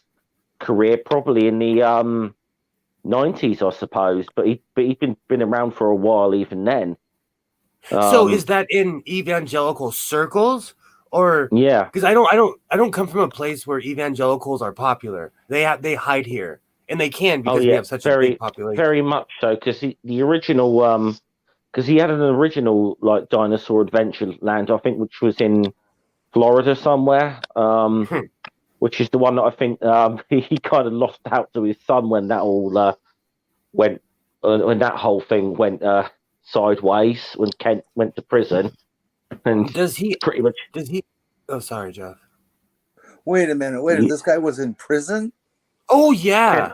career, probably in the 90s, I suppose. But he's been around for a while, even then. So is that in evangelical circles, or yeah? Because I don't come from a place where evangelicals are popular. They hide here. And they can because we have such a big population. Very much so, because the original, because he had an original like dinosaur adventure land, I think, which was in Florida somewhere, which is the one that I think he kind of lost out to his son when that all went, when that whole thing went sideways, when Kent went to prison. And does he pretty much? Does he? Oh, sorry, Jeff. Wait a minute. This guy was in prison? Oh yeah.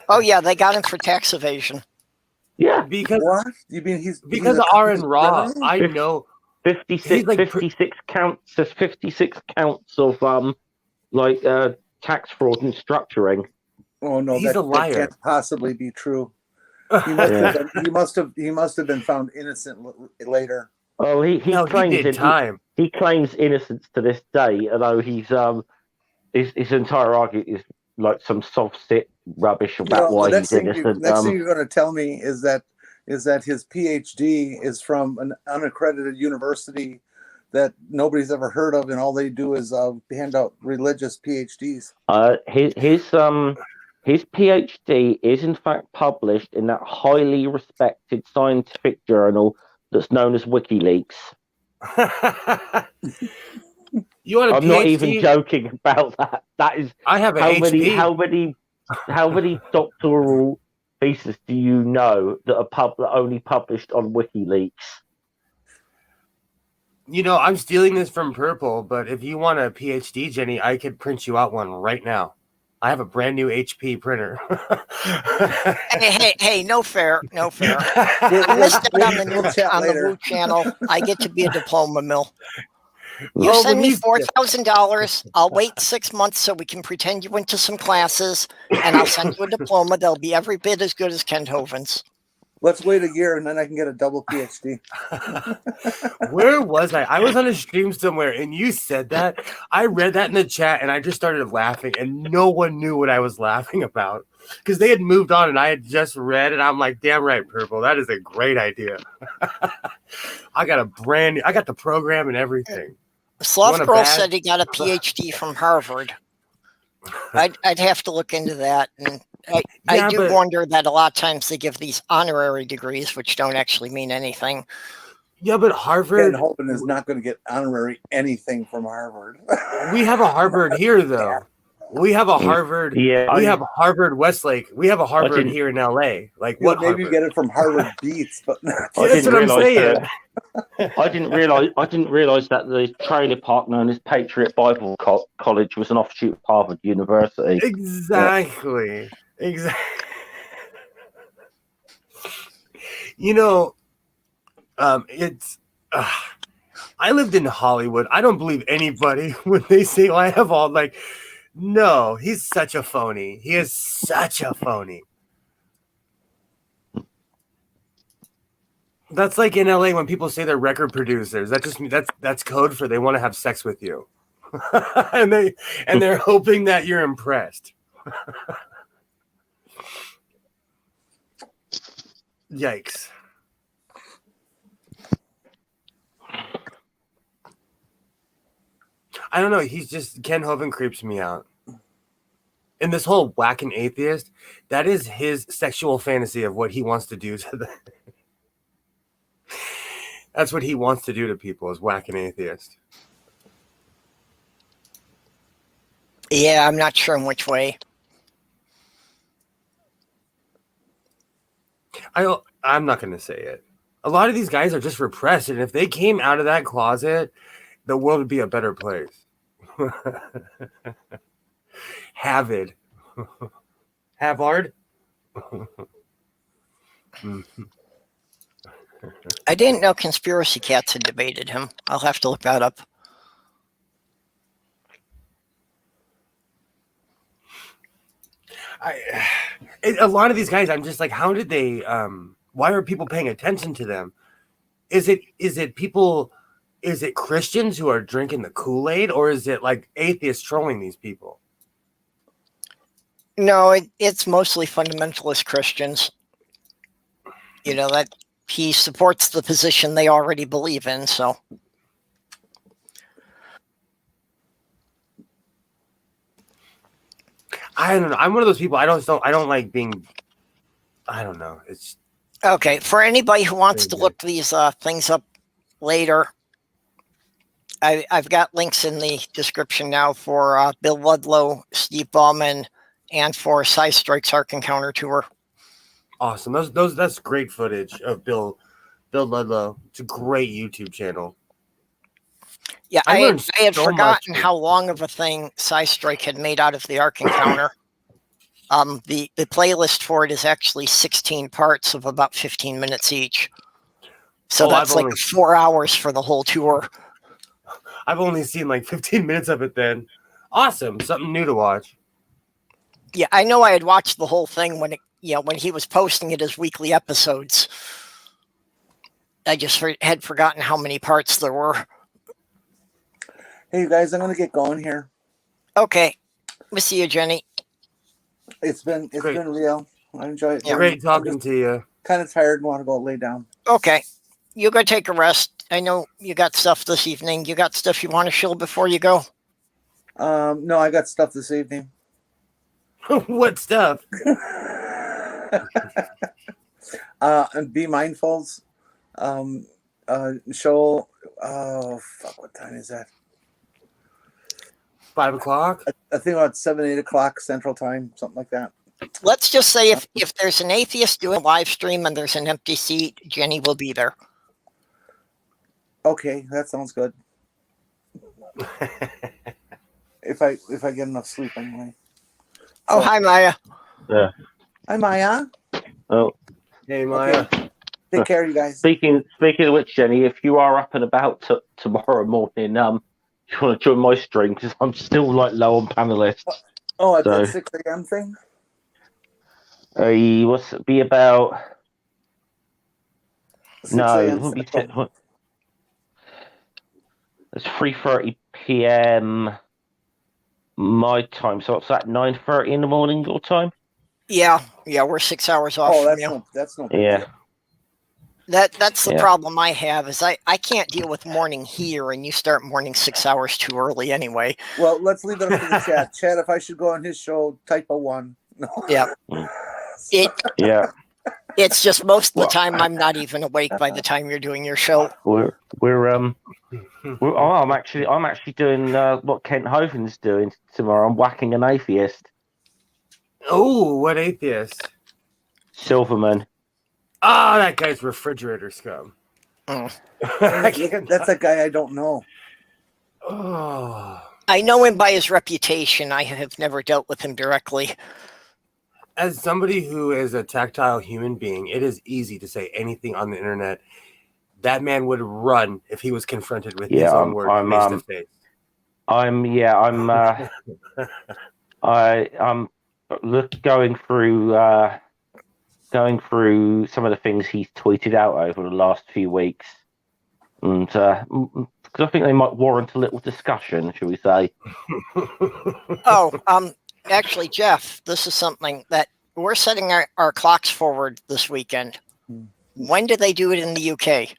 Oh yeah, they got him for tax evasion. Yeah, because what? You mean he's because of R.N. Raw? I know 56 counts. There's 56 counts of like tax fraud and structuring. Oh no, he's a liar. That can't possibly be true. He must have been found innocent later. Oh, he claims time. He claims innocence to this day, although he's his entire argument is like some soft sit rubbish about why he's innocent. Next thing you're going to tell me is that his PhD is from an unaccredited university that nobody's ever heard of, and all they do is hand out religious PhDs. His PhD is in fact published in that highly respected scientific journal that's known as WikiLeaks. You want a I'm PhD? not even joking about that. That is. I have a how many doctoral theses do you know that are only published on WikiLeaks? You know, I'm stealing this from Purple, but if you want a PhD, Jenny, I could print you out one right now. I have a brand new HP printer. hey, no fair. I missed it on the Woo channel. I get to be a diploma mill. You send me $4,000. I'll wait 6 months so we can pretend you went to some classes, and I'll send you a diploma. They'll be every bit as good as Kent Hovind's. Let's wait a year, and then I can get a double PhD. Where was I? I was on a stream somewhere, and you said that. I read that in the chat, and I just started laughing, and no one knew what I was laughing about because they had moved on, and I had just read, and I'm like, damn right, Purple, that is a great idea. I got the program and everything. Sloth Girl said he got a PhD from Harvard. I'd have to look into that, and I do wonder that a lot of times they give these honorary degrees, which don't actually mean anything. Yeah, but Harvard... Ken Hovind is not going to get honorary anything from Harvard. We have a Harvard here, though. We have a Harvard. Yeah, we have Harvard Westlake. We have a Harvard here in LA. Like what? Maybe you get it from Harvard Beats, but that's what I'm saying. I didn't realize that the trailer park known as Patriot Bible College was an offshoot of Harvard University. Exactly. Yeah. Exactly. You know, it's. I lived in Hollywood. I don't believe anybody when they say, "I have all like." No, he's such a phony. He is such a phony. That's like in LA when people say they're record producers. That just that's code for they want to have sex with you, and they're hoping that you're impressed. Yikes. I don't know. He's just Ken Hovind creeps me out. And this whole whacking atheist, that is his sexual fantasy of what he wants to do to them. That's what he wants to do to people is whack an atheist. Yeah, I'm not sure in which way. I'm not going to say it. A lot of these guys are just repressed, and if they came out of that closet, the world would be a better place. Harvard. Harvard? I didn't know Conspiracy Cats had debated him. I'll have to look that up. A lot of these guys, I'm just like, how did they? Why are people paying attention to them? Is it people? Is it Christians who are drinking the Kool-Aid, or is it like atheists trolling these people? No, it's mostly fundamentalist Christians. You know, that he supports the position they already believe in, so. I don't know. I'm one of those people. I don't like being. I don't know. It's Okay. For anybody who wants to look these things up later, I've got links in the description now for Bill Ludlow, Steve Ballman, and for Psystrake's Ark Encounter Tour. awesome. That's great footage of Bill Ludlow. It's a great YouTube channel. Yeah, I had so forgotten much. how long of a thing Psystrake had made out of the Ark Encounter. The playlist for it is actually 16 parts of about 15 minutes each. So that's like 4 hours for the whole tour. I've only seen like 15 minutes of it then. Awesome. Something new to watch. Yeah, I know I had watched the whole thing when he was posting it as weekly episodes. I just had forgotten how many parts there were. Hey, you guys, I'm going to get going here. Okay. We'll see you, Jenny. It's been real. I enjoy it. Yeah. Great talking to you. Kind of tired and want to go lay down. Okay. You go take a rest. I know you got stuff this evening. You got stuff you want to shill before you go? No, I got stuff this evening. What stuff? And Be Mindful's show. Oh, fuck. What time is that? 5 o'clock? I think about 7, 8 o'clock Central Time, something like that. Let's just say if there's an atheist doing a live stream and there's an empty seat, Jenny will be there. Okay, that sounds good. if I get enough sleep anyway. Oh, hi, Maya. Yeah. Hi, Maya. Oh, Hey, Maya. Okay. Take care, you guys. speaking of which, Jenny, if you are up and about tomorrow morning, you want to join my stream because I'm still like low on panelists. Oh, at that 6 a.m. thing? What's it be about? 6 No, it a.m. won't be. Central. It's 3:30 p.m. my time, so it's at 9:30 in the morning your time. Yeah, we're 6 hours off. Oh, from you. that's no big Yeah. deal. That's the problem I have is I can't deal with morning here, and you start morning 6 hours too early anyway. Well, let's leave that up to the chat. Chat, if I should go on his show, type a 1. No. Yeah. It's just most of the time I'm not even awake by the time you're doing your show. I'm actually doing what Kent Hovind's doing tomorrow. I'm whacking an atheist. Oh, what atheist? Silverman. Oh, that guy's refrigerator scum. That's a guy I don't know. Oh. I know him by his reputation. I have never dealt with him directly. As somebody who is a tactile human being, it is easy to say anything on the internet. That man would run if he was confronted with his own words face to face. I'm going through some of the things he's tweeted out over the last few weeks, and because I think they might warrant a little discussion, shall we say? Actually, Jeff, this is something that we're setting our clocks forward this weekend. When do they do it in the UK?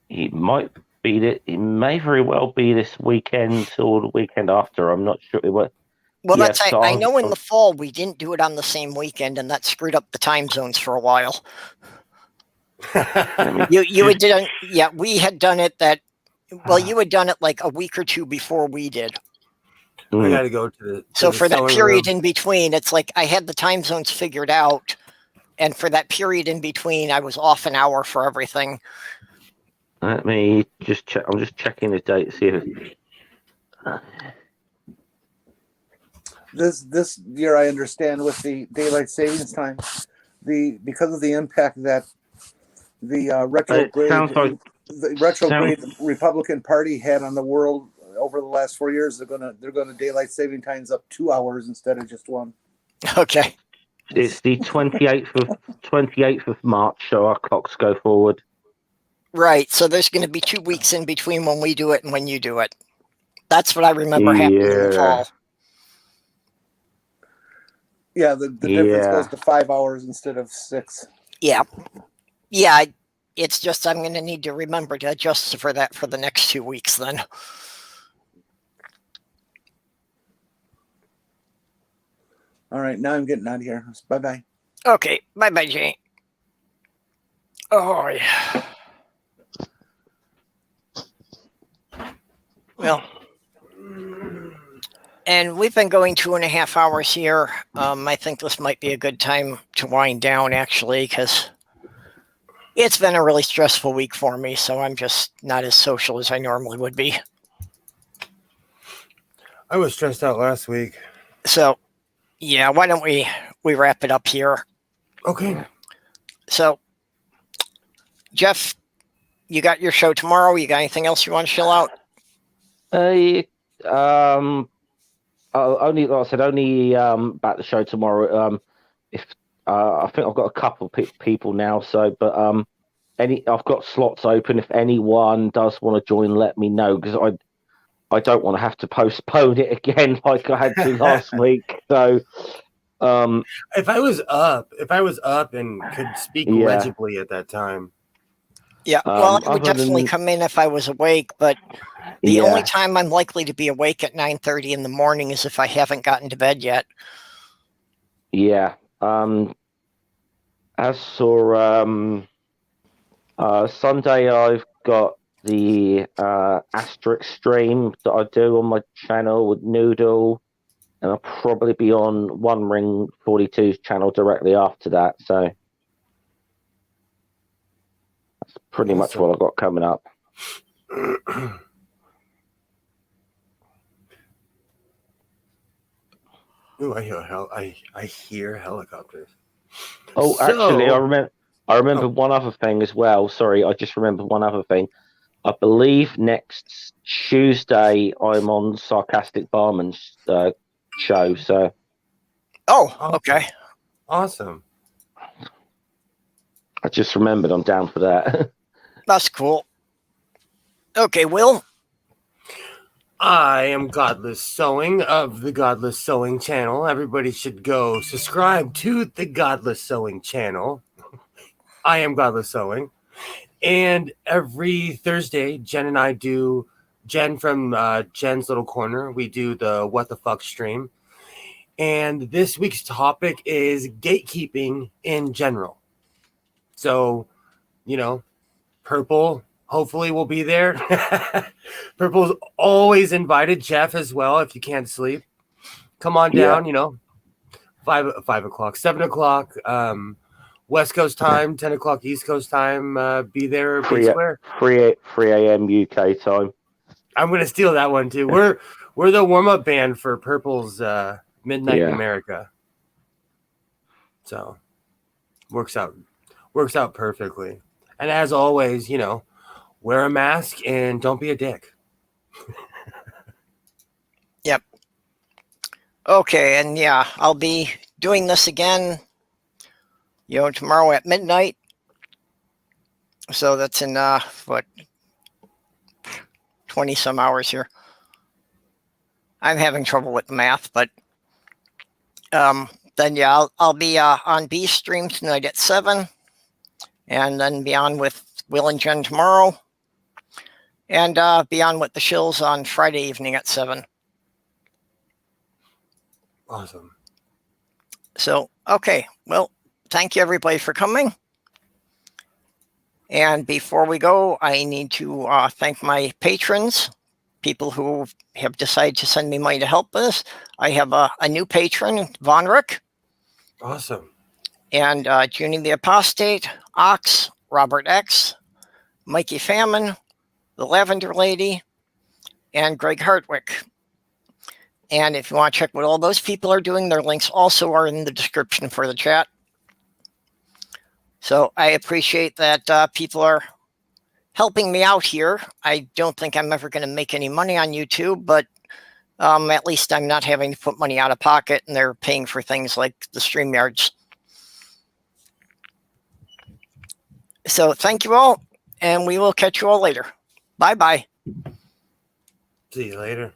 It may very well be this weekend or the weekend after. I'm not sure. Well, I know in the fall we didn't do it on the same weekend, and that screwed up the time zones for a while. You had done, we had done it you had done it like a week or two before we did. I got to go to So for that period in between, it's like I had the time zones figured out, and for that period in between, I was off an hour for everything. Let me just check. I'm just checking the date to see if. This year, I understand with the daylight savings time, because of the impact that the retrograde sounds like the retrograde Republican Party had on the world over the last 4 years. They're gonna daylight saving times up 2 hours instead of just one. Okay. it's the 28th of March, so our clocks go forward. Right. So there's going to be 2 weeks in between when we do it and when you do it. That's what I remember happening in the fall. Yeah, the difference goes to 5 hours instead of 6. Yeah. Yeah. It's just I'm going to need to remember to adjust for that for the next 2 weeks then. All right, now I'm getting out of here. Bye-bye. Okay. Bye-bye, Jane. Oh, yeah. Well, and we've been going 2.5 hours here. I think this might be a good time to wind down, actually, because it's been a really stressful week for me, so I'm just not as social as I normally would be. I was stressed out last week. So, yeah, why don't we wrap it up here? Okay. So, Jeff, you got your show tomorrow. You got anything else you want to chill out? Only, like I said, only about the show tomorrow. If I think I've got a couple of people now, so but I've got slots open. If anyone does want to join, let me know, because I don't want to have to postpone it again like I had to last week. So, if I was up and could speak legibly at that time. Yeah, well, I would definitely come in if I was awake, but the only time I'm likely to be awake at 9:30 in the morning is if I haven't gotten to bed yet. Yeah. As for Sunday, I've got the Asterisk stream that I do on my channel with Noodle, and I'll probably be on One Ring 42's channel directly after that. So that's pretty much what I've got coming up. Ooh, I hear helicopters. Oh, actually, I remember one other thing as well. Sorry, I just remembered one other thing. I believe next Tuesday I'm on Sarcastic Barman's show. So. Oh, okay. Awesome. I just remembered I'm down for that. That's cool. Okay, Will. I am Godless Sewing of the Godless Sewing channel. Everybody should go subscribe to the Godless Sewing channel. I am Godless Sewing. And every Thursday, Jen and I do, Jen from Jen's Little Corner, we do the What the Fuck stream. And this week's topic is gatekeeping in general. So, Purple hopefully will be there. Purple's always invited. Jeff as well, if you can't sleep. Come on down, 5 o'clock, 7 o'clock, West Coast time, 10 o'clock East Coast time. Be there, be square. 3 a.m. UK time. I'm going to steal that one too. We're the warm-up band for Purple's Midday Mid-America. So, works out perfectly. And as always, wear a mask and don't be a dick. Yep. Okay, and I'll be doing this again, tomorrow at midnight. So that's in 20 some hours here. I'm having trouble with the math, but then I'll be on B stream tonight at 7. And then be on with Will and Jen tomorrow. And be on with the Shills on Friday evening at 7. Awesome. So, okay. Well, thank you everybody for coming. And before we go, I need to thank my patrons, people who have decided to send me money to help us. I have a new patron, Von Rick. Awesome. And Junie the Apostate, Ox, Robert X, Mikey Famine, The Lavender Lady, and Greg Hartwick. And if you want to check what all those people are doing, their links also are in the description for the chat. So I appreciate that people are helping me out here. I don't think I'm ever going to make any money on YouTube, but at least I'm not having to put money out of pocket, and they're paying for things like the StreamYards. So thank you all, and we will catch you all later. Bye-bye. See you later.